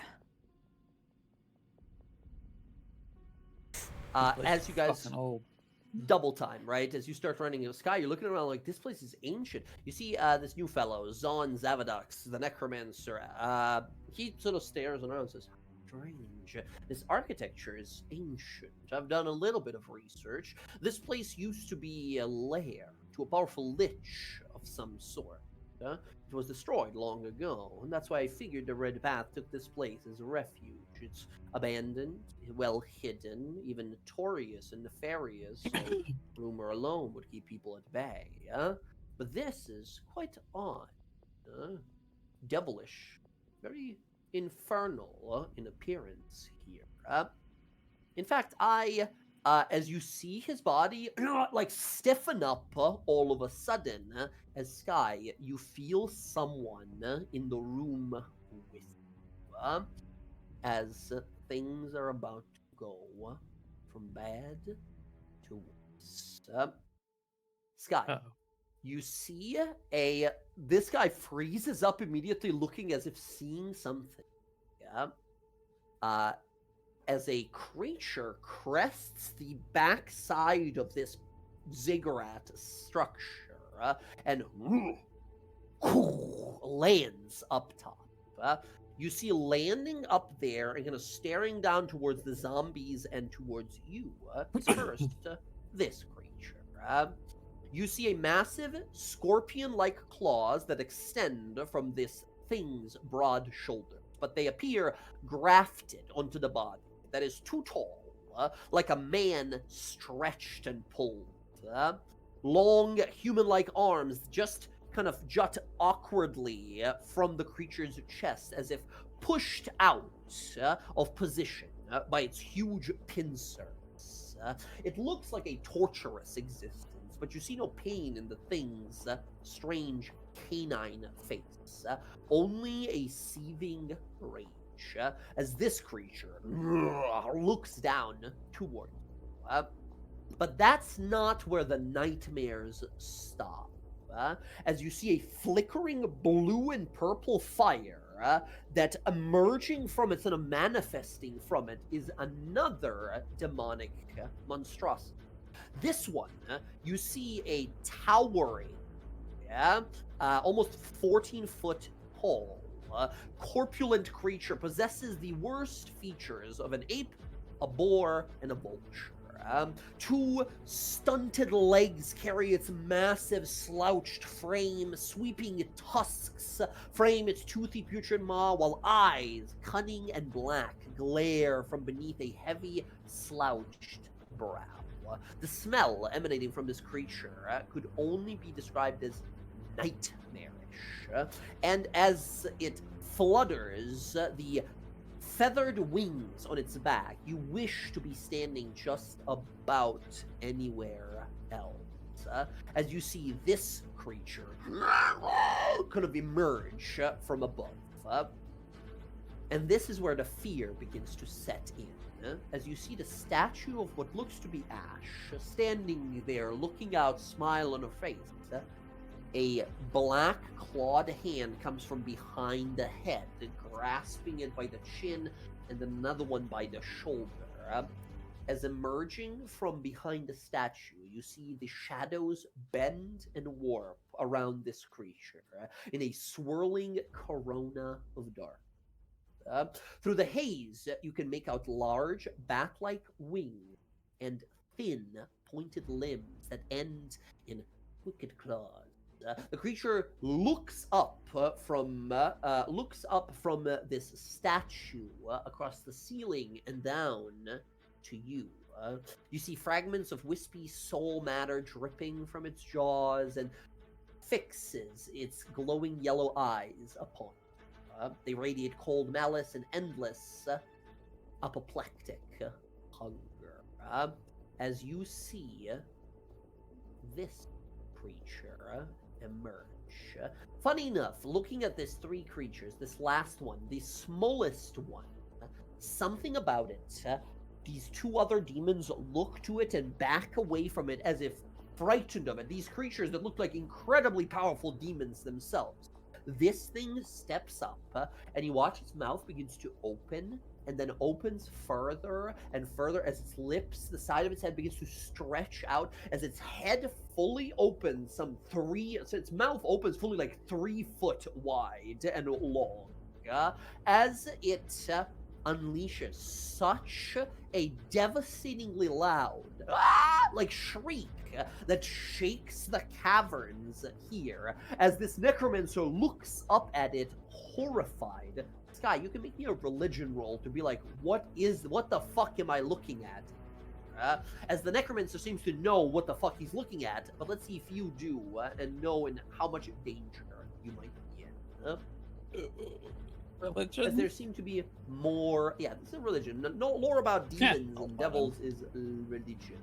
As you guys Fucking old. double time, right? As you start running in the sky, you're looking around like, this place is ancient. You see this new fellow, Zon Zavadux, the necromancer. He sort of stares around and says, strange. This architecture is ancient. I've done a little bit of research. This place used to be a lair to a powerful lich of some sort. It was destroyed long ago, and that's why I figured the Red Path took this place as a refuge. It's abandoned, well hidden, even notorious and nefarious, so rumor alone would keep people at bay. But this is quite odd. Devilish, very infernal in appearance here. In fact, as you see his body like stiffen up all of a sudden, as Sky, you feel someone in the room with you, as things are about to go from bad to worse. Sky, Uh-oh. you see this guy freezes up immediately, looking as if seeing something. As a creature crests the backside of this ziggurat structure and lands up top. You see landing up there and kind of staring down towards the zombies and towards you. First, this creature. You see a massive scorpion-like claws that extend from this thing's broad shoulders, but they appear grafted onto the body that is too tall, like a man stretched and pulled. Long human-like arms just kind of jut awkwardly from the creature's chest as if pushed out of position by its huge pincers. It looks like a torturous existence, but you see no pain in the thing's strange canine face, only a seething rage as this creature looks down toward you. But that's not where the nightmares stop. As you see a flickering blue and purple fire that emerging from it and manifesting from it is another demonic monstrosity. This one, you see a towering, almost 14-foot tall, corpulent creature possesses the worst features of an ape, a boar, and a vulture. Two stunted legs carry its massive slouched frame, sweeping tusks frame its toothy putrid maw, while eyes, cunning and black, glare from beneath a heavy slouched brow. The smell emanating from this creature could only be described as nightmarish, and as it flutters the feathered wings on its back, you wish to be standing just about anywhere else. As you see this creature kind of emerge from above. And this is where the fear begins to set in. As you see the statue of what looks to be Ash standing there, looking out, smile on her face. A black clawed hand comes from behind the head, grasping it by the chin, and another one by the shoulder. As emerging from behind the statue, you see the shadows bend and warp around this creature in a swirling corona of dark. Through the haze, you can make out large bat-like wings and thin, pointed limbs that end in wicked claws. The creature looks up from this statue across the ceiling and down to you. You see fragments of wispy soul matter dripping from its jaws and fixes its glowing yellow eyes upon you. They radiate cold malice and endless apoplectic hunger. As you see this creature emerge. Funny enough, looking at these three creatures, this last one, the smallest one, something about it, these two other demons look to it and back away from it as if frightened of it. These creatures that look like incredibly powerful demons themselves. This thing steps up, and you watch its mouth begins to open, and then opens further and further as its lips, the side of its head begins to stretch out as its head fully opens so its mouth opens fully like 3 foot wide and long, as it unleashes such a devastatingly loud shriek that shakes the caverns here as this necromancer looks up at it horrified. Sky, you can make me a religion roll to be like, what the fuck am I looking at? As the necromancer seems to know what the fuck he's looking at, but let's see if you do and know in how much danger you might be in. Religion? As there seem to be more... Yeah, this is religion. No lore about demons and devils is religion.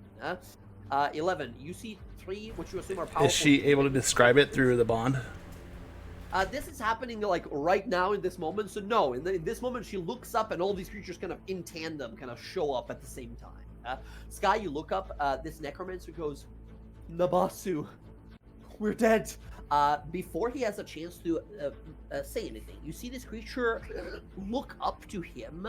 11, you see 3, which you assume are powerful... Is she able to describe it through the bond? This is happening like right now in this moment, so no, in this moment she looks up and all these creatures kind of in tandem kind of show up at the same time. Sky, you look up, this necromancer goes, Nabasu, we're dead. Before he has a chance to say anything, you see this creature look up to him.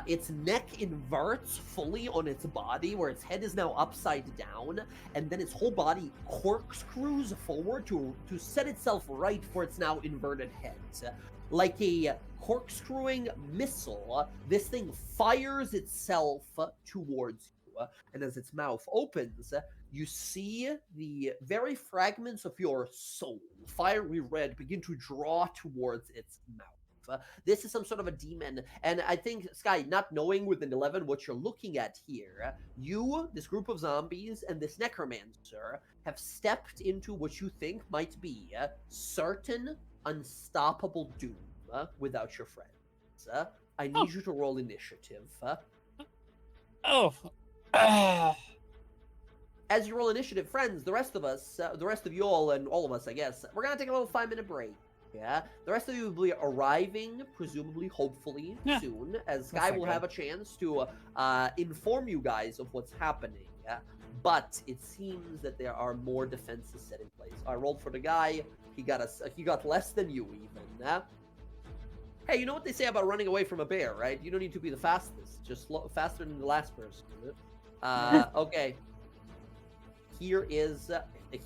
Its neck inverts fully on its body, where its head is now upside down, and then its whole body corkscrews forward to set itself right for its now inverted head. Like a corkscrewing missile, this thing fires itself towards you, and as its mouth opens, you see the very fragments of your soul, fiery red, begin to draw towards its mouth. This is some sort of a demon, and I think, Sky, not knowing with an 11 what you're looking at here, you, this group of zombies, and this necromancer have stepped into what you think might be certain unstoppable doom without your friends. I need you to roll initiative. Oh. Ah. As you roll initiative, friends, the rest of us, the rest of you all and all of us, I guess, we're gonna take a little 5-minute break. Yeah, the rest of you will be arriving, presumably, hopefully, Yeah, soon, as that Sky sounds will good. have a chance to inform you guys of what's happening. Yeah? But it seems that there are more defenses set in place. I rolled for the guy; he got less than you even. Hey, you know what they say about running away from a bear, right? You don't need to be the fastest, just faster than the last person. Okay. Here is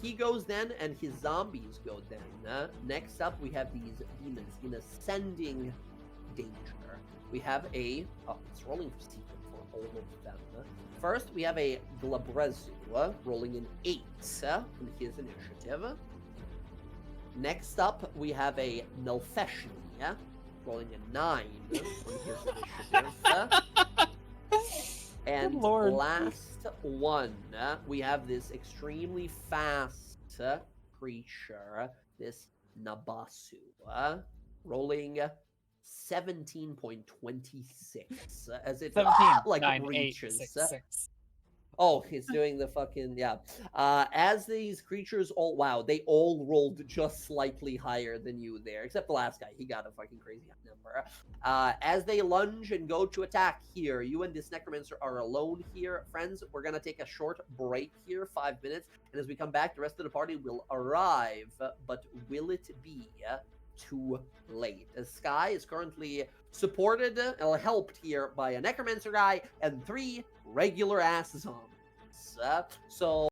he goes then, and his zombies go then. Next up, we have these demons in ascending danger. We have a it's rolling for secret for all of them. First, we have a Glabrezu rolling an 8 in his initiative. Next up, we have a Nilfeshni rolling a 9 on his initiative. And Lord. last one, we have this extremely fast creature, this Nabasu, rolling 17.26 as it 17, like 9, 8, reaches. 6, 6. Oh, he's doing the fucking as these creatures they all rolled just slightly higher than you there, except the last guy. He got a fucking crazy number. As they lunge and go to attack here, you and this necromancer are alone here, friends. We're gonna take a short break here, 5 minutes, and as we come back, the rest of the party will arrive. But will it be too late? As Sky is currently supported or helped here by a necromancer guy and 3 regular ass zombies. So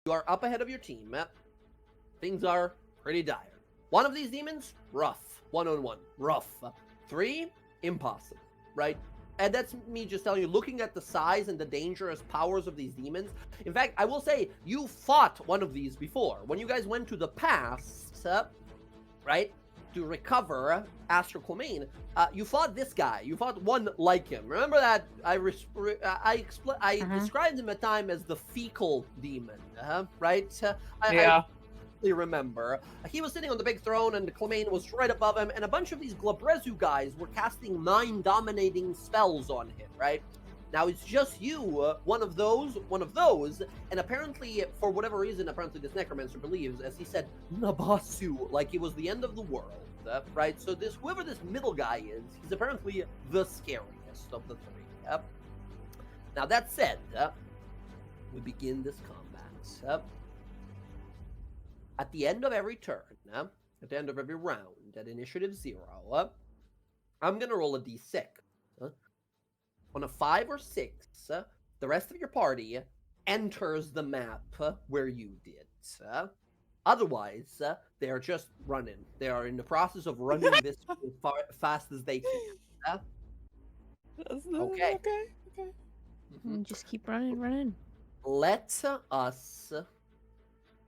You are up ahead of your team. Things are pretty dire. One of these demons, rough. 1-on-1, rough. 3, impossible, right? And that's me just telling you, looking at the size and the dangerous powers of these demons. In fact, I will say, you fought one of these before. When you guys went to the past, right, to recover Astral Quamain, you fought this guy. You fought one like him. Remember that I described him at time as the fecal demon, right? Yeah. I remember. He was sitting on the big throne and the Quamain was right above him, and a bunch of these Glabrezu guys were casting mind-dominating spells on him, right? Now it's just you, one of those, and apparently, for whatever reason, apparently this necromancer believes, as he said, Nabasu, like it was the end of the world, right? So whoever this middle guy is, he's apparently the scariest of the three. Now that said, we begin this combat. At the end of every turn, at the end of every round, at initiative 0, I'm going to roll a d6. On a 5 or 6, the rest of your party enters the map where you did. Otherwise, they are just running. They are in the process of running this as fast as they can. Okay. Just keep running. Let us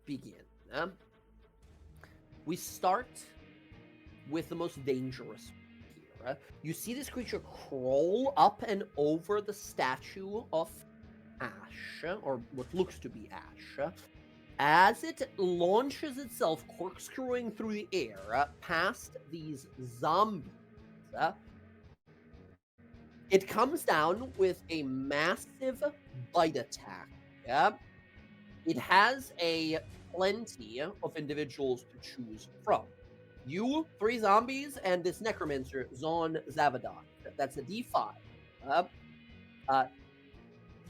begin. We start with the most dangerous here. You see this creature crawl up and over the statue of Ash, or what looks to be Ash, as it launches itself corkscrewing through the air past these zombies. It comes down with a massive bite attack. It has plenty of individuals to choose from. You, 3 zombies, and this necromancer, Zon Zavadon. That's a d5.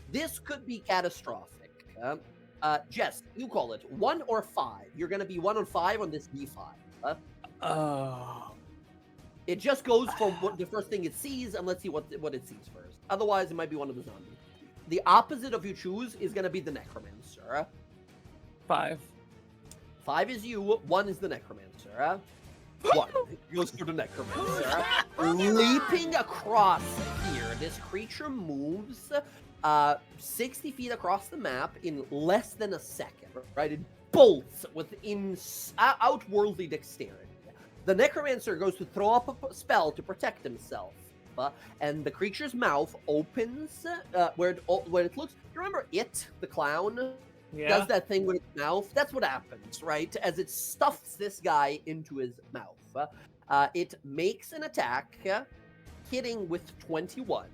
This could be catastrophic. Jess, you call it 1 or 5. You're going to be 1 on 5 on this d5. It just goes for the first thing it sees, and let's see what it sees first. Otherwise, it might be one of the zombies. The opposite of you choose is going to be the necromancer. 5. 5 is you, 1 is the necromancer. 1 goes for the necromancer. Leaping across here, this creature moves 60 feet across the map in less than a second, right? It bolts with outworldly dexterity. The necromancer goes to throw up a spell to protect himself, and the creature's mouth opens where it looks. You remember it, the clown? Yeah. Does that thing with its mouth? That's what happens, right? As it stuffs this guy into his mouth. It makes an attack, hitting with 21,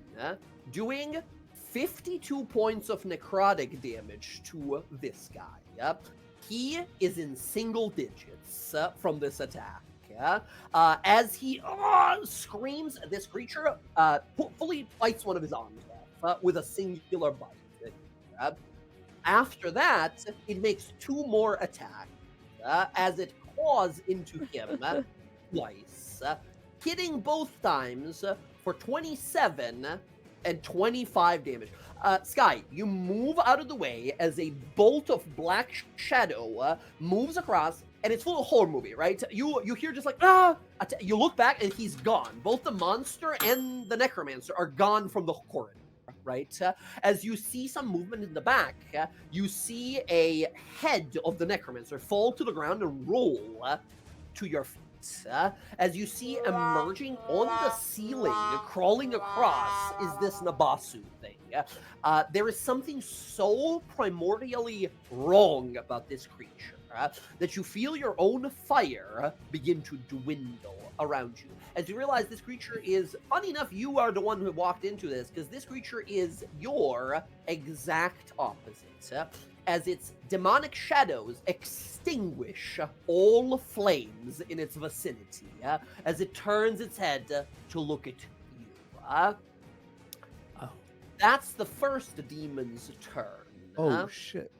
doing 52 points of necrotic damage to this guy. He is in single digits from this attack. As he screams, this creature fully bites one of his arms off with a singular bite. After that, it makes 2 more attacks as it claws into him twice, hitting both times for 27 and 25 damage. Sky, you move out of the way as a bolt of black shadow moves across, and it's full of horror movie, right? You hear just like, you look back and he's gone. Both the monster and the necromancer are gone from the corridor. Right? As you see some movement in the back, you see a head of the necromancer fall to the ground and roll to your feet. As you see emerging on the ceiling, crawling across, is this Nabasu thing. There is something so primordially wrong about this creature that you feel your own fire begin to dwindle around you. As you realize this creature is, funny enough, you are the one who walked into this, because this creature is your exact opposite. As its demonic shadows extinguish all flames in its vicinity, as it turns its head to look at you. That's the first demon's turn. Oh, shit.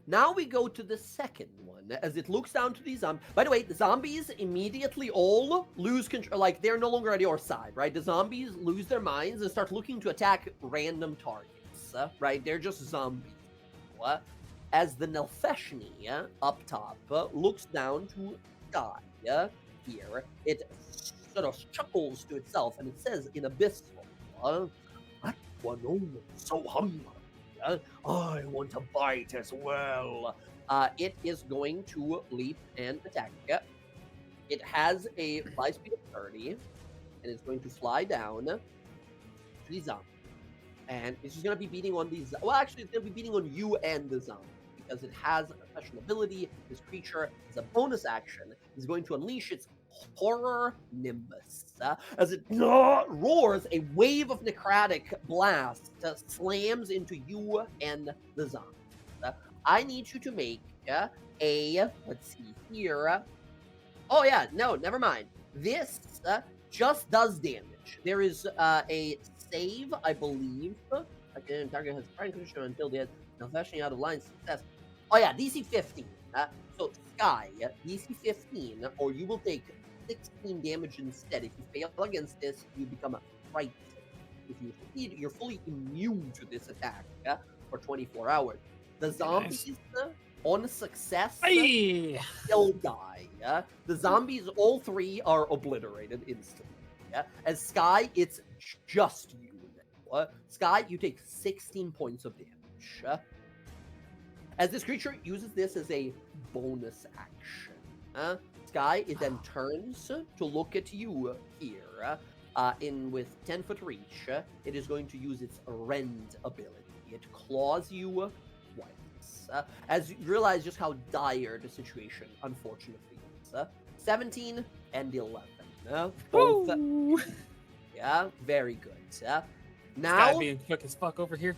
Now we go to the second one, as it looks down to these zombies. By the way, the zombies immediately all lose control, like they're no longer at your side, right? The zombies lose their minds and start looking to attack random targets, right? They're just zombies. as the Nelfeshni up top looks down to Sky here. It sort of chuckles to itself and it says in Abyssal, that one almost so hungry. I want to bite as well. It is going to leap and attack. It has a fly speed of 30, and it's going to fly down to the zombie. And it's just going to be beating on these. Well, actually, it's going to be beating on you and the zombie because it has a special ability. This creature, as a bonus action, is going to unleash its Horror Nimbus. As it roars, a wave of necrotic blast slams into you and the zombie. I need you to make let's see here. Oh yeah, no, never mind. This just does damage. There is a save, I believe. Again, target has fighting condition until the now flashing out of line success. Oh yeah, DC 15. So Sky, DC 15, or you will take 16 damage instead. If you fail against this, you become a frightened. If you succeed, you're fully immune to this attack for 24 hours. The zombies, on success, still die. The zombies, all three, are obliterated instantly. As Sky, it's just you now. Sky, you take 16 points of damage. As this creature uses this as a bonus action. Sky, it then turns to look at you here. With 10-foot reach, it is going to use its Rend ability. It claws you once. As you realize just how dire the situation, unfortunately, is. 17 and 11. Both. Yeah, very good. Now, being quick as fuck over here.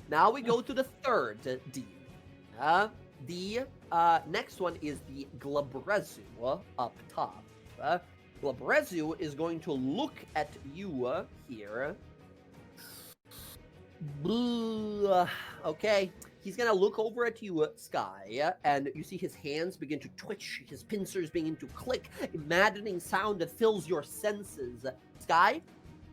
Now we go to the third demon. The next one is the Glabrezu up top. Glabrezu is going to look at you here. Okay, he's gonna look over at you, Sky, and you see his hands begin to twitch, his pincers begin to click, a maddening sound that fills your senses. Sky,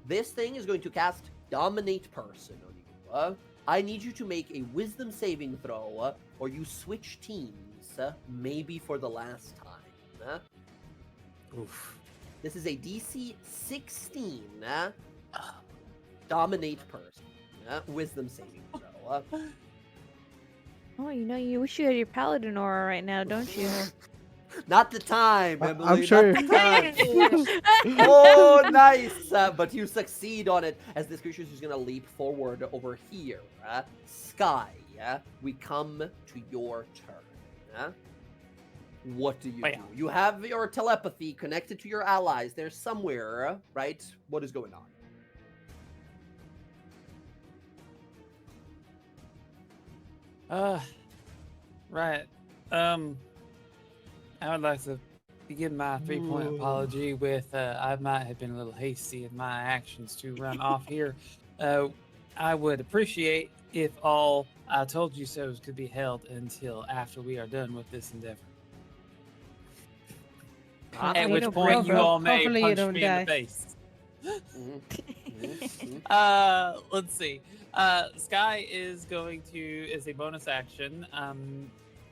this thing is going to cast Dominate Person on you. I need you to make a Wisdom saving throw, or you switch teams, maybe for the last time. Oof. This is a DC 16 Dominate Person. Wisdom saving throw. Oh, you wish you had your paladin aura right now, don't you? Not the time, Emily. I'm sure. Not the time. Oh, nice. But you succeed on it as this creature is just going to leap forward over here. Sky, we come to your turn. What do you do? You have your telepathy connected to your allies. They're somewhere, right? What is going on? Right. I would like to begin my 3-point apology with I might have been a little hasty in my actions to run off here. I would appreciate if all I told you so's could be held until after we are done with this endeavor. At which point you all may punch me in the face. Let's see. Sky is going to, as a bonus action,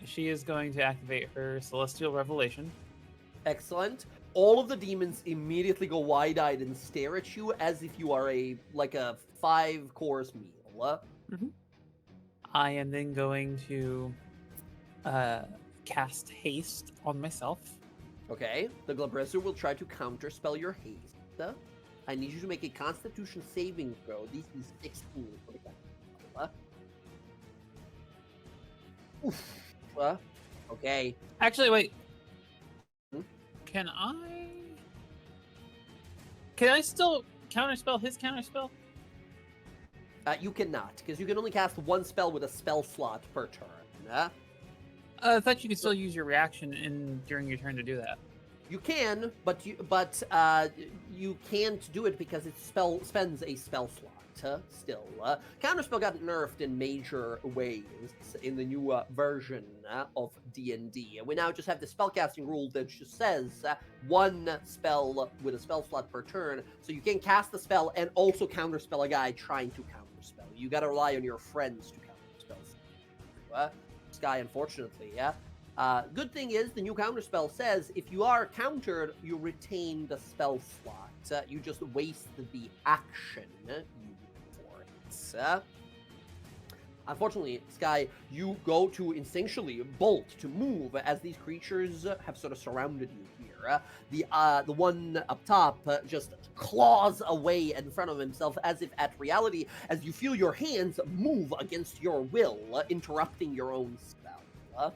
she is going to activate her Celestial Revelation. Excellent. All of the demons immediately go wide-eyed and stare at you as if you are a 5-course meal. I am then going to cast Haste on myself. Okay. The Glabrezu will try to counterspell your haste. I need you to make a Constitution saving throw. DC 16 for the Oof. Okay. Actually, wait. Can I still counterspell his counterspell? You cannot, because you can only cast one spell with a spell slot per turn. I thought you could still use your reaction during your turn to do that. You can, but you can't do it because it spends a spell slot. Still, counterspell got nerfed in major ways in the new version of D&D. We now just have the spellcasting rule that just says one spell with a spell slot per turn, so you can cast the spell and also counterspell a guy trying to counterspell. You got to rely on your friends to counterspell. Sky, unfortunately. Yeah. Good thing is the new counterspell says if you are countered, you retain the spell slot. You just waste the action for it. Unfortunately, Sky, you go to instinctually bolt to move as these creatures have sort of surrounded you here. The one up top just claws away in front of himself as if at reality, as you feel your hands move against your will, interrupting your own spell.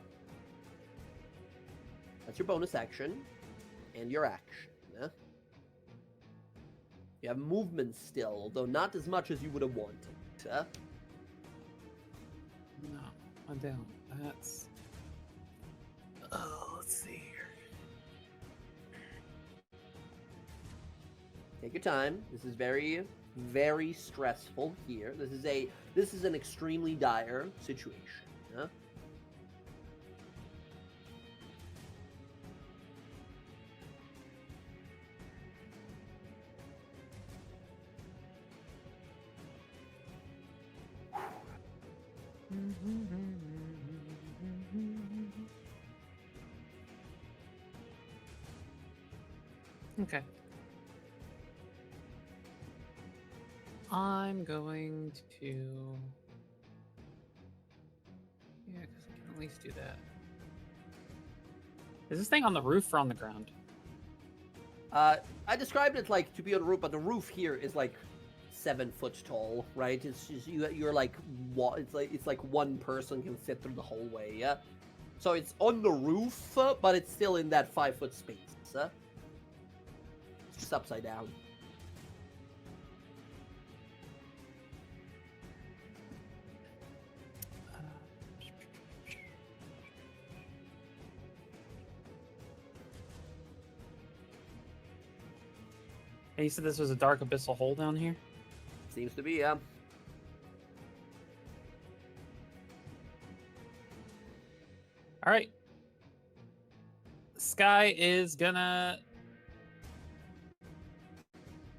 That's your bonus action and your action. You have movement still, though not as much as you would have wanted. No, I don't. That's. Let's see here. Take your time. This is very, very stressful here. This is an extremely dire situation. Okay. I'm going to. Yeah, because I can at least do that. Is this thing on the roof or on the ground? I described it like to be on the roof, but the roof here is like 7 foot tall, right? It's just you're like it's like one person can fit through the hallway. Yeah, so it's on the roof, but it's still in that 5 foot space. It's just upside down. Hey, you said this was a dark abyssal hole down here? Seems to be, yeah. All right. Sky is gonna...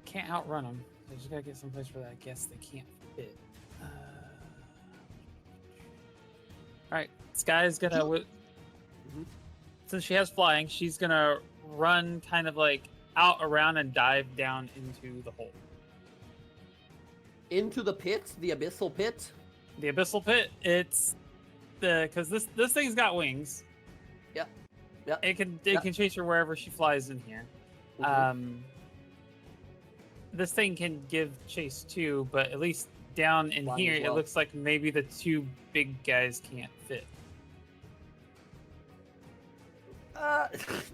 Can't outrun them. They just gotta get someplace where I guess they can't fit. All right. Sky's gonna... Since she has flying, she's gonna run kind of like out around and dive down into the hole. Into the pit, the abyssal pit. The abyssal pit. It's because this thing's got wings. Yeah. Yeah. It can chase her wherever she flies in here. This thing can give chase too, but at least down in Flying here, as well. it looks like maybe the two big guys can't fit.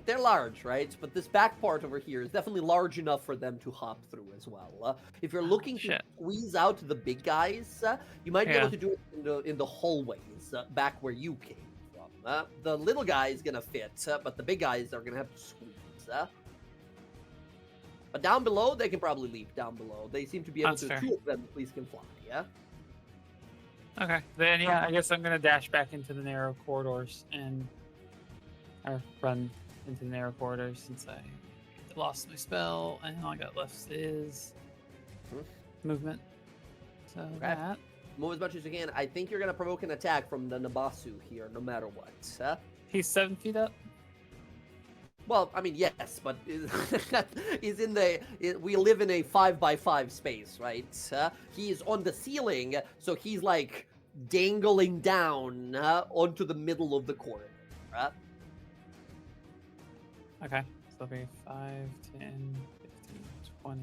They're large, right? But this back part over here is definitely large enough for them to hop through as well. If you're looking to shit. squeeze out the big guys, you might be Yeah. able to do it in the hallways back where you came from. The little guy is gonna fit, but the big guys are gonna have to squeeze. But down below, they can probably leap down below. They seem to be able That's to. fair. 2 of them at least can fly. Yeah. Okay, then yeah, I guess I'm gonna dash back into the narrow corridors and or run into the narrow corridors since I lost my spell and all I got left is movement. So that. Move as much as you can. I think you're gonna provoke an attack from the Nabasu here, no matter what. He's 7 feet up. Well, I mean, yes, but he's in the. We live in a 5x5 space, right? He's on the ceiling, so he's like dangling down onto the middle of the corridor. Okay, so it'll be 5, 10, 15, 20,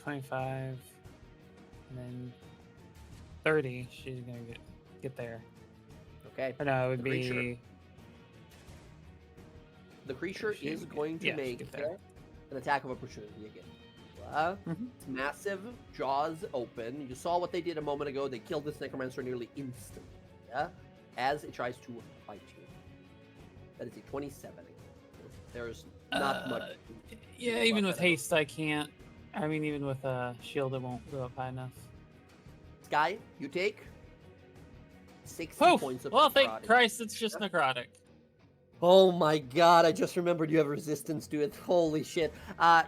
25, and then 30. She's gonna get there. Okay. Or no, it would The creature- be. The creature She is would get- going to yeah, she'd make get there. an attack of opportunity again. Mhm. It's massive, jaws open. You saw what they did a moment ago. They killed this necromancer nearly instantly. As it tries to fight you. That is a 27. There's not much. Yeah, even with haste, I can't. I mean, even with a shield, it won't go up high enough. Sky, you take 60 Poof! points of Well, thank necrotic. Christ, it's just necrotic. Oh my god, I just remembered you have resistance to it. Holy shit.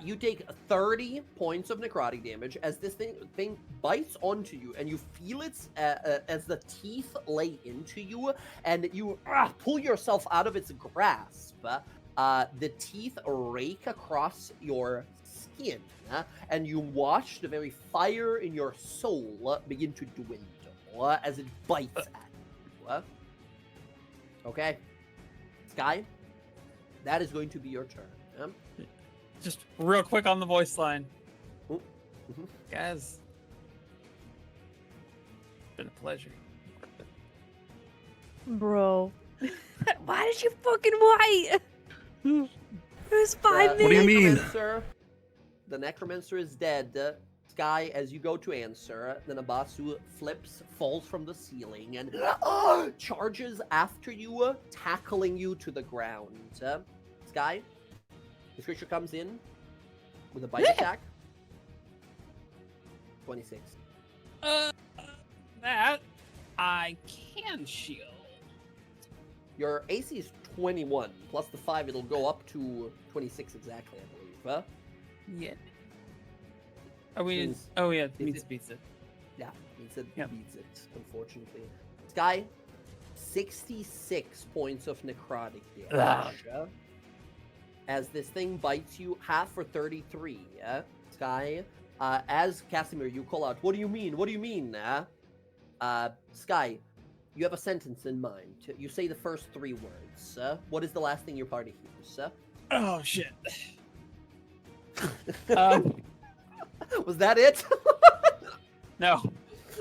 You take 30 points of necrotic damage as this thing bites onto you, and you feel it as the teeth lay into you, and you pull yourself out of its grasp. The teeth rake across your skin, and you watch the very fire in your soul begin to dwindle as it bites at you. Okay. Sky, that is going to be your turn. Just real quick on the voice line. Mhm. Guys, it's been a pleasure. Bro. Why did you fucking white? It was 5 What do you minutes. mean? The necromancer is dead. Sky, as you go to answer, the Nabasu flips, falls from the ceiling, and charges after you, tackling you to the ground. Sky, this creature comes in with a bite attack. 26. That I can shield. Your AC is 21, plus the 5, it'll go up to 26 exactly, I believe. Yeah. Oh, we didn't. Means- Oh, yeah. is Meets it- beats it. Yeah, means it Yep. beats it, unfortunately. Sky, 66 points of necrotic damage. As this thing bites you, half for 33. Sky, as Casimir, you call out, "What do you mean? What do you mean?" Sky, you have a sentence in mind. You say the first 3 words. What is the last thing your party hears? Oh shit. Was that it? No.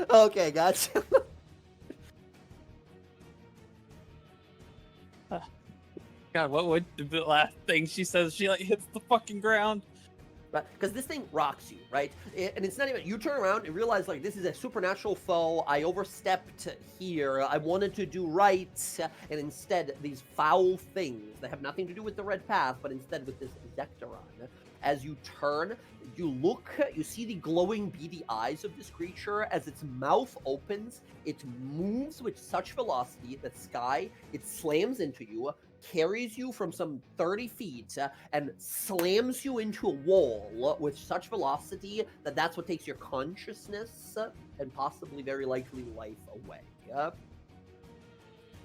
Okay, gotcha. God, what would the last thing she says? She like hits the fucking ground. Right, because this thing rocks you, right? And it's not even, you turn around and realize, like, this is a supernatural foe. I overstepped here. I wanted to do right. And instead, these foul things that have nothing to do with the red path, but instead with this Zektaron. As you turn, you look, you see the glowing beady eyes of this creature. As its mouth opens, it moves with such velocity that Sky, it slams into you, carries you from some 30 feet, and slams you into a wall with such velocity that that's what takes your consciousness and possibly very likely life away.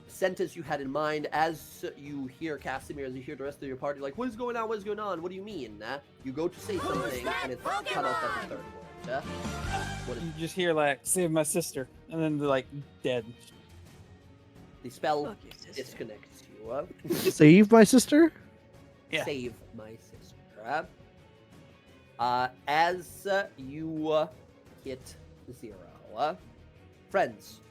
Sentence you had in mind as you hear Casimir, as you hear the rest of your party, like, what is going on? What is going on? What do you mean? You go to say something, and it's cut off at the third word. What is You just hear like, "Save my sister," and then they're like dead. the spell? Fuck your sister. Disconnects you. Save my sister? Yeah. Save my sister. As you hit 0, friends,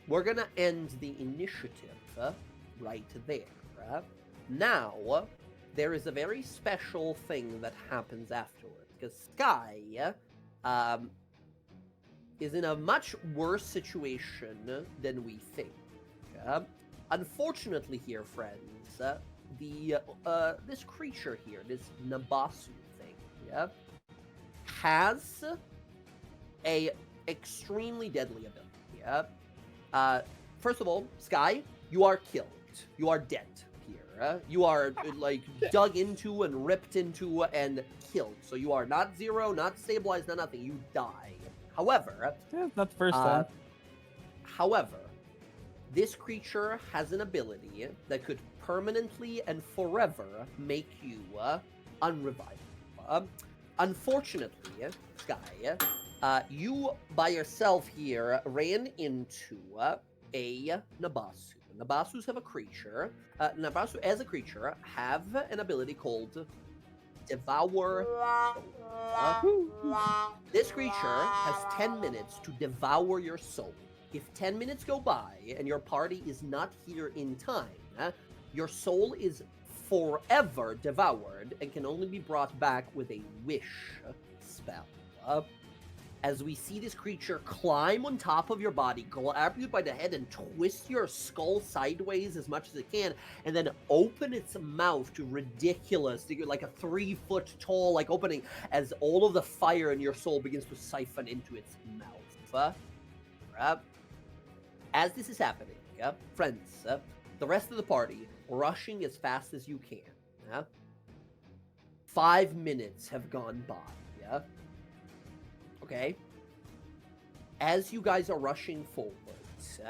we're gonna end the initiative right there. Now, there is a very special thing that happens afterwards, because Sky is in a much worse situation than we think. Unfortunately here, friends, this creature here, this Nabasu thing, has a extremely deadly ability. First of all, Sky, you are killed. You are dead here. You are like dug into and ripped into and killed. So you are not 0, not stabilized, not nothing. You die. However, Yeah, not the first time. However, this creature has an ability that could permanently and forever make you unrevivable. Unfortunately, Sky, you by yourself here ran into a Nabasu. Nabasus have a creature. Nabasu, as a creature, have an ability called Devour Soul. This creature has 10 minutes to devour your soul. If 10 minutes go by and your party is not here in time, your soul is forever devoured and can only be brought back with a wish spell. As we see this creature climb on top of your body, grab you by the head and twist your skull sideways as much as it can, and then open its mouth to ridiculous, like a 3-foot tall like opening, as all of the fire in your soul begins to siphon into its mouth. As this is happening, friends, the rest of the party rushing as fast as you can. Yeah? 5 minutes have gone by. Yeah. Okay. As you guys are rushing forwards,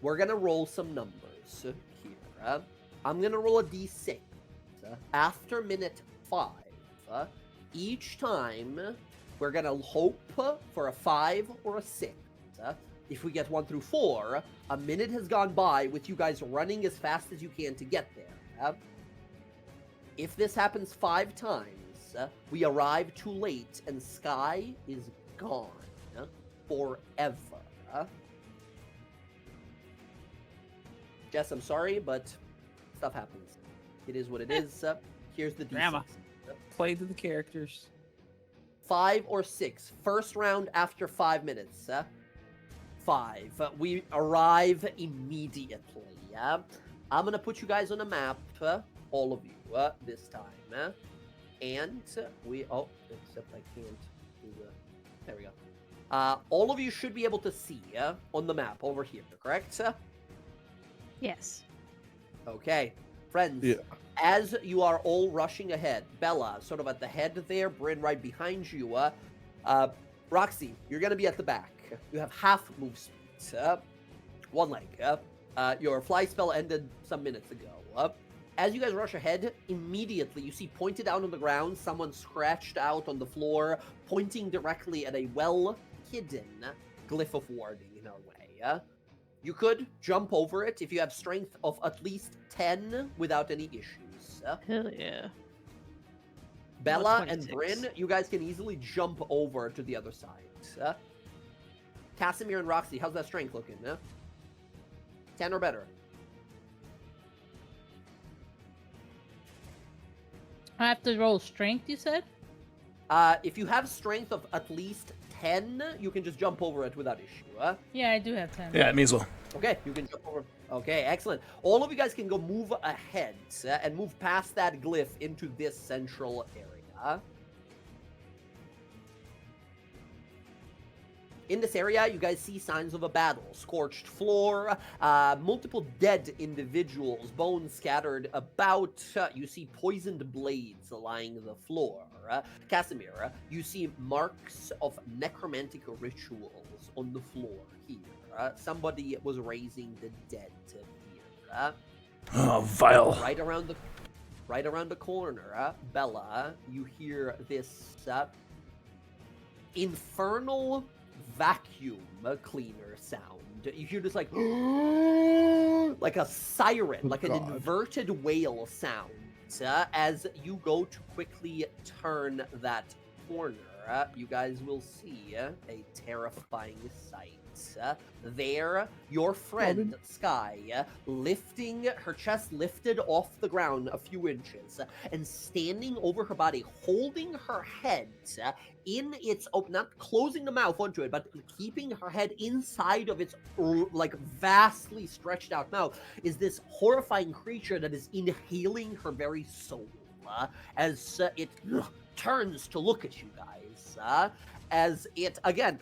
we're gonna roll some numbers here. I'm gonna roll a d6. After minute 5, each time we're gonna hope for a 5 or a 6. If we get 1 through 4, a minute has gone by with you guys running as fast as you can to get there. If this happens 5 times, we arrive too late and Sky is gone forever. Jess, I'm sorry, but stuff happens. It is what it is. Here's the d6. Grandma. Play to the characters. 5 or 6. First round after 5 minutes. 5. We arrive immediately. I'm gonna put you guys on a map, all of you, this time. And we... Oh, except I can't do the... There we go. All of you should be able to see on the map over here, correct? Yes. Okay. Friends, Yeah. as you are all rushing ahead, Bella, sort of at the head there, Bryn right behind you, Roxy, you're going to be at the back. You have half move speed. 1 leg. Your fly spell ended some minutes ago. As you guys rush ahead, immediately you see pointed out on the ground, someone scratched out on the floor, pointing directly at a well-hidden glyph of warding in our way. You could jump over it if you have strength of at least 10 without any issues. Hell yeah. Bella Well, and 26. Bryn, you guys can easily jump over to the other side. Casimir and Roxy, how's that strength looking? 10 or better? I have to roll strength, you said? If you have strength of at least 10, you can just jump over it without issue. Yeah, I do have 10. Yeah, me as well. Okay, you can jump over. Okay, excellent. All of you guys can go move ahead and move past that glyph into this central area. In this area, you guys see signs of a battle. Scorched floor, multiple dead individuals, bones scattered about. You see poisoned blades lying on the floor. Casimir, you see marks of necromantic rituals on the floor here. Somebody was raising the dead here. Oh, vile. Right around the corner, Bella, you hear this infernal vacuum cleaner sound. You hear this like like a siren, like an inverted whale sound as you go to quickly turn that corner. You guys will see a terrifying sight. There, your friend Sky, lifting her chest lifted off the ground a few inches, and standing over her body, holding her head in its not closing the mouth onto it, but keeping her head inside of its like vastly stretched out mouth, is this horrifying creature that is inhaling her very soul as it turns to look at you guys. As it again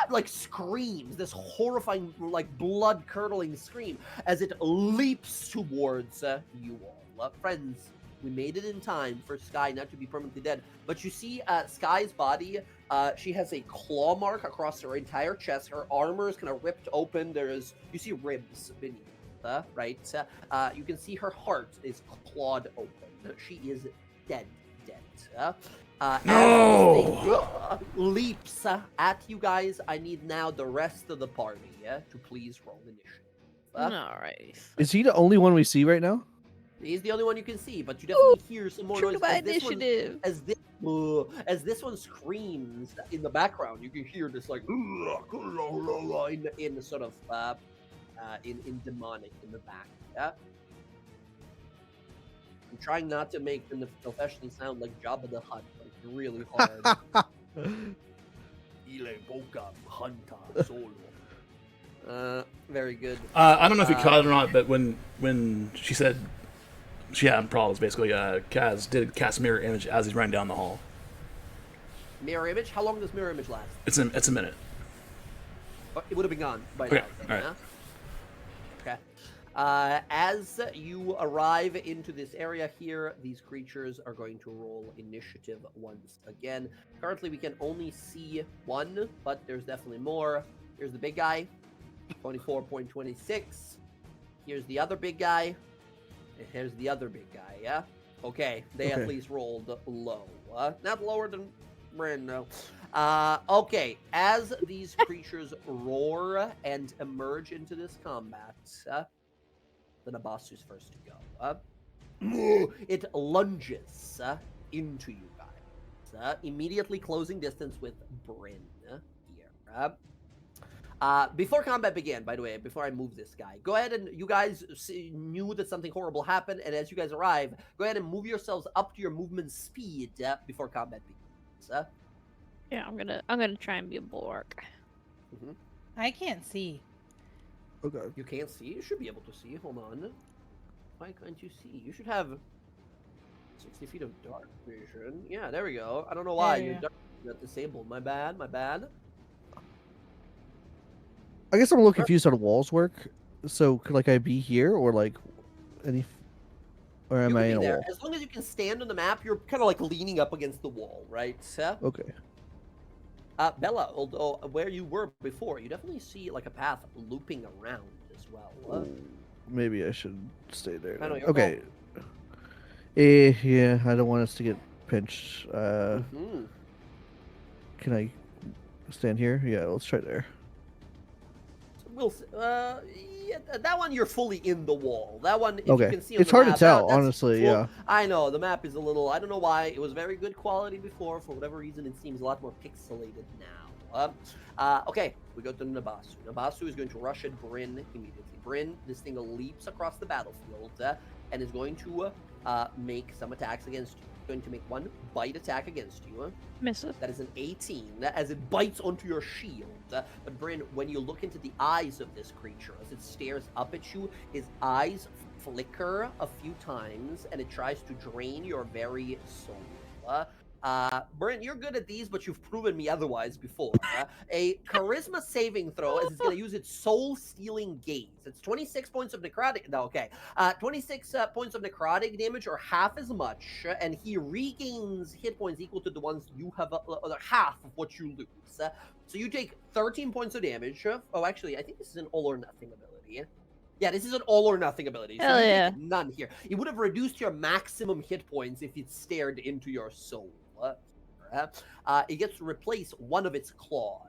like screams this horrifying, like blood-curdling scream as it leaps towards you all. Friends, we made it in time for Sky not to be permanently dead, but you see Sky's body. She has a claw mark across her entire chest. Her armor is kind of ripped open. You see ribs beneath, right? You can see her heart is clawed open. She is dead. No! Leaps at you guys. I need now the rest of the party to please roll initiative. Alright. Is he the only one we see right now? He's the only one you can see, but you definitely hear some more True noise. to my As this one- initiative. As this one screams in the background, you can hear this like in sort of in demonic in the back. Yeah. I'm trying not to make them professionally sound like Jabba the Hutt, but it's really hard. Ile Boca Hunter Solo. Very good. I don't know if you caught it or not, but when she said she had problems, basically, Kaz did cast mirror image as he's running down the hall. Mirror image? How long does mirror image last? It's a minute. Oh, it would have been gone by Okay, now. Then, alright. yeah? As you arrive into this area here, these creatures are going to roll initiative once again. Currently, we can only see one, but there's definitely more. Here's the big guy, 24.26. Here's the other big guy, and here's the other big guy, yeah? Okay, they at least rolled low. Not lower than Bryn, no. Okay, as these creatures roar and emerge into this combat, the Nabasu's first to go. It lunges into you guys, immediately closing distance with Bryn here. Before combat began, by the way, before I move this guy, go ahead and you guys knew that something horrible happened, and as you guys arrive, go ahead and move yourselves up to your movement speed before combat begins. Yeah, I'm gonna try and be a bulwark. I can't see. Okay. You can't see? You should be able to see. Hold on. Why can't you see? You should have 60 feet of dark vision. Yeah, there we go. I don't know why your dark vision got disabled. My bad. My bad. I guess I'm a little confused how the walls work. So could like I be here or like any, or am You I can in a be there. wall? As long as you can stand on the map, you're kind of like leaning up against the wall, right? Okay. Bella, although where you were before, you definitely see like a path looping around as well. Maybe I should stay there. I know, then. you're Okay. Yeah, I don't want us to get pinched. Can I stand here? Yeah, let's try there. We'll yeah, that one you're fully in the wall. That one, if Okay. you can see on It's the hard to map, tell, that's honestly, full- yeah. I know, the map is a little, I don't know why, it was very good quality before, for whatever reason it seems a lot more pixelated now. Okay, we go to Nabasu. Nabasu is going to rush at Bryn immediately. Bryn, this thing leaps across the battlefield and is going to make some attacks against you. Going to make one bite attack against you. Misses. That is an 18 as it bites onto your shield. But Bryn, when you look into the eyes of this creature, as it stares up at you, his eyes flicker a few times and it tries to drain your very soul. Bryn, you're good at these, but you've proven me otherwise before. A charisma saving throw as it's going to use its soul-stealing gaze. It's 26 points of necrotic. No, okay. 26 points of necrotic damage, or half as much, and he regains hit points equal to the ones you have, half of what you lose. So you take 13 points of damage. Oh, actually, I think this is an all-or-nothing ability. Yeah, this is an all-or-nothing ability. So Hell you yeah. take none here. It would have reduced your maximum hit points if it stared into your soul. It gets to replace one of its claws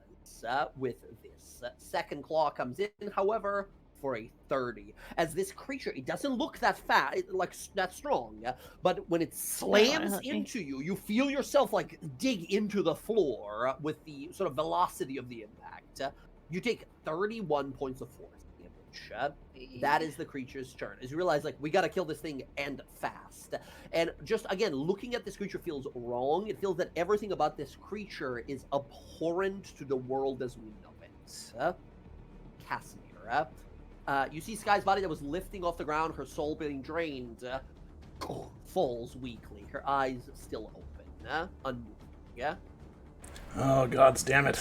with this. Second claw comes in, however, for a 30. As this creature, it doesn't look that fast, like that strong, but when it slams into you, you feel yourself like dig into the floor with the sort of velocity of the impact. You take 31 points of force damage. That is the creature's turn. As you realize, like, we gotta kill this thing and fast. And just, again, looking at this creature feels wrong. It feels that everything about this creature is abhorrent to the world as we know it. Casimir. You see Sky's body that was lifting off the ground, her soul being drained, falls weakly. Her eyes still open, unmoving. Yeah? Oh, gods damn it.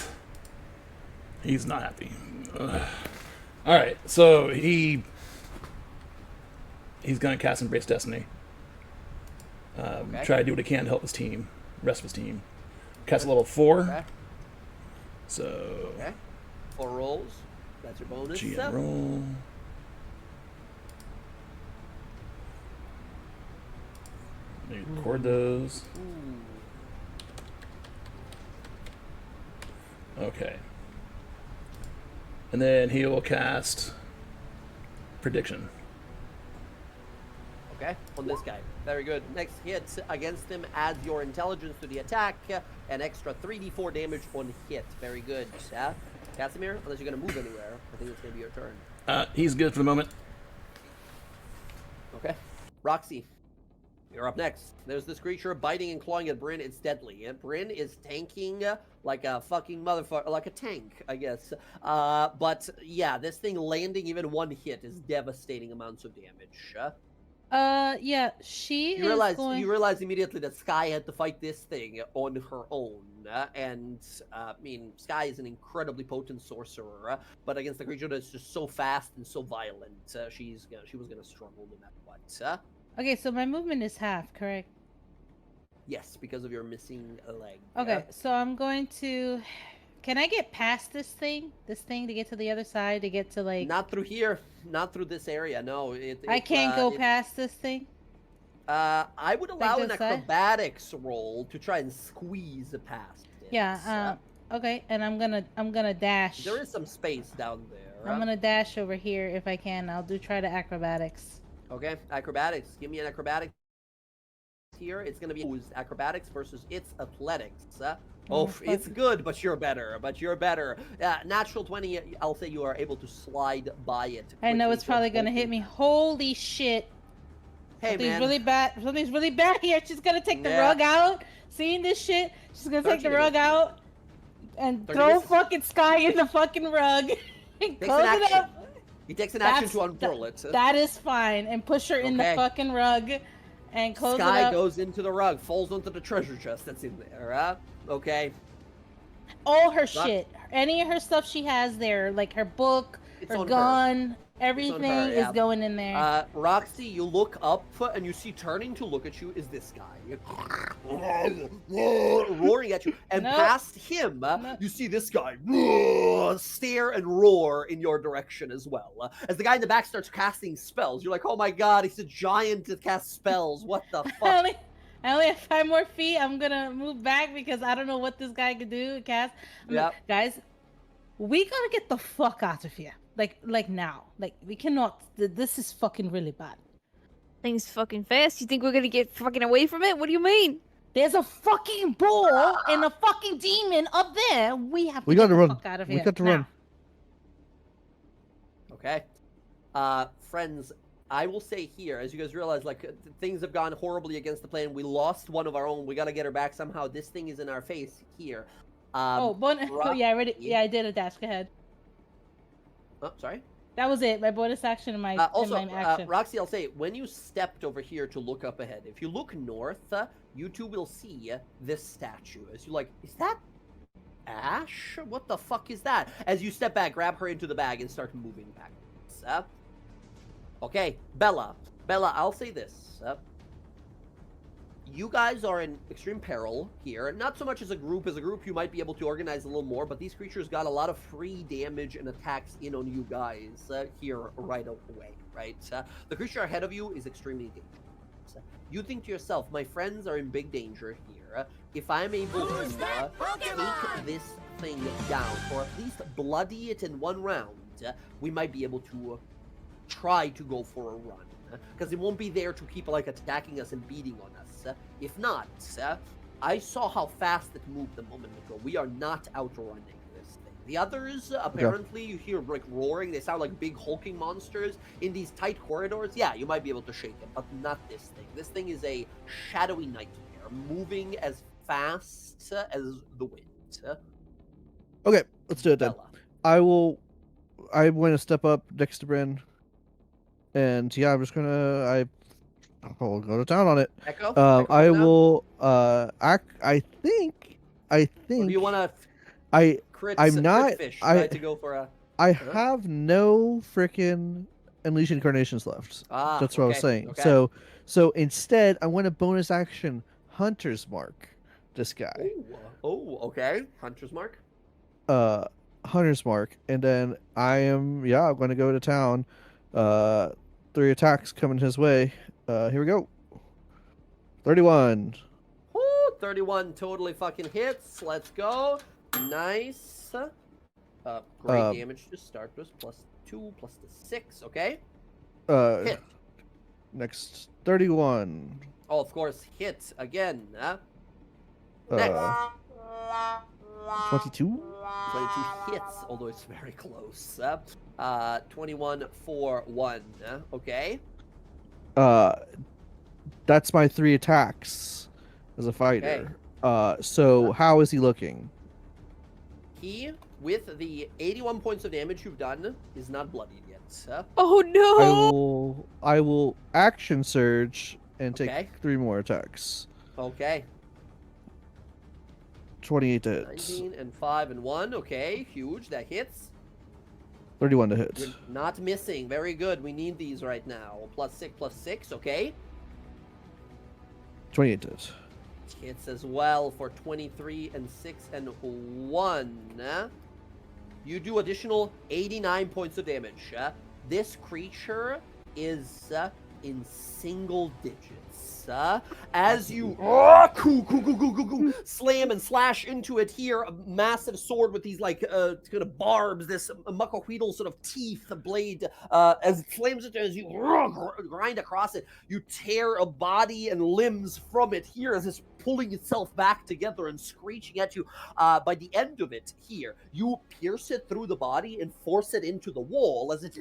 He's not happy. Ugh. Alright, so he's gonna cast Embrace Destiny. Try to do what he can to help his team, rest of his team. Cast a level 4. Okay. So Okay. 4 rolls. That's your bonus. GM roll. Let me record those. Okay. And then he will cast Prediction. Okay, on this guy. Very good. Next hit against him adds your intelligence to the attack. An extra 3d4 damage on hit. Very good. Casimir, unless you're going to move anywhere, I think it's going to be your turn. He's good for the moment. Okay. Roxy, you're up next. There's this creature biting and clawing at Bryn. It's deadly. And Bryn is tanking like a fucking motherfucker, like a tank, I guess. But yeah, this thing landing even one hit is devastating amounts of damage. Yeah, she You is realize going. you realize immediately that Sky had to fight this thing on her own, and I mean, Sky is an incredibly potent sorcerer, but against a creature that's just so fast and so violent, she was gonna struggle no matter what. Okay, so my movement is half, correct? Yes, because of your missing leg. Okay, so I'm going to. Can I get past this thing? This thing to get to the other side to get to like. Not through here, not through this area. No, I can't go past this thing. I would allow an this side? acrobatics roll to try and squeeze past it. Yeah. Okay, and I'm gonna dash. There is some space down there. I'm gonna dash over here if I can. I'll try the acrobatics. Okay, acrobatics. Give me an acrobatics here. It's gonna be acrobatics versus its athletics. It's good, but you're better. Natural 20. I'll say you are able to slide by it. I know it's probably gonna hit me. Holy shit! Hey, Something's man. really bad. Something's really bad here. She's gonna take the rug out. Seeing this shit, she's gonna take the rug out and throw fucking Sky in the fucking rug and close it up. He takes an action to unfurl it. That is fine, and push her in the fucking rug and close it up. Sky goes into the rug, falls onto the treasure chest that's in there. Okay. All her shit, any of her stuff she has there, like her book, her gun. Everything is going in there. Roxy, you look up and you see turning to look at you is this guy. Roaring at you. And past him, you see this guy stare and roar in your direction as well. As the guy in the back starts casting spells, you're like, oh my god, he's a giant that casts spells. What the fuck? I only have 5 more feet. I'm gonna move back because I don't know what this guy could do. Cast. Guys, we gotta get the fuck out of here. Like now. Like, we cannot. This is fucking really bad. Things fucking fast. You think we're gonna get fucking away from it? What do you mean? There's a fucking bull and a fucking demon up there. We have to get the run. fuck out of here. We got to run. Okay. Friends, I will say here, as you guys realize, like, things have gone horribly against the plan. We lost one of our own. We gotta get her back somehow. This thing is in our face here. Yeah, I did a dash. Go ahead. Oh, sorry? That was it. My bonus action and my main action. Roxy, I'll say, when you stepped over here to look up ahead, if you look north, you two will see this statue. As you like, is that Ash? What the fuck is that? As you step back, grab her into the bag and start moving backwards. Okay, Bella. Bella, I'll say this. You guys are in extreme peril here. Not so much as a group. As a group, you might be able to organize a little more, but these creatures got a lot of free damage and attacks in on you guys here right away, right? The creature ahead of you is extremely dangerous. You think to yourself, my friends are in big danger here. If I'm able to take this thing down, or at least bloody it in one round, we might be able to try to go for a run. Because it won't be there to keep like attacking us and beating on us. If not, I saw how fast it moved a moment ago. We are not outrunning this thing. The others, apparently, you hear like roaring. They sound like big hulking monsters in these tight corridors. Yeah, you might be able to shake it, but not this thing. This thing is a shadowy nightmare, moving as fast as the wind. Okay, let's do it then. Bella. I'm going to step up next to Bryn. And yeah, I'm just gonna I'll go to town on it. Echo? I will I think Or do you want to I'm not fish, I to go for a I have no freaking Unleash Incarnations left. That's what I was saying. Okay. So instead I'm gonna bonus action Hunter's Mark this guy. Oh, okay. Hunter's Mark. Hunter's Mark, and then I'm gonna go to town. 3 attacks coming his way. Here we go. 31. Woo, 31 totally fucking hits. Let's go. Nice. Great damage to start with. +2 +6. Okay. Hit. Next 31. Oh, of course, hit again. Next. 22. 22 hits, although it's very close. 21 for 1. Okay. That's my 3 attacks as a fighter. So how is he looking? He with the 81 points of damage you've done, is not bloodied yet. Oh no! I will action surge and take Okay. 3 more attacks. Okay. 28 to hit. 19 and 5 and 1. Okay, huge. That hits. 31 to hit. You're not missing. Very good. We need these right now. +6/+6. Okay. 28 to hit. Hits as well for 23 and 6 and 1. You do additional 89 points of damage. This creature is in single digits. As you slam and slash into it here, a massive sword with these like kind of barbs, this muckaweedle sort of teeth, blade, as it slams it as you grind across it, you tear a body and limbs from it here as it's pulling itself back together and screeching at you. By the end of it here, you pierce it through the body and force it into the wall as it's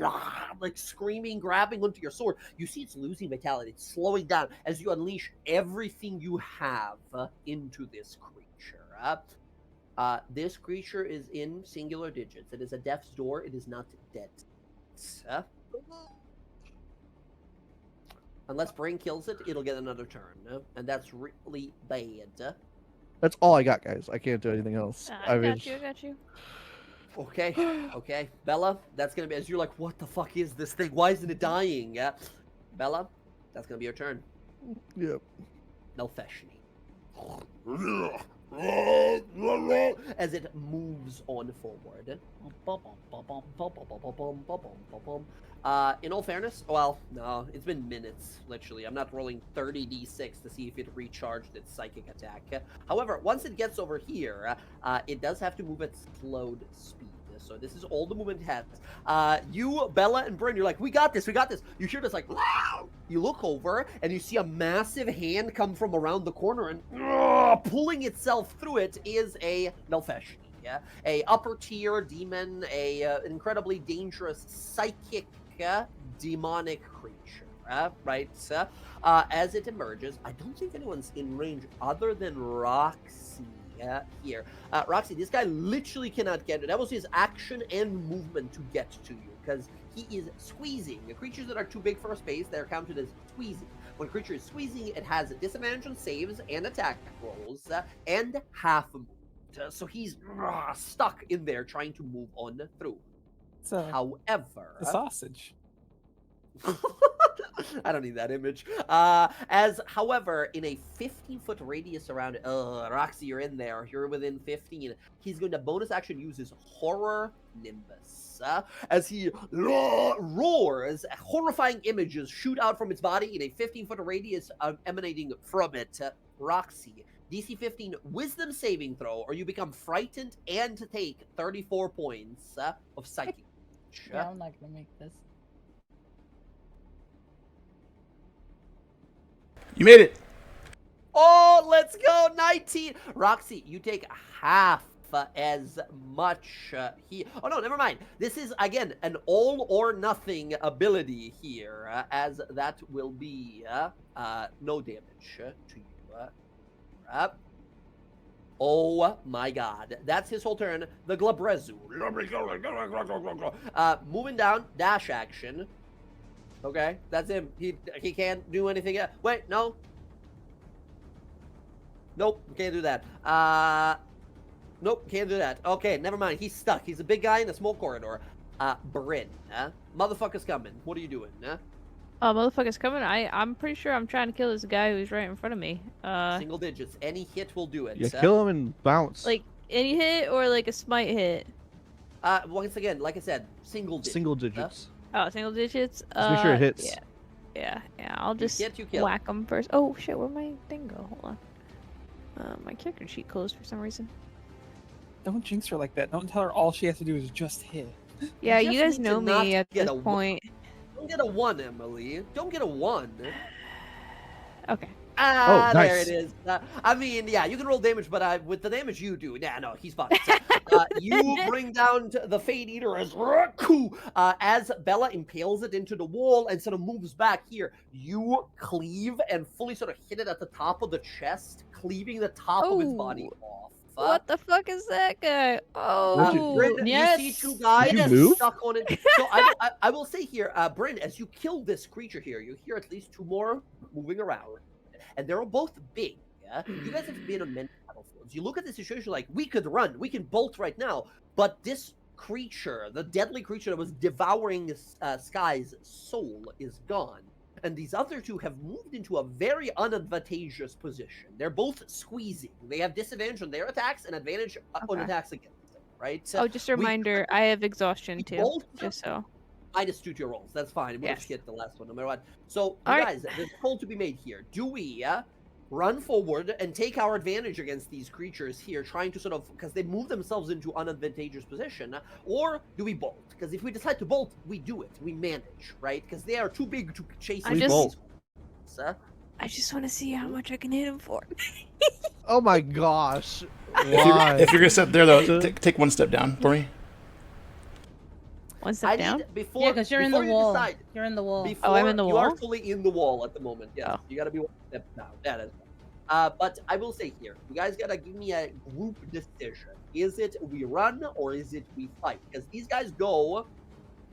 like screaming, grabbing onto your sword. You see it's losing vitality, it's slowing down as you unleash everything you have into this creature. This creature is in singular digits. It is a death's door. It is not dead. Unless Brain kills it, it'll get another turn. And that's really bad. That's all I got, guys. I can't do anything else. I got you. Okay, okay. Bella, that's going to be, as you're like, what the fuck is this thing? Why isn't it dying? Bella, that's going to be your turn. Yep. Nelfeshni. As it moves on forward. In all fairness, well, no, it's been minutes, literally. I'm not rolling 30d6 to see if it recharged its psychic attack. However, once it gets over here, it does have to move at slowed speed. So this is all the movement it has. You, Bella, and Bryn, you're like, we got this, we got this. You hear this like, wow! You look over, and you see a massive hand come from around the corner, and pulling itself through it is a Nelfeshni. A upper tier demon, an incredibly dangerous psychic demonic creature, right? As it emerges, I don't think anyone's in range other than Roxy here. Roxy, this guy literally cannot get it. That was his action and movement to get to you, because he is squeezing. The creatures that are too big for a space, they're counted as squeezing. When a creature is squeezing, it has disadvantage on saves and attack rolls, and half movement. So he's stuck in there trying to move on through. However, a sausage. I don't need that image. However, in a 15-foot radius around it, Roxy, you're in there. You're within 15. He's going to bonus action use his Horror Nimbus. As he roars, horrifying images shoot out from its body in a 15-foot radius emanating from it. Roxy, DC 15 Wisdom saving throw, or you become frightened and take 34 points of psychic. Yeah, I'm not gonna make this. You made it. Oh, let's go, 19. Roxy, you take half as much Oh, no, never mind. This is, again, an all or nothing ability here, as that will be no damage to you. Oh my god. That's his whole turn. The Glabrezu. Moving down, dash action. Okay, that's him. He can't do anything else. Wait, no. Nope, can't do that. Nope, can't do that. Okay, never mind. He's stuck. He's a big guy in a small corridor. Bryn, motherfucker's coming. What are you doing, Oh, motherfucker's coming. I'm pretty sure I'm trying to kill this guy who's right in front of me. Single digits. Any hit will do it. Yeah, kill him and bounce. Like, any hit or like a smite hit? Once again, like I said, single digits. Single digits. Oh, single digits? Just make sure it hits. Yeah. I'll just you kill. whack him first. Oh, shit, where'd my thing go? Hold on. My character sheet closed for some reason. Don't jinx her like that. Don't tell her all she has to do is just hit. Yeah, You you just guys need to know not me at get this a point. Don't get a 1, Emily. Don't get a 1. Okay. Oh, There nice. it is. I mean, yeah, you can roll damage, but with the damage you do, no, he's fine. You bring down the Fate Eater as Bella impales it into the wall and sort of moves back here. You cleave and fully sort of hit it at the top of the chest, cleaving the top of its body off. What the fuck is that guy? Oh, Bryn, yes. you see two guys Did you move? stuck on it. So I will say here, Bryn, as you kill this creature here, you hear at least two more moving around, and they're both big. Yeah? You guys have been on many battlefields. You look at the situation like, we could run, we can bolt right now, but this creature, the deadly creature that was devouring Sky's soul, is gone. And these other two have moved into a very unadvantageous position. They're both squeezing. They have disadvantage on their attacks and advantage on attacks against them, right? oh, just a reminder, I have exhaustion too, both- just so. Minus 2 to your rolls. That's fine. We'll Yes. just get the last one no matter what. So, All you right. guys, there's a call to be made here. Do we run forward and take our advantage against these creatures here, trying to sort of, because they move themselves into unadvantageous position, or do we bolt? Because if we decide to bolt, we do it. We manage, right? Because they are too big to chase I these just- guys. I just want to see how much I can hit him for. Oh my gosh. If you're gonna step there though, take one step down for me. One I step down? need, before, Yeah, because you're in the before you wall. decide, You're in the wall. Before, Oh, I'm in the You are wall? fully in the wall at the moment. Yes, Oh. you gotta be one step down. That is. But I will say here, you guys gotta give me a group decision. Is it we run or is it we fight? Because these guys go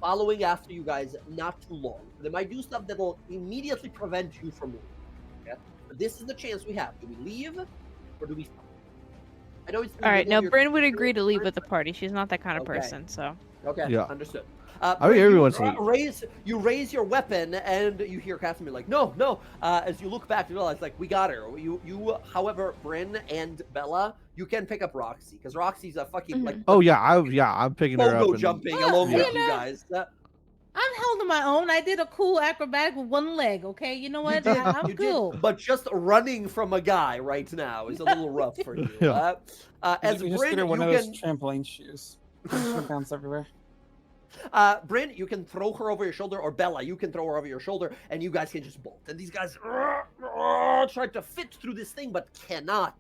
following after you guys not too long. They might do stuff that will immediately prevent you from moving. Okay? But this is the chance we have. Do we leave or do we fight? I know it's in the All right, middle now of your- Bryn would agree to leave with the party. She's not that kind of Okay. person, so. Okay, Yeah. understood. I think Bryn, everyone's you raise your weapon and you hear Casimir like, no. As you look back, you realize like we got her. You, however, Bryn and Bella, you can pick up Roxy because Roxy's a fucking like Oh yeah, I'm picking her up. pogo And, jumping Oh, along you with you know. guys. I'm holding my own. I did a cool acrobatic with one leg. Okay, you know what? did, I'm you cool. did, but just running from a guy right now is a little rough for you. Yeah. As we just Bryn, get her one you of those can trampoline shoes. She bounce everywhere. Bryn, you can throw her over your shoulder, or Bella, you can throw her over your shoulder, and you guys can just bolt. And these guys try to fit through this thing, but cannot.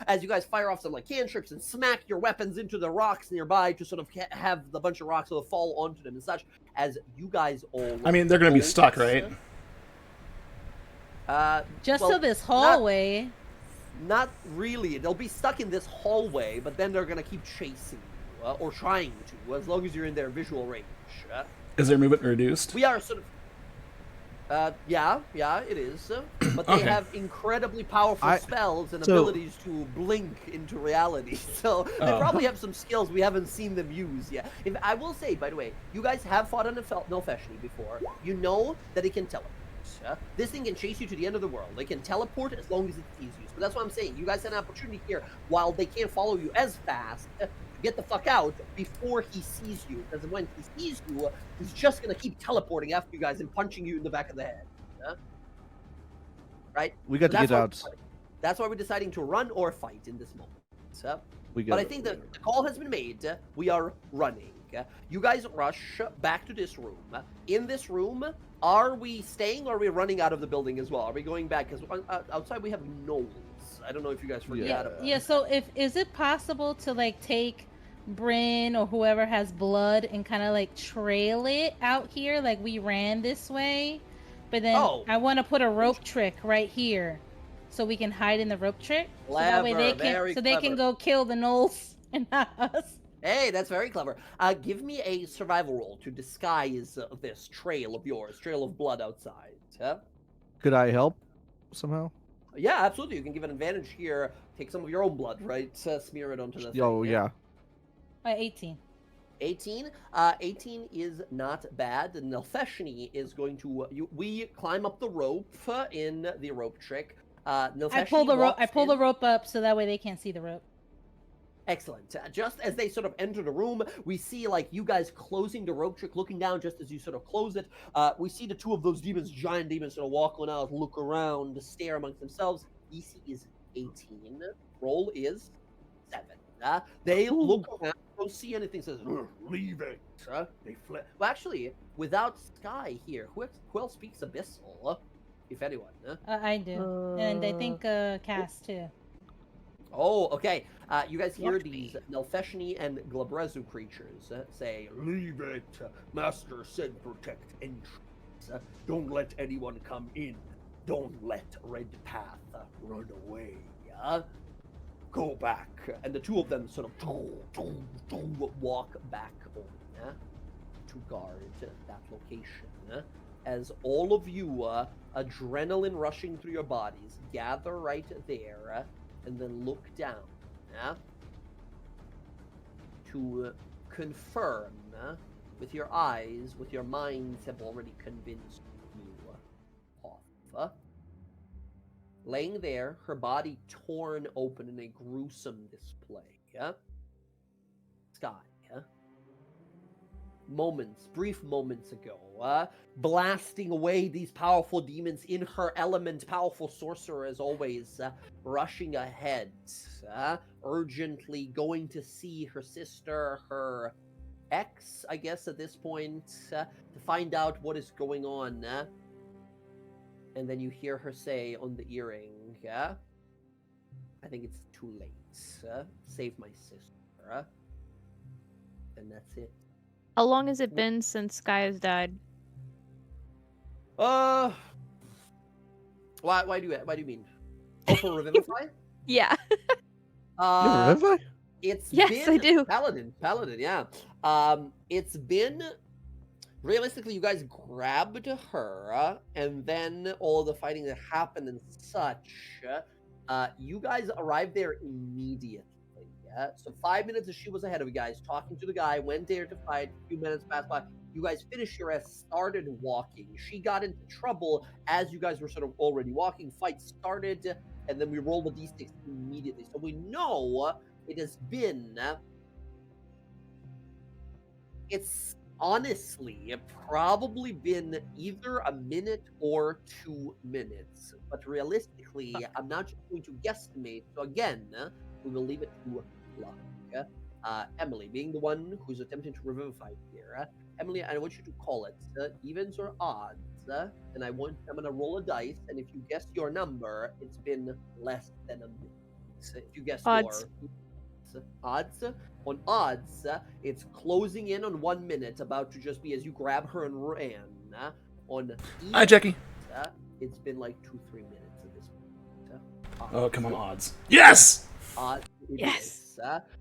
As you guys fire off some like cantrips and smack your weapons into the rocks nearby to sort of have the bunch of rocks sort of fall onto them and such. As you guys all, I mean, they're gonna be bolt. stuck, right? Just well, to this hallway. Not really. They'll be stuck in this hallway, but then they're gonna keep chasing you, or trying to, as long as you're in their visual range. Is their movement reduced? We are sort of. Yeah, it is. But they Okay. have incredibly powerful spells and so- abilities to blink into reality. So they Oh. probably have some skills we haven't seen them use yet. If I will say, by the way, you guys have fought on Nilfeshni before. You know that it can teleport. This thing can chase you to the end of the world. They can teleport as long as it sees you. So that's what I'm saying. You guys have an opportunity here, while they can't follow you as fast, to get the fuck out before he sees you. Because when he sees you, he's just gonna keep teleporting after you guys and punching you in the back of the head. Right? we got to That's get why- out. That's why we're deciding to run or fight in this moment. We But I got. think the call has been made. We are running. You guys rush back to this room. In this room, are we staying or are we running out of the building as well? Are we going back? Because outside we have gnolls. I don't know if you guys forget Yeah, about yeah. So is it possible to like take Bryn or whoever has blood and kind of like trail it out here, like we ran this way, but then Oh. I want to put a rope trick right here, so we can hide in the rope trick. So that way they Clever, can, very so they can clever. go kill the gnolls and not us. Hey, that's very clever. Give me a survival roll to disguise this trail of yours, trail of blood outside. Could I help somehow? Yeah, absolutely. You can give an advantage here. Take some of your own blood, right? Smear it onto the Oh thing. yeah. 18. 18. 18 is not bad. Nilfeshni is going to. We climb up the rope in the rope trick. I pull the rope. I pull the rope up so that way they can't see the rope. Excellent. Just as they sort of enter the room, we see like you guys closing the rope trick, looking down just as you sort of close it. We see the two of those demons, giant demons, sort of walk on out, look around, stare amongst themselves. DC is 18. Roll is 7. They look around, don't see anything. Says, "Leave it." They flip. Well, actually, without Sky here, who else speaks Abyssal? If anyone. I do, and I think Cass too. Oh, okay. You guys hear Watch these me. Nilfeshni and Glabrezu creatures say, "Leave it. Master said protect entrance. Don't let anyone come in. Don't let Red Path run away." go back. And the two of them sort of walk back on to guard that location. As all of you, adrenaline rushing through your bodies, gather right there and then look down to confirm with your eyes, with your minds have already convinced you off. Laying there, her body torn open in a gruesome display. Sky. Brief moments ago, blasting away these powerful demons in her element, powerful sorcerer as always, rushing ahead, urgently going to see her sister, her ex, I guess at this point, to find out what is going on. And then you hear her say on the earring, I think it's too late. Save my sister. And that's it. How long has it been since Sky has died? Why do you mean? Oh, for Revivify? Yeah. Revivify? It's Yes, been I do. Paladin, yeah. It's been realistically, you guys grabbed her, and then all the fighting that happened and such. You guys arrived there immediately. So 5 minutes as she was ahead of you guys, talking to the guy, went there to fight. A few minutes passed by. You guys finished your rest, started walking. She got into trouble as you guys were sort of already walking. Fight started, and then we rolled the d6 immediately. So we know it has been. It's honestly probably been either a minute or 2 minutes. But realistically, I'm not just going to guesstimate. So again, we will leave it to luck. Emily, being the one who's attempting to revivify here. Emily, I want you to call it evens or odds. And I'm going to roll a dice, and if you guess your number, it's been less than a minute. So if you guess Odds. your odds, on odds, it's closing in on 1 minute, about to just be as you grab her and ran. On Hi, Jackie. It's been like 2-3 minutes at this point. Oh, come on, odds. Yes! Yes.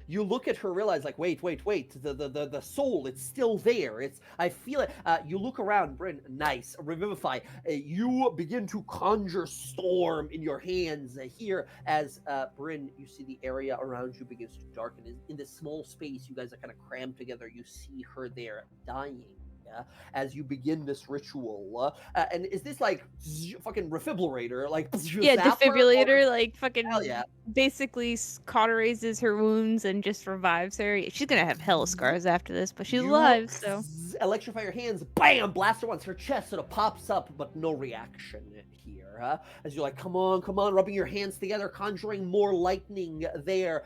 You look at her, realize like, wait, the soul, it's still there. I feel it. You look around, Bryn, nice, revivify. You begin to conjure storm in your hands here as Bryn, you see the area around you begins to darken. In this small space, you guys are kind of crammed together. You see her there dying. As you begin this ritual, and is this like fucking defibrillator, like Yeah, defibrillator, or... like fucking yeah. basically cauterizes her wounds and just revives her. She's gonna have hell scars after this, but she's alive, so. Electrify your hands, bam, blast her once. Her chest sort of pops up, but no reaction here. As you're like, come on, rubbing your hands together, conjuring more lightning there.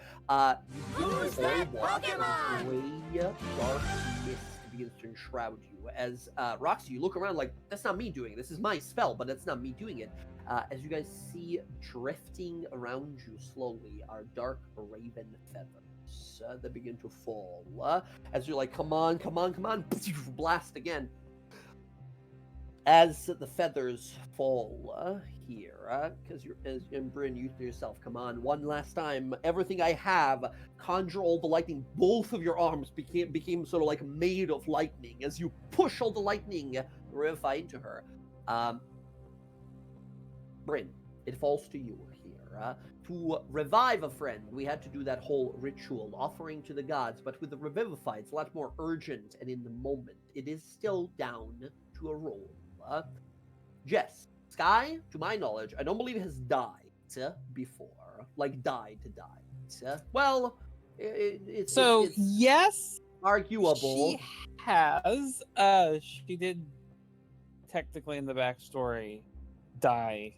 Who's that Pokemon? Gray, dark mist begins to enshroud you. As Roxy, you look around like, that's not me doing it. This is my spell, but that's not me doing it. As you guys see drifting around you slowly are dark raven feathers that begin to fall. As you're like, come on, blast again. As the feathers fall here, because and Bryn, you to yourself, come on, one last time. Everything I have, conjure all the lightning. Both of your arms became sort of like made of lightning as you push all the lightning, revivify into her. Bryn, it falls to you here. To revive a friend, we had to do that whole ritual, offering to the gods, but with the revivify, it's a lot more urgent and in the moment. It is still down to a roll. Jess, Sky, to my knowledge, I don't believe has died before. Like, died. Well, it's yes, arguable. She has. She did technically in the backstory die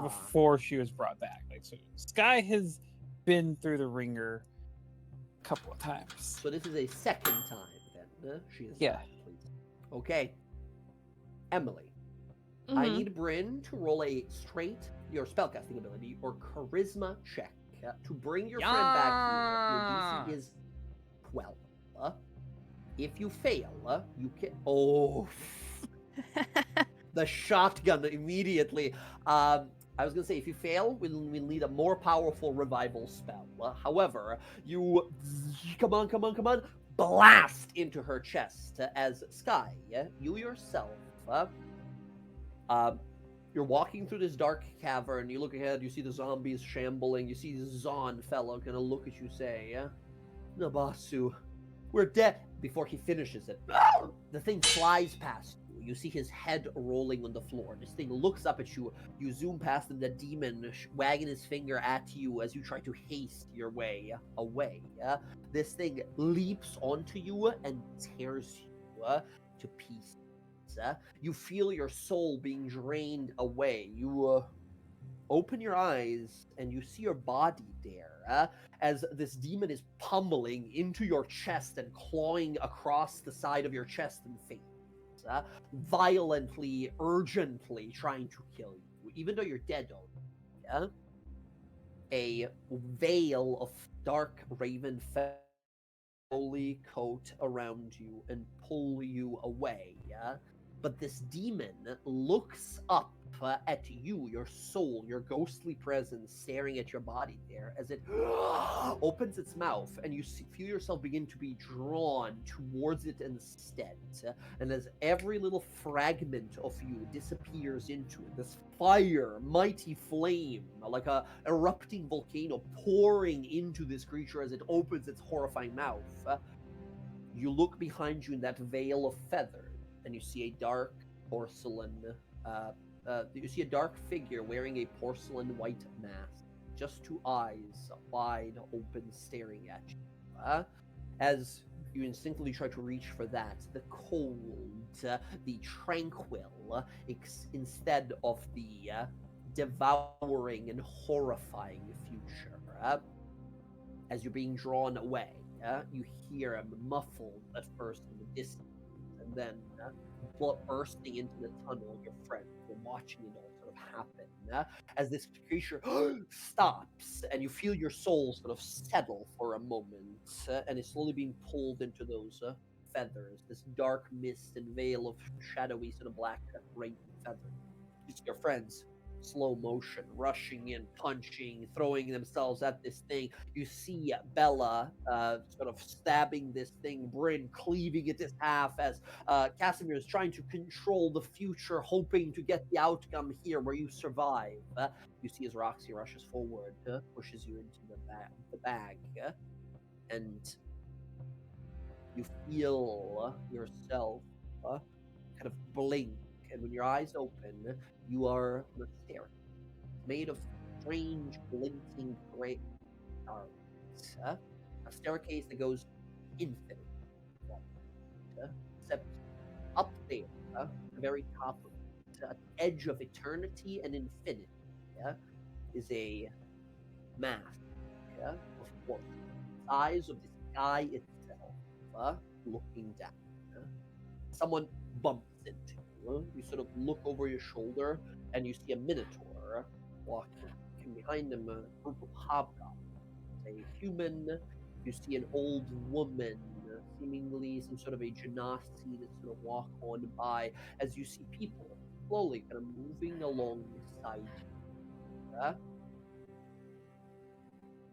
before she was brought back. Like, so Sky has been through the ringer a couple of times. So this is a second time then. She is Yeah. Okay. Emily, I need Bryn to roll a straight your spellcasting ability or charisma check to bring your friend back here. Your DC is 12. If you fail, you can. Oh, the shotgun immediately. I was gonna say, if you fail, we'll need a more powerful revival spell. However, you come on, blast into her chest as Sky, you yourself, you're walking through this dark cavern. You look ahead, you see the zombies shambling. You see this Zon fellow gonna look at you, say, Nabasu, we're dead. Before he finishes it, the thing flies past you. You see his head rolling on the floor. This thing looks up at you. You zoom past him, the demon wagging his finger at you as you try to haste your way away. This thing leaps onto you and tears you to pieces. You feel your soul being drained away. You open your eyes and you see your body there as this demon is pummeling into your chest and clawing across the side of your chest and face, violently, urgently trying to kill you, even though you're dead already. A veil of dark raven slowly coat around you and pull you away. But this demon looks up at you, your soul, your ghostly presence staring at your body there as it opens its mouth, and you feel yourself begin to be drawn towards it instead. And as every little fragment of you disappears into it, this fire, mighty flame, like a erupting volcano pouring into this creature as it opens its horrifying mouth, you look behind you in that veil of feathers, and you see a dark porcelain, you see a dark figure wearing a porcelain white mask, just two eyes wide open staring at you. As you instinctively try to reach for that, the cold, the tranquil, instead of the devouring and horrifying future. As you're being drawn away, you hear him muffled at first in the distance, and then bursting into the tunnel, your friends were watching it all sort of happen as this creature stops, and you feel your soul sort of settle for a moment, and it's slowly being pulled into those feathers, this dark mist and veil of shadowy sort of black raven feathers. You see your friends slow motion, rushing in, punching, throwing themselves at this thing. You see Bella sort of stabbing this thing, Bryn cleaving it in half as Casimir is trying to control the future, hoping to get the outcome here where you survive. You see as Roxy rushes forward, pushes you into the bag, and you feel yourself kind of blink, and when your eyes open, you are on a staircase made of strange, blinking gray stars. A staircase that goes infinite. Except up there, the very top of it, at the edge of eternity and infinity, is a mask of course, the size of the sky itself, looking down. Someone bumps into you. You sort of look over your shoulder and you see a minotaur walking. And behind him, a group of hobgoblins. A human. You see an old woman, seemingly some sort of a genasi that sort of walk on by. As you see people slowly kind of moving alongside you.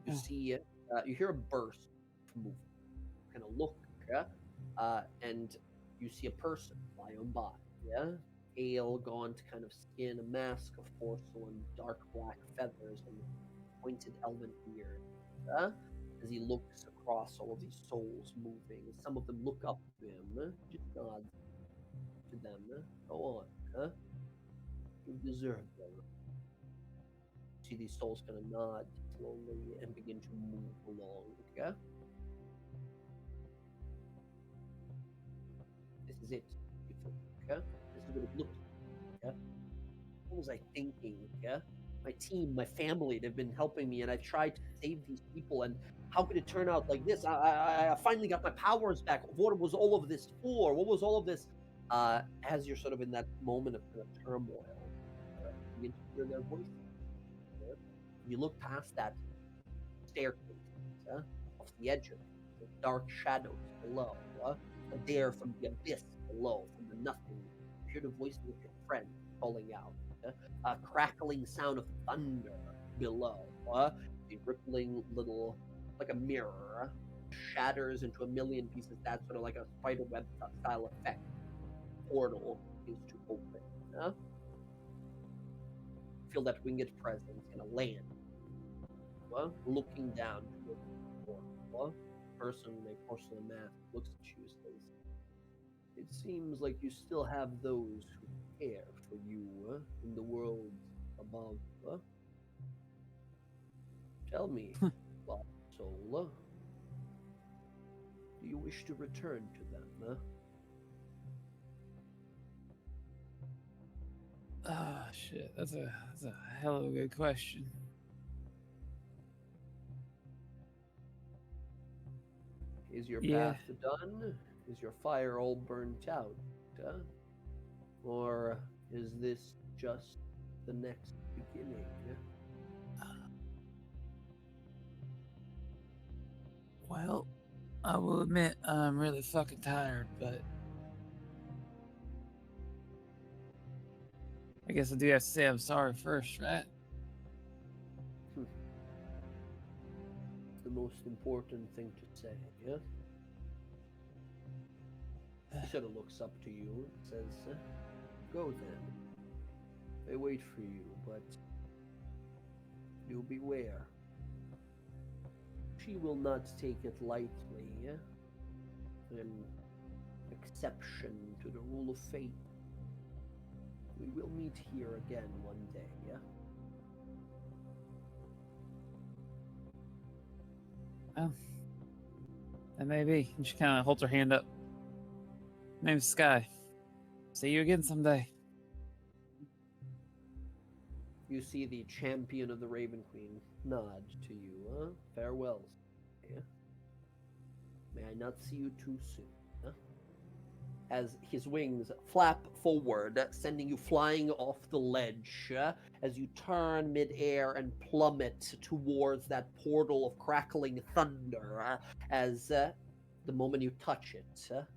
You see, you hear a burst of movement. Kind of look, and you see a person fly on by. Pale, gaunt kind of skin, a mask of porcelain, dark black feathers, and pointed elven beard. As he looks across all of these souls moving, some of them look up to him, just nod to them. Go on, you deserve them. See these souls kind of nod slowly and begin to move along. This is it. This is what it looked like. What was I thinking? My team, my family, they've been helping me, and I've tried to save these people, and how could it turn out like this? I finally got my powers back. What was all of this for? What was all of this? As you're sort of in that moment of kind of turmoil, you begin to hear their voices. You look past that staircase, off the edge of the dark shadows below, there from the abyss below, from the nothing, you hear the voice of your friend calling out, A crackling sound of thunder below. A rippling little, like a mirror, shatters into a million pieces. That's sort of like a spider web style effect. Portal is to open. Feel that winged presence in a land. Looking down to the portal. Person in a porcelain mask looks at you and says, "It seems like you still have those who care for you in the world above. Tell me, lost soul, do you wish to return to them?" Ah, shit. That's a hell of a good question. Is your Yeah. path done? Is your fire all burnt out? Or is this just the next beginning? Well, I will admit I'm really fucking tired, but I guess I do have to say I'm sorry first, right? The most important thing to say, yeah? He sort of looks up to you and says, "Go then. I wait for you, but do beware. She will not take it lightly, an exception to the rule of fate. We will meet here again one day, yeah?" Well, that may be. And she kind of holds her hand up. Name's Sky. See you again someday. You see the champion of the Raven Queen nod to you, Farewell. Yeah? May I not see you too soon, As his wings flap forward, sending you flying off the ledge, as you turn midair and plummet towards that portal of crackling thunder, as the moment you touch it,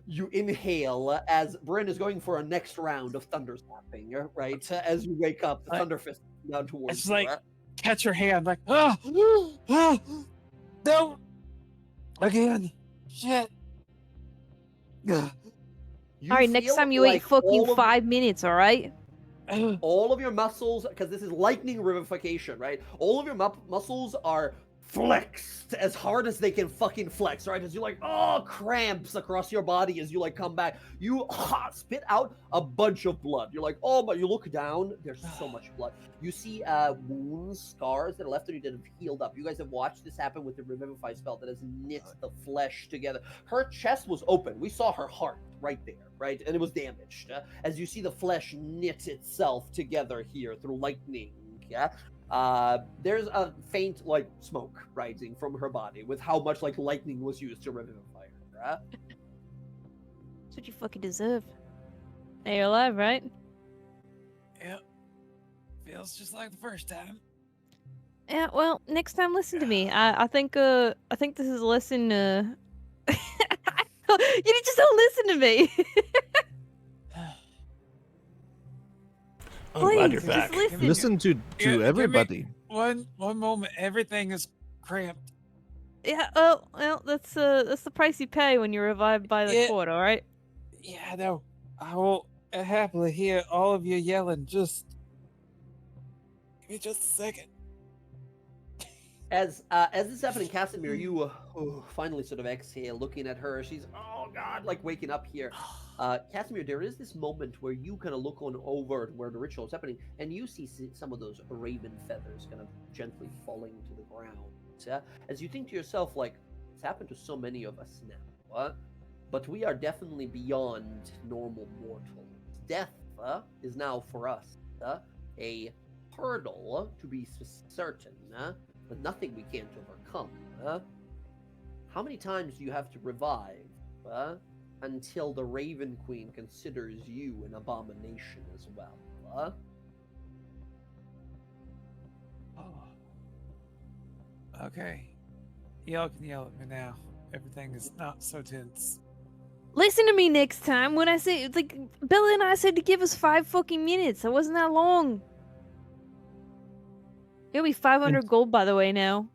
you inhale as Bryn is going for a next round of thunder snapping, right? As you wake up, the thunder fist down towards It's you. like, catch her hand, like, oh, no, again, shit. You All right, next feel time you like wait fucking all of- 5 minutes, all right? all of your muscles, because this is lightning revivification, right? All of your muscles are flexed as hard as they can fucking flex, right? As you like, cramps across your body as you like come back. You spit out a bunch of blood. You're like, oh, but you look down, there's so much blood. You see wounds, scars that are left on you that have healed up. You guys have watched this happen with the Revivify spell that has knit the flesh together. Her chest was open. We saw her heart right there, right? And it was damaged. As you see the flesh knit itself together here through lightning, yeah? There's a faint, like, smoke rising from her body with how much, like, lightning was used to revivify her, That's what you fucking deserve. Hey, you're alive, right? Yep. Feels just like the first time. Yeah, well, next time listen to me. I think this is a lesson, You just don't listen to me! I'm glad you're Please, back. just listen. Listen to everybody. One moment. Everything is cramped. Yeah, well, that's the price you pay when you're revived by the court, alright? Yeah, no. I will happily hear all of you yelling. Just give me just a second. As this is happening, Casimir, you finally sort of exhale, looking at her. She's, oh god, like waking up here. Casimir, there is this moment where you kind of look on over where the ritual is happening, and you see some of those raven feathers kind of gently falling to the ground. As you think to yourself, like, it's happened to so many of us now, but we are definitely beyond normal mortals. Death is now for us a hurdle, to be certain, but nothing we can't overcome. How many times do you have to revive until the Raven Queen considers you an abomination as well? Okay. Y'all can yell at me now. Everything is not so tense. Listen to me next time when I say, like, Bella and I said to give us 5 fucking minutes. That wasn't that long. It'll be 500 gold, by the way, now.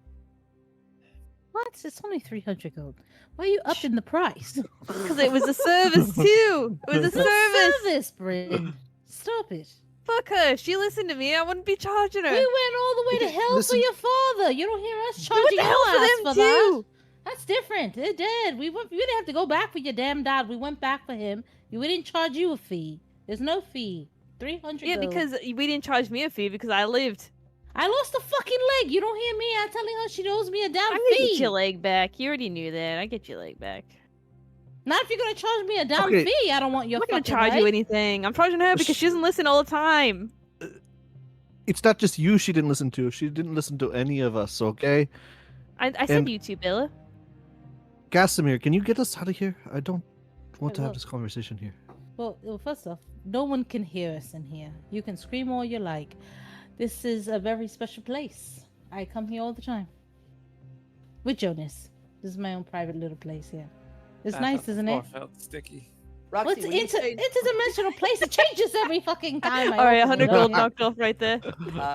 What? It's only 300 gold. Why are you upping the price? Because it was a service, too. It was a service. Service, Bryn. Stop it. Fuck her. She listened to me. I wouldn't be charging her. We went all the way to hell Listen- for your father. You don't hear us We charging went to hell your for ass them, for that. too. That's different. It did. We didn't have to go back for your damn dad. We went back for him. We didn't charge you a fee. There's no fee. 300 Yeah, gold. because we didn't charge me a fee because I lived. I lost a fucking leg. You don't hear me? I'm telling her she owes me a damn I'm gonna fee. get your leg back. You already knew that. I get your leg back. Not if you're gonna charge me a damn Okay. fee. I don't want your I'm not gonna fucking charge leg. you anything. I'm charging her because she doesn't listen all the time. It's not just you she didn't listen to. She didn't listen to any of us, okay? I said And- you too, Bella. Gasimir, can you get us out of here? I don't want to have Well- this conversation here. Well, first off, no one can hear us in here. You can scream all you like. This is a very special place. I come here all the time. With Jonas. This is my own private little place here. It's nice, isn't it? Felt sticky. Roxy, What's when you say, interdimensional place? It changes every fucking time. All right, 100 open it gold up. knocked off right there.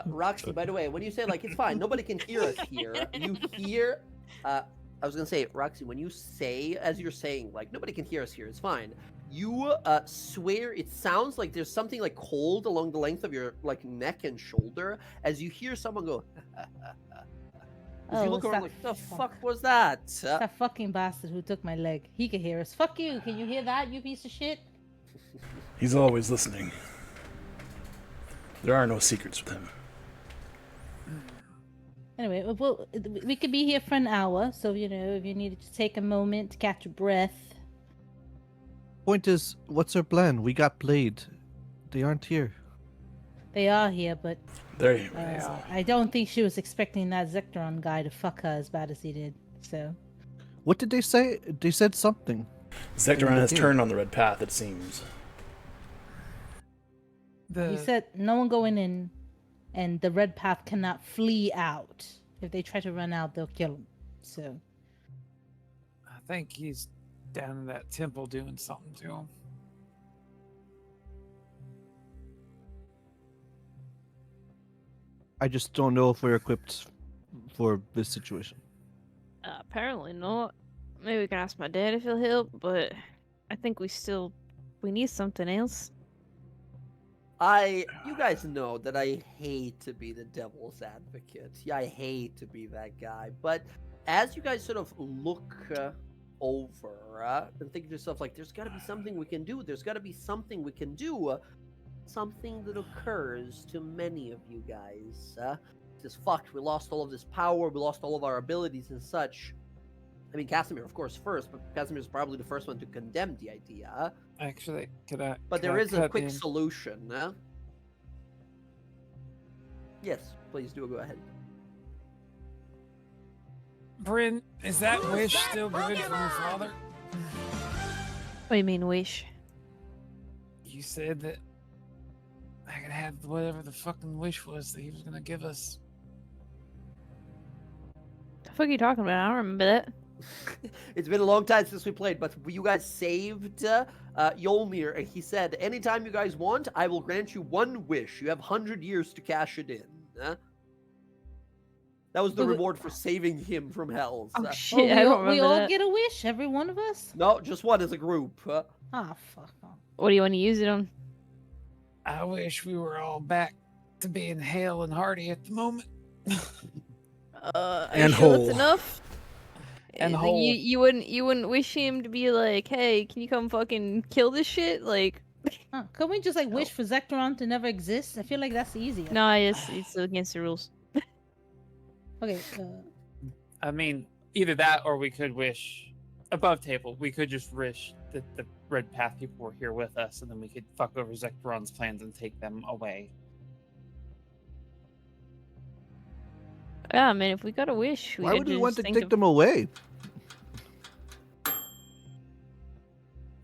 Roxy, by the way, when you say like it's fine, nobody can hear us here. You hear, I was gonna say, Roxy, when you say, as you're saying, like nobody can hear us here, it's fine. You swear it sounds like there's something like cold along the length of your like neck and shoulder as you hear someone go. As you Oh, look it's around that like, the fuck. fuck was that? It's that fucking bastard who took my leg. He could hear us. Fuck you. Can you hear that, you piece of shit? He's always listening. There are no secrets with him. Anyway, we could be here for an hour, so you know if you needed to take a moment to catch your breath. Point is, what's our plan? We got played. They aren't here. They are here, but There you go. I don't think she was expecting that Zekteron guy to fuck her as bad as he did. So What did they say? They said something. Zekteron has Okay. turned on the red path, it seems. he said no one going in, and the red path cannot flee out. If they try to run out, they'll kill him. So I think he's down in that temple doing something to him. I just don't know if we're equipped for this situation. Apparently not. Maybe we can ask my dad if he'll help, but I think we need something else. You guys know that I hate to be the devil's advocate. Yeah, I hate to be that guy. But as you guys sort of look over and think to yourself, like, there's got to be something we can do. There's got to be something we can do. Something that occurs to many of you guys. This fucked. We lost all of this power. We lost all of our abilities and such. I mean, Casimir, of course, first, but Casimir is probably the first one to condemn the idea. Actually, could I? But could there I is a cut quick in? solution. Yes, please do go ahead. Bryn, is that wish still good from your father? What do you mean, wish? You said that I could have whatever the fucking wish was that he was gonna give us. The fuck are you talking about? I don't remember that. It's been a long time since we played, but you guys saved Yolmir, and he said, anytime you guys want, I will grant you one wish. You have 100 years to cash it in. That was the But we- reward for saving him from hell. Oh so- shit, I don't we remember all that. get a wish, every one of us. No, just one as a group. Ah, fuck off. What do you want to use it on? I wish we were all back to being hale and hearty at the moment. Are And you sure whole. that's enough? And Like, whole. You wouldn't wish him to be like, hey, can you come fucking kill this shit? Like, Can we just like wish for Zekteron to never exist? I feel like that's easier. no, it's against the rules. Okay. I mean, either that or we could wish above table. We could just wish that the Red Path people were here with us, and then we could fuck over Zekteron's plans and take them away. Yeah, I mean, if we got a wish, Why could would we just want to think take of- them away?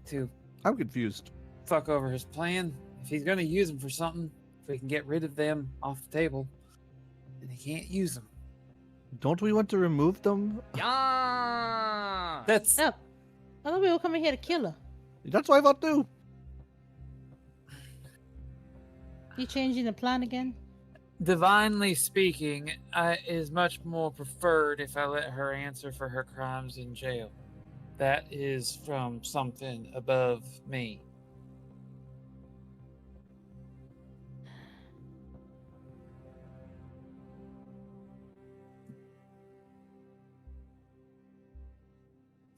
To I'm confused. fuck over his plan. If he's gonna use them for something, if we can get rid of them off the table, then he can't use them. Don't we want to remove them? That's No. I thought we were coming here to kill her. That's what I thought too. You changing the plan again? Divinely speaking, is much more preferred if I let her answer for her crimes in jail. That is from something above me.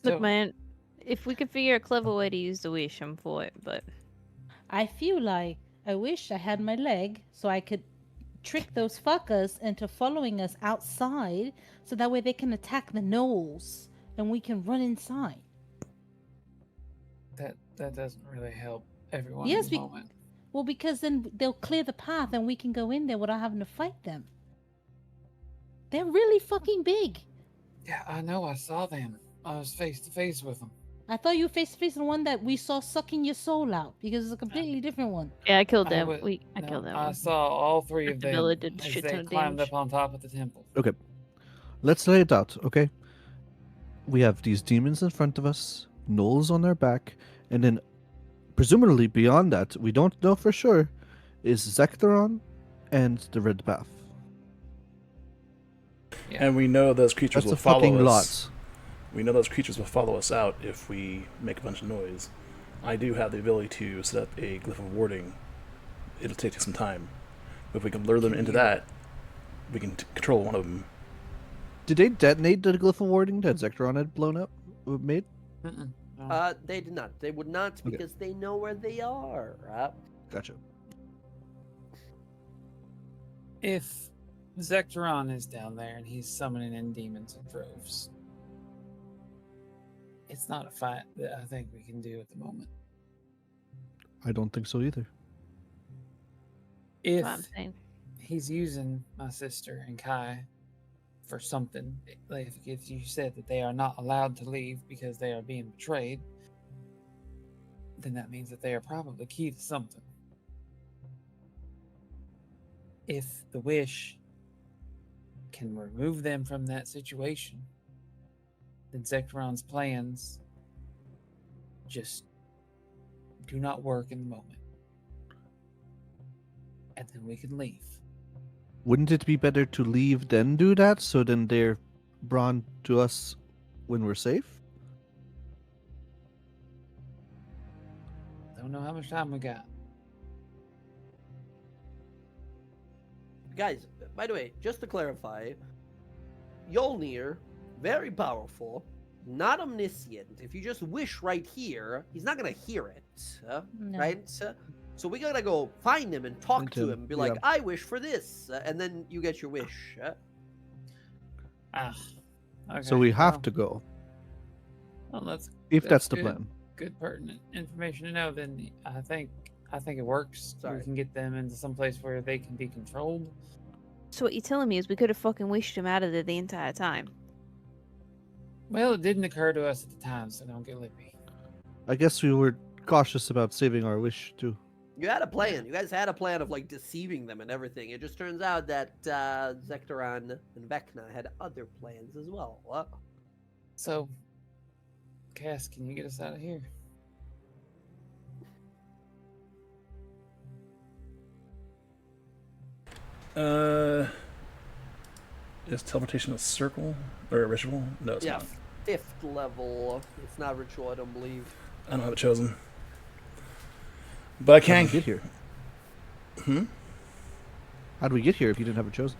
Look, man, if we could figure a clever way to use the wish, I'm for it, but... I feel like I wish I had my leg so I could trick those fuckers into following us outside so that way they can attack the gnolls and we can run inside. That doesn't really help everyone Yes, in the moment. Well, because then they'll clear the path and we can go in there without having to fight them. They're really fucking big. Yeah, I know. I saw them. I was face to face with them. I thought you face to face the one that we saw sucking your soul out because it's a completely different one. Yeah, I killed them. I No, killed that I one. saw all three of The them villa did as shit they ton of climbed damage. up on top of the temple. Okay. Let's lay it out, okay? We have these demons in front of us, gnolls on their back, and then presumably beyond that, we don't know for sure, is Zektheron and the Red Path. Yeah. And we know those creatures That's will a follow fucking us. lot. We know those creatures will follow us out if we make a bunch of noise. I do have the ability to set up a glyph of warding. It'll take some time. But if we can lure them into that, we can control one of them. Did they detonate the glyph of warding that Zektheron had blown up? Made? Mm-mm. No. They did not. They would not Okay. because they know where they are. Gotcha. If Zekteron is down there and he's summoning in demons in droves, it's not a fight that I think we can do at the moment. I don't think so either. If That's what I'm saying. he's using my sister and Kai for something, like if you said that they are not allowed to leave because they are being betrayed, then that means that they are probably key to something. If the wish can remove them from that situation, then Zekteron's plans just do not work in the moment. And then we can leave. Wouldn't it be better to leave then do that, so then they're brought to us when we're safe? Don't know how much time we got. Guys, by the way, just to clarify, Yolnir, very powerful, not omniscient. If you just wish right here, he's not gonna hear it, No. right? So we gotta go find him and talk to him. Be like, yeah. I wish for this, and then you get your wish. Ah, okay. So we have well, to go, Well, if that's the good. plan. Good pertinent information to know. Then I think it works. Sorry. We can get them into some place where they can be controlled. So what you're telling me is we could have fucking wished him out of there the entire time. Well, it didn't occur to us at the time, so don't get lippy. I guess we were cautious about saving our wish too. You had a plan. You guys had a plan of like deceiving them and everything. It just turns out that Zekteron and Vecna had other plans as well. So, Cass, can you get us out of here? Is teleportation a circle or a ritual? No, it's Yeah, not. 5th level. It's not ritual, I don't believe. I don't have it chosen. But I How can did we get here? Hmm? How did we get here if you didn't have it chosen?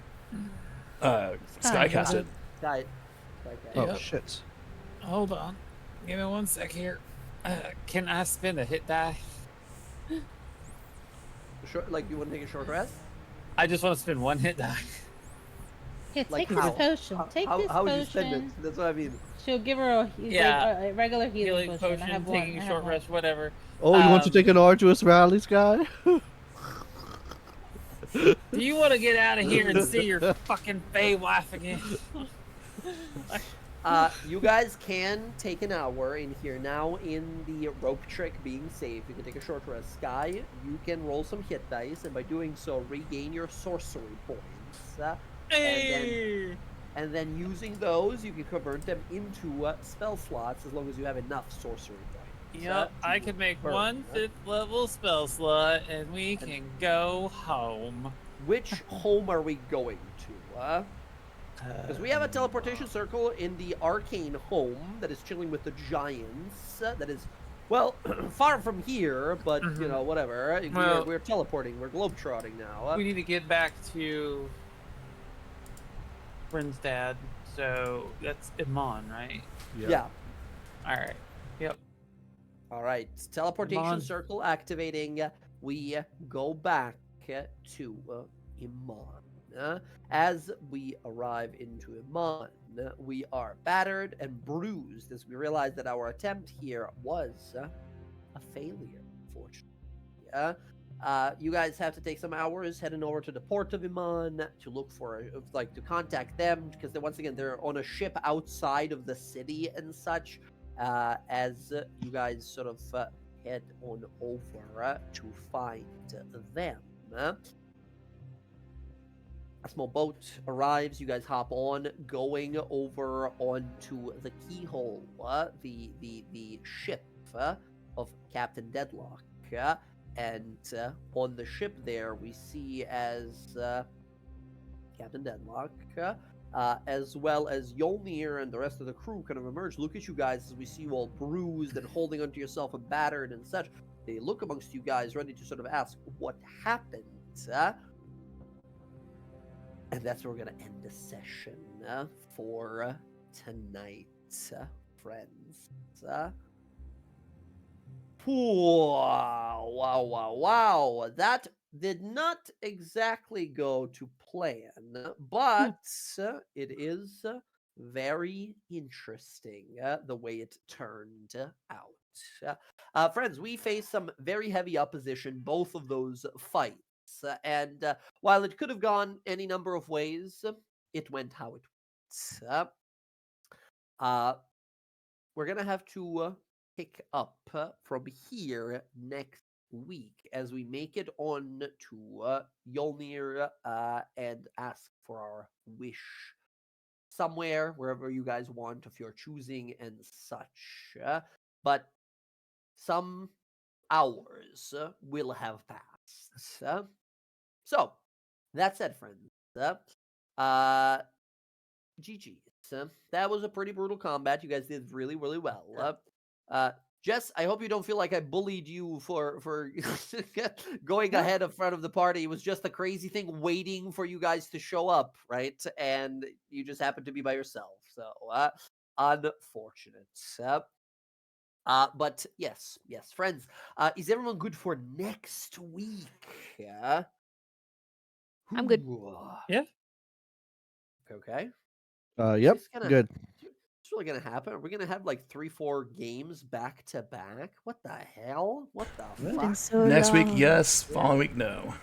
Sky cast it. Guy. Oh Yep. shit! Hold on. Give me 1 sec here. Can I spend a hit die? Short, like you want to take a short rest? I just want to spend 1 hit die. Here, Like take how? this potion. Take this How would you potion. spend it? That's what I mean. She'll give her a, Yeah. a regular healing, Healing potion. I have one. taking I a have short one. rest, whatever. Oh, you want to take an arduous rally, Sky? Do you want to get out of here and see your fucking Fey wife again? You guys can take an hour in here now. In the rope trick being safe, you can take a short rest. Sky, you can roll some hit dice, and by doing so, regain your sorcery points. Hey! And then using those, you can convert them into spell slots as long as you have enough sorcery Yep, I could make Burn, one huh? 5th level spell slot, and we can go home. Which home are we going to? Because we have a teleportation circle in the arcane home that is chilling with the giants. That is, well, far from here, but you know, whatever. Well- We're teleporting. We're globetrotting now. We need to get back to Bryn's dad, so that's Iman, right? Yeah. All right. Yep. All right. Teleportation Iman. circle activating. We go back to Iman. As we arrive into Iman, we are battered and bruised as we realize that our attempt here was a failure, unfortunately. You guys have to take some hours heading over to the port of Iman to look for, to contact them, because once again, they're on a ship outside of the city and such, as you guys sort of head on over to find them. A small boat arrives. You guys hop on, going over onto the keyhole, the ship of Captain Deadlock. And on the ship there, we see as Captain Deadlock, as well as Yolnir and the rest of the crew kind of emerge. Look at you guys as we see you all bruised and holding onto yourself and battered and such. They look amongst you guys, ready to sort of ask what happened. And that's where we're going to end the session for tonight, friends. Wow. That did not exactly go to plan, but it is very interesting the way it turned out. Friends, we faced some very heavy opposition, both of those fights. And while it could have gone any number of ways, it went how it went. We're going to have to pick up from here next week as we make it on to Yolnir and ask for our wish somewhere, wherever you guys want of your choosing and such. But some hours will have passed. So, that said, friends, GG's. That was a pretty brutal combat. You guys did really, really well. Jess, I hope you don't feel like I bullied you for going ahead in front of the party. It was just a crazy thing waiting for you guys to show up, right? And you just happened to be by yourself. So, unfortunate. But yes, friends. Is everyone good for next week? Yeah. I'm good. Yeah. Okay. Yep. Good. What's really gonna happen? Are we gonna have like 3-4 games back to back? What the hell? What the fuck? So Next week, long. yes. Following week, no.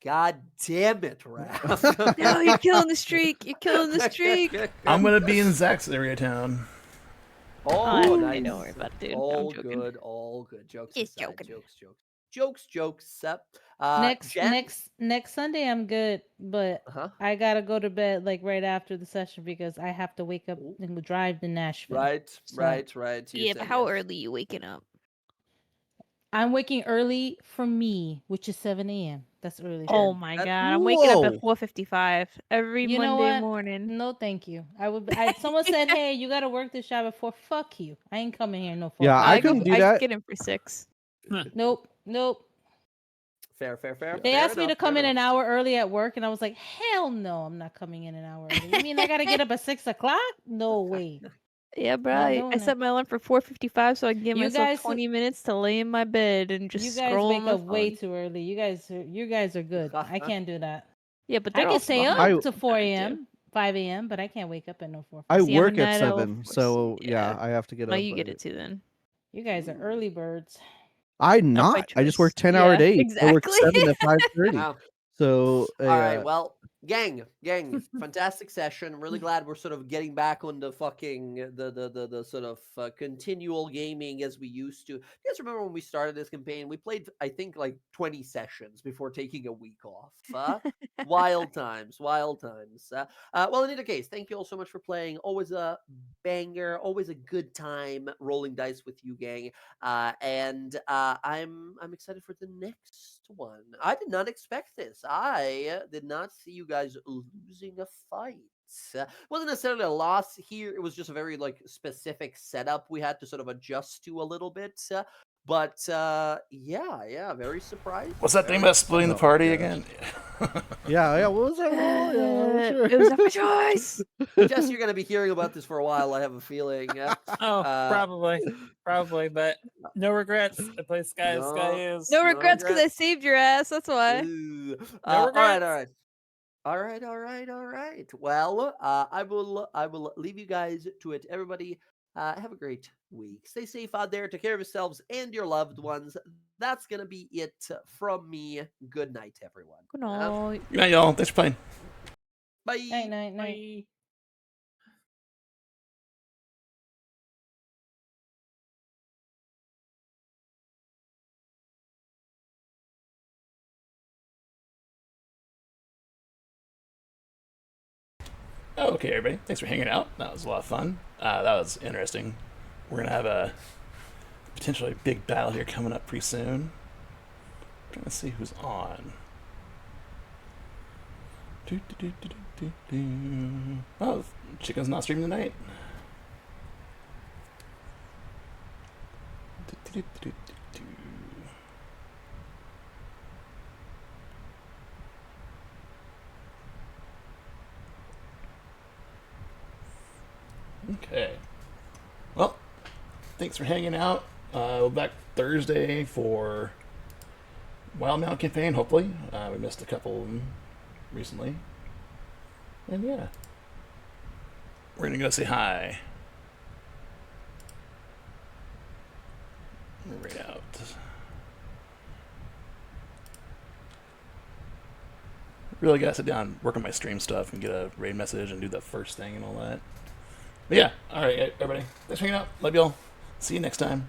God damn it, Raph. No, you're killing the streak. You're killing the streak. I'm gonna be in Zach's area of town. Oh, Hey, nice. don't worry about it, dude. All I'm joking. good, all good. Jokes Just aside. joking. Jokes. Next Jen? next Sunday I'm good, but Uh-huh. I gotta go to bed like right after the session because I have to wake up and drive to Nashville. Right. You Yeah, said but how yes. early you waking up? I'm waking early for me, which is 7 a.m. That's early. for Oh me. my That- god, I'm waking up Whoa. at 4:55 every You know Monday what? morning. No, thank you. Someone said, "Hey, you gotta work this job at 4." Fuck you. I ain't coming here no 4. Yeah, I go- couldn't do I that. get in for 6. Nope. Fair. They Fair asked me to enough, come fair in an enough. hour early at work, and I was like, "Hell no, I'm not coming in an hour early." You mean I gotta get up at 6 o'clock? No way. Yeah, bro. Not I doing set it. my alarm for 4:55 so I can give You myself guys- 20 minutes to lay in my bed and just You scroll guys on wake my up way phone. too early. You guys are good. I can't do that. Yeah, but I they're can also stay behind up to me. 4 I do. a.m., 5 a.m., but I can't wake up at no 4. I See, I'm a work at night owl 7, for so yeah. yeah, I have to get No, up. you get it too then. You guys are early birds. I'm Not by not. I just work choice. 10-hour Yeah, days. I work exactly. 7 to 5:30. Wow. So All right. Well, Gang, fantastic session. Really glad we're sort of getting back on the fucking the sort of continual gaming as we used to. You guys remember when we started this campaign? We played, I think, like 20 sessions before taking a week off. Wild times, wild times. Well, in either case, thank you all so much for playing. Always a banger, always a good time rolling dice with you, gang. And I'm excited for the next one. I did not expect this. I did not see you guys losing a fight. Wasn't necessarily a loss here. It was just a very like specific setup we had to sort of adjust to a little bit. But yeah, very surprised. What's that thing about splitting the party again? Yeah. What was that role? Yeah, sure. It was not my choice. Jess, you're gonna be hearing about this for a while. I have a feeling. Probably, but no regrets. I play Sky. No, Sky is No regrets because I saved your ass. That's why. Ooh. No regrets. All right. Well, I will leave you guys to it. Everybody, have a great week. Stay safe out there. Take care of yourselves and your loved ones. That's gonna be it from me. Good night, everyone. Good night. Good night, y'all. Thanks for playing. Bye. Night. Bye. Okay, everybody. Thanks for hanging out. That was a lot of fun. That was interesting. We're going to have a potentially big battle here coming up pretty soon. I'm trying to see who's on. Oh, Chicken's not streaming tonight. Okay. Well, thanks for hanging out. We'll be back Thursday for Wild Mount campaign, hopefully. We missed a couple of them recently. And yeah. We're going to go say hi. Right out. Really got to sit down, work on my stream stuff, and get a raid message and do the first thing and all that. But yeah, alright, everybody. Thanks for hanging out. Love y'all. See you next time.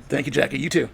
Thank you, Jackie. You too.